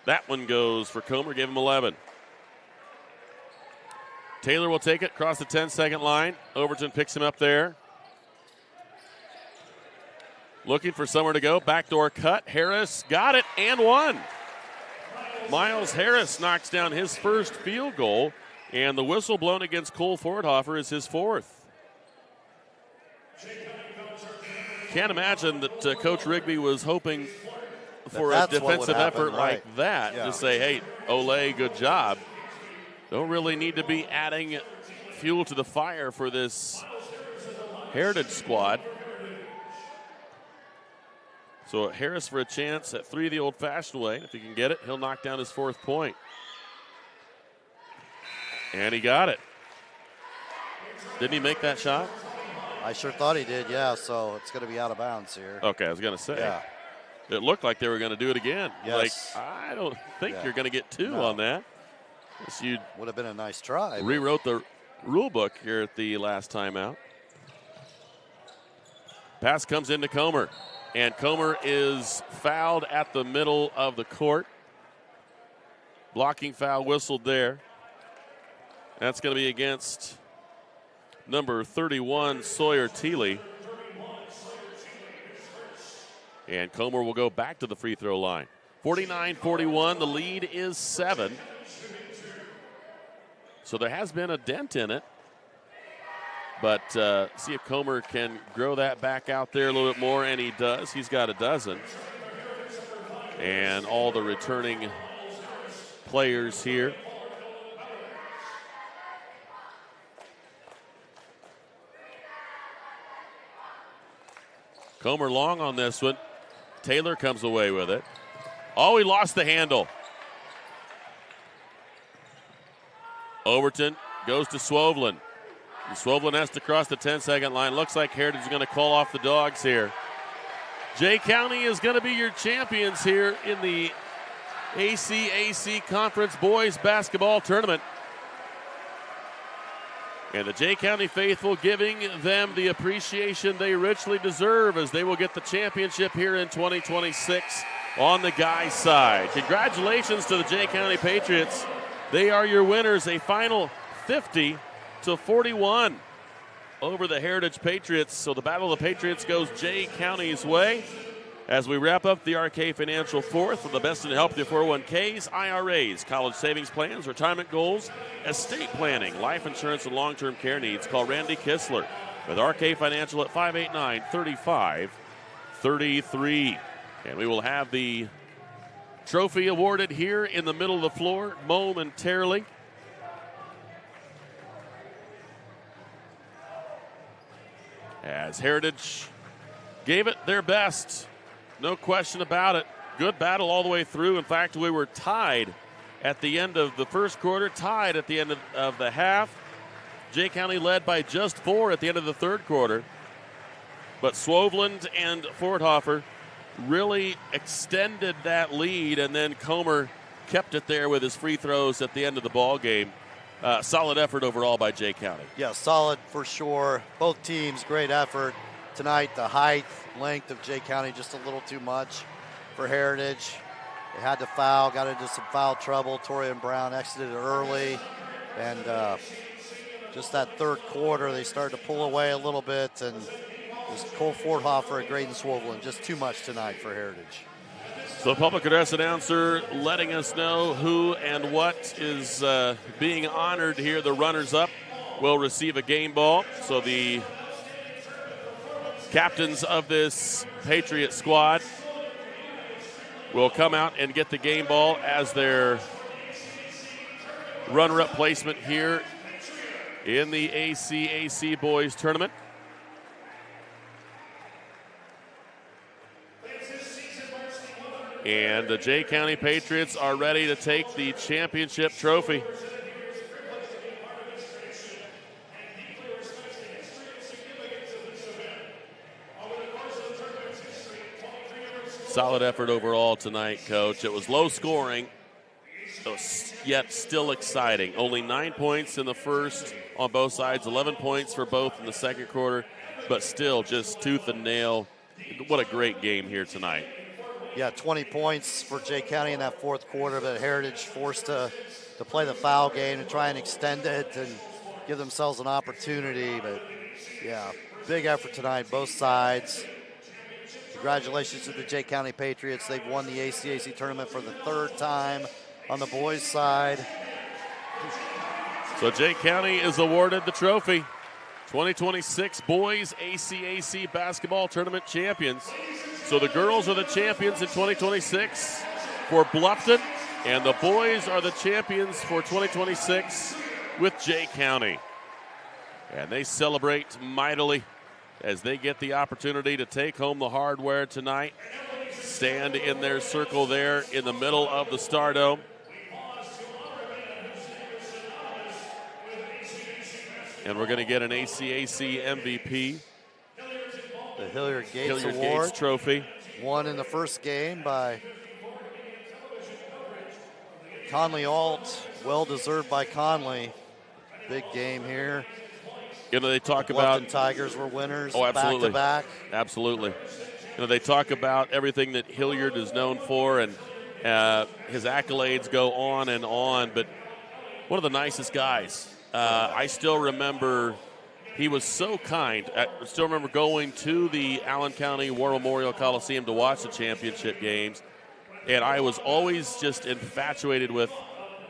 That one goes for Comer, give him 11. Taylor will take it across the 10-second line. Overton picks him up there. Looking for somewhere to go. Backdoor cut. Harris got it and one. Miles Harris knocks down his first field goal, and the whistle blown against Cole Forthofer is his 4th. Can't imagine that Coach Rigby was hoping for a defensive effort like that. Yeah. To say, hey, Olay, good job. Don't really need to be adding fuel to the fire for this Heritage squad. So Harris for a chance at 3 the old-fashioned way. If he can get it, he'll knock down his 4th point. And he got it. Didn't he make that shot? I sure thought he did, yeah, so it's going to be out of bounds here. Okay, I was going to say. Yeah. It looked like they were going to do it again. Yes. Like, I don't think you're going to get 2 on that. You would have been a nice try. Rewrote the rule book here at the last timeout. Pass comes into Comer, and Comer is fouled at the middle of the court. Blocking foul whistled there. That's going to be against number 31, Sawyer Teeley. And Comer will go back to the free throw line. 49-41, the lead is 7. So there has been a dent in it. But see if Comer can grow that back out there a little bit more, and he does. He's got a dozen. And all the returning players here. Comer long on this one. Taylor comes away with it. Oh, he lost the handle. Overton goes to Swovlin. And Swovlin has to cross the 10-second line. Looks like Heritage is going to call off the Dogs here. Jay County is going to be your champions here in the ACAC Conference Boys Basketball Tournament. And the Jay County faithful giving them the appreciation they richly deserve as they will get the championship here in 2026 on the guys' side. Congratulations to the Jay County Patriots. They are your winners, a final 50-41 over the Heritage Patriots. So the Battle of the Patriots goes Jay County's way. As we wrap up the RK Financial Fourth with the best in help with your 401ks, IRAs, college savings plans, retirement goals, estate planning, life insurance, and long-term care needs, call Randy Kistler with RK Financial at 589-3533. And we will have the trophy awarded here in the middle of the floor momentarily. As Heritage gave it their best. No question about it. Good battle all the way through. In fact, we were tied at the end of the first quarter, tied at the end of the half. Jay County led by just 4 at the end of the third quarter. But Swovland and Forthofer really extended that lead, and then Comer kept it there with his free throws at the end of the ball game. Solid effort overall by Jay County. Yeah, solid for sure. Both teams, great effort. Tonight, the height, length of Jay County just a little too much for Heritage. They had to foul, got into some foul trouble. Torian Brown exited early. And just that third quarter, they started to pull away a little bit. And just Cole Forthofer and Graydon Swovlin, just too much tonight for Heritage. So the public address announcer letting us know who and what is being honored here. The runners-up will receive a game ball. So the captains of this Patriot squad will come out and get the game ball as their runner-up placement here in the ACAC Boys Tournament. And the Jay County Patriots are ready to take the championship trophy. Solid effort overall tonight, Coach. It was low scoring, yet still exciting. Only 9 points in the first on both sides, 11 points for both in the second quarter, but still just tooth and nail. What a great game here tonight. Yeah, 20 points for Jay County in that fourth quarter, but Heritage forced to play the foul game and try and extend it and give themselves an opportunity. But, yeah, big effort tonight, both sides. Congratulations to the Jay County Patriots. They've won the ACAC tournament for the third time on the boys' side. So Jay County is awarded the trophy. 2026 Boys ACAC Basketball Tournament champions. So the girls are the champions in 2026 for Bluffton And the boys are the champions for 2026 with Jay County. And they celebrate mightily as they get the opportunity to take home the hardware tonight. Stand in their circle there in the middle of the Stardome. And we're going to get an ACAC MVP. The Hilliard Gates Hilliard Award. Gates trophy. Won in the first game by Conley Alt. Well-deserved by Conley. Big game here. You know, they talk the about... Bluffton Tigers were winners absolutely. back-to-back. Absolutely. You know, they talk about everything that Hilliard is known for, and his accolades go on and on, but one of the nicest guys. I still remember he was so kind. I still remember going to the Allen County War Memorial Coliseum to watch the championship games, and I was always just infatuated with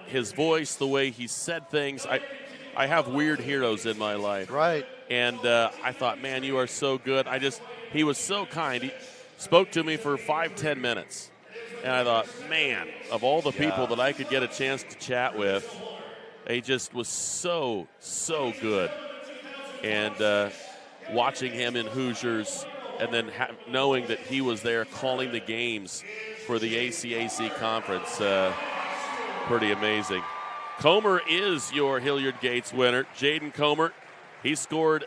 his voice, the way he said things. I have weird heroes in my life. Right. And I thought, man, you are so good. He was so kind. He spoke to me for 5-10 minutes. And I thought, man, of all the people that I could get a chance to chat with, he just was so, so good. And watching him in Hoosiers and then knowing that he was there calling the games for the ACAC conference, pretty amazing. Comer is your Hilliard Gates winner. Jaden Comer, he scored,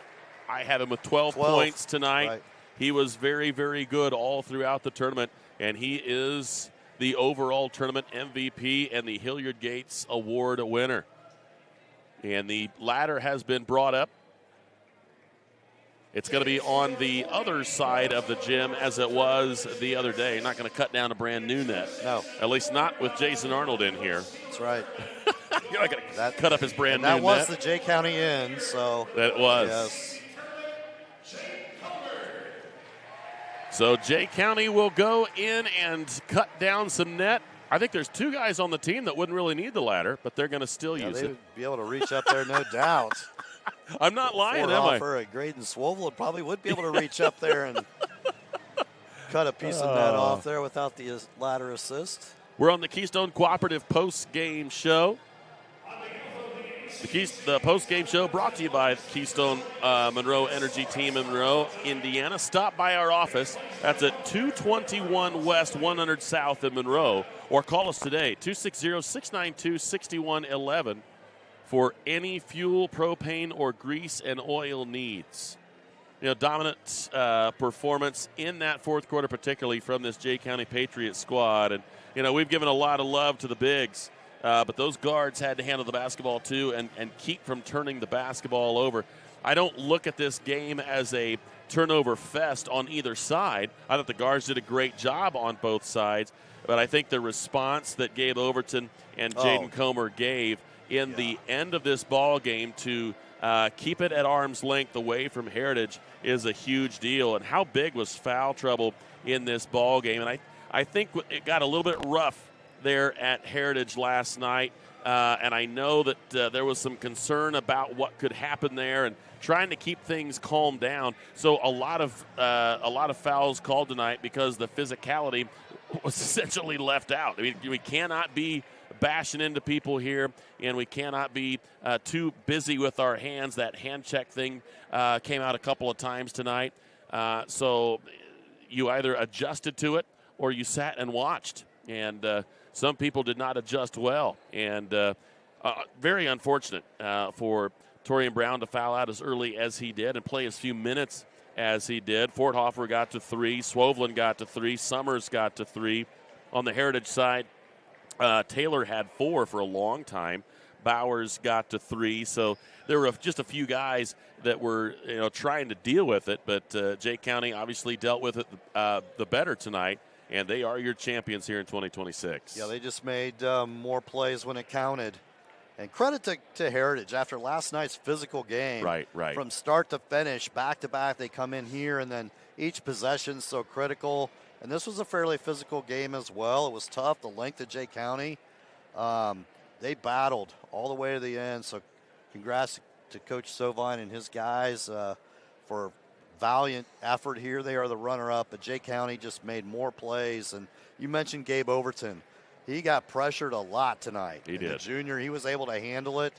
I have him with 12 points tonight. Right. He was very, very good all throughout the tournament, and he is the overall tournament MVP and the Hilliard Gates Award winner. And the ladder has been brought up. It's going to be on the other side of the gym as it was the other day. You're not going to cut down a brand new net. No. At least not with Jason Arnold in here. That's right. You're not going to cut up his brand new net. That was the Jay County end, so. That was. Yes. So Jay County will go in and cut down some net. I think there's two guys on the team that wouldn't really need the ladder, but they're going to still use they it. would be able to reach up there, no doubt. I'm not lying, am I? For a Graydon Swovel probably would be able to reach up there and cut a piece of net off there without the ladder assist. We're on the Keystone Cooperative post-game show. The post-game show brought to you by the Keystone Monroe Energy Team in Monroe, Indiana. Stop by our office. That's at 221 West, 100 South in Monroe. Or call us today, 260-692-6111 for any fuel, propane, or grease and oil needs. You know, dominant performance in that fourth quarter, particularly from this Jay County Patriots squad. And, you know, we've given a lot of love to the bigs. But those guards had to handle the basketball, too, and keep from turning the basketball over. I don't look at this game as a turnover fest on either side. I thought the guards did a great job on both sides. But I think the response that Gabe Overton and Jaden Comer gave in the end of this ball game to keep it at arm's length away from Heritage is a huge deal. And how big was foul trouble in this ball game? And I think it got a little bit rough there at Heritage last night, and I know that there was some concern about what could happen there and trying to keep things calmed down. So a lot of fouls called tonight because the physicality was essentially left out. I mean, we cannot be bashing into people here, and we cannot be too busy with our hands. That hand check thing came out a couple of times tonight. So you either adjusted to it or you sat and watched. And some people did not adjust well. And very unfortunate for Torian Brown to foul out as early as he did and play as few minutes as he did. Fort Hoffer got to 3. Swoveland got to 3. Summers got to 3. On the Heritage side, Taylor had 4 for a long time. Bowers got to 3. So there were just a few guys that were trying to deal with it. But Jay County obviously dealt with it the better tonight. And they are your champions here in 2026. Yeah, they just made more plays when it counted. And credit to Heritage after last night's physical game. Right. From start to finish, back-to-back, they come in here, and then each possession so critical. And this was a fairly physical game as well. It was tough, the length of Jay County. They battled all the way to the end. So congrats to Coach Sovine and his guys for valiant effort here. They are the runner-up, but Jay County just made more plays. And you mentioned Gabe Overton. he got pressured a lot tonight. He did. The junior, he was able to handle it.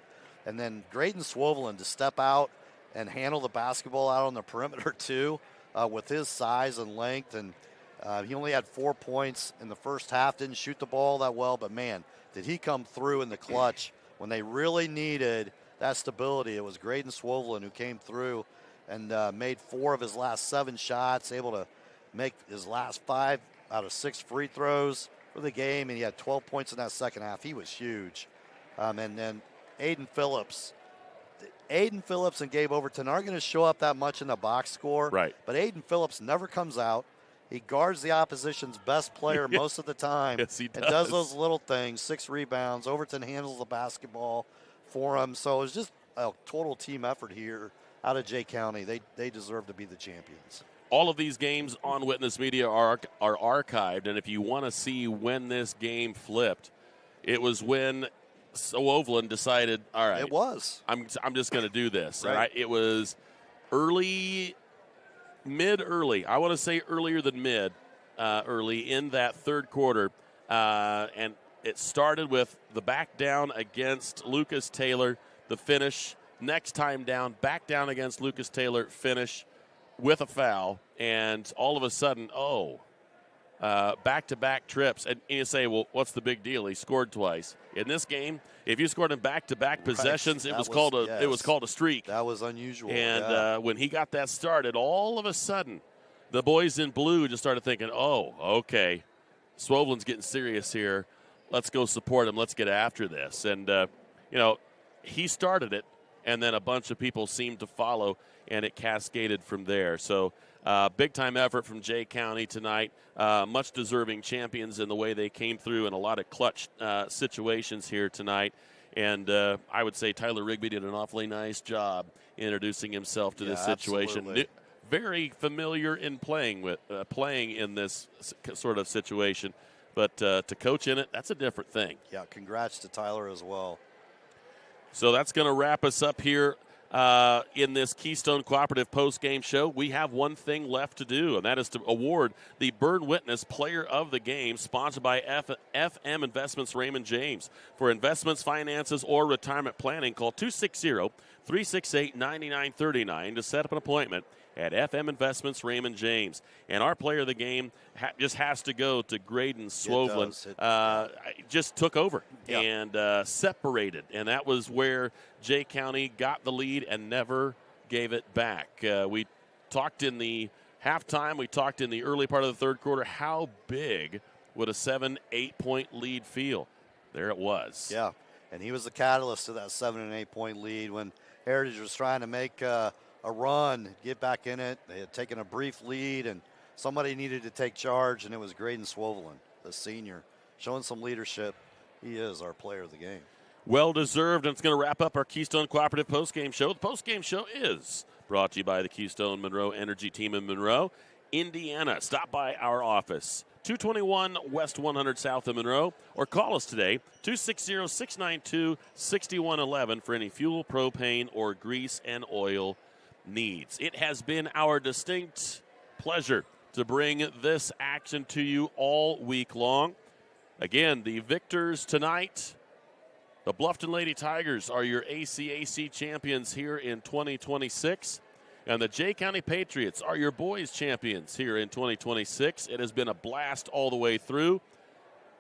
And then Graydon Swovelin to step out and handle the basketball out on the perimeter too, with his size and length. And he only had 4 points in the first half, didn't shoot the ball that well, but man, did he come through in the clutch when they really needed that stability. It was Graydon Swovelin who came through and made 4 of his last 7 shots, able to make his last 5 out of 6 free throws for the game, and he had 12 points in that second half. He was huge. And then Aiden Phillips and Gabe Overton aren't going to show up that much in the box score. Right. But Aiden Phillips never comes out. He guards the opposition's best player most of the time. Yes, he does. And does those little things, 6 rebounds. Overton handles the basketball for him. So it was just a total team effort here out of Jay County. They deserve to be the champions. All of these games on Witness Media are archived, and if you want to see when this game flipped, it was when Swovelin decided, all right. It was. I'm just going to do this. Right. All right. It was early. I want to say earlier than early in that third quarter. And it started with the back down against Lucas Taylor, the finish. Next time down, back down against Lucas Taylor, finish with a foul. And all of a sudden, back-to-back trips. And you say, well, what's the big deal? He scored twice. In this game, if you scored in back-to-back possessions, it was called a streak. That was unusual. And when he got that started, all of a sudden, the boys in blue just started thinking, oh, okay, Swovelin's getting serious here. Let's go support him. Let's get after this. And, he started it, and then a bunch of people seemed to follow, and it cascaded from there. So big-time effort from Jay County tonight. Much deserving champions in the way they came through in a lot of clutch situations here tonight. And I would say Tyler Rigby did an awfully nice job introducing himself to this situation. Absolutely. Very familiar in playing in this sort of situation. But to coach in it, that's a different thing. Yeah, congrats to Tyler as well. So that's going to wrap us up here in this Keystone Cooperative post-game show. We have one thing left to do, and that is to award the Berne Witness Player of the Game, sponsored by FM Investments Raymond James. For investments, finances, or retirement planning, call 260-368-9939 to set up an appointment at FM Investments Raymond James. And our player of the game just has to go to Graydon Swovelin. Just took over and separated. And that was where Jay County got the lead and never gave it back. We talked in the halftime. We talked in the early part of the third quarter. How big would a 7-8 point lead feel? There it was. Yeah, and he was the catalyst to that 7 and 8 point lead when Heritage was trying to make a run, get back in it. They had taken a brief lead, and somebody needed to take charge, and it was Graydon Swovelin, the senior, showing some leadership. He is our player of the game. Well-deserved, and it's going to wrap up our Keystone Cooperative postgame show. The postgame show is brought to you by the Keystone Monroe Energy Team in Monroe, Indiana. Stop by our office, 221 West 100 South of Monroe, or call us today, 260-692-6111 for any fuel, propane, or grease and oil needs. It has been our distinct pleasure to bring this action to you all week long. Again, the victors tonight, the Bluffton Lady Tigers, are your ACAC champions here in 2026. And the Jay County Patriots are your boys champions here in 2026. It has been a blast all the way through.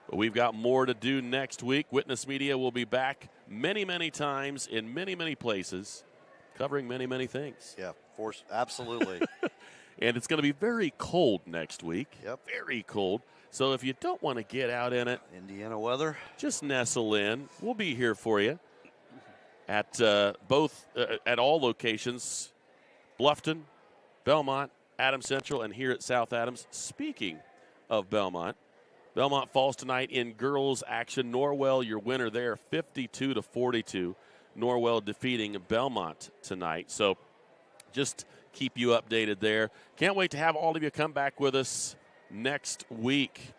But we've got more to do next week. Witness Media will be back many, many times in many, many places, covering many, many things. Yeah, absolutely. And it's going to be very cold next week. Yep. Very cold. So if you don't want to get out in it, Indiana weather, just nestle in. We'll be here for you at at all locations, Bluffton, Belmont, Adams Central, and here at South Adams. Speaking of Belmont falls tonight in girls action. Norwell, your winner there, 52-42. Norwell defeating Belmont tonight. So just keep you updated there. Can't wait to have all of you come back with us next week.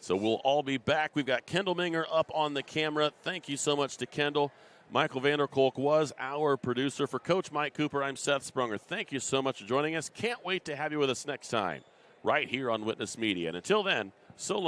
So we'll all be back. We've got Kendall Minger up on the camera. Thank you so much to Kendall. Michael Vanderkolk was our producer. For Coach Mike Cooper, I'm Seth Sprunger. Thank you so much for joining us. Can't wait to have you with us next time right here on Witness Media. And until then, so long.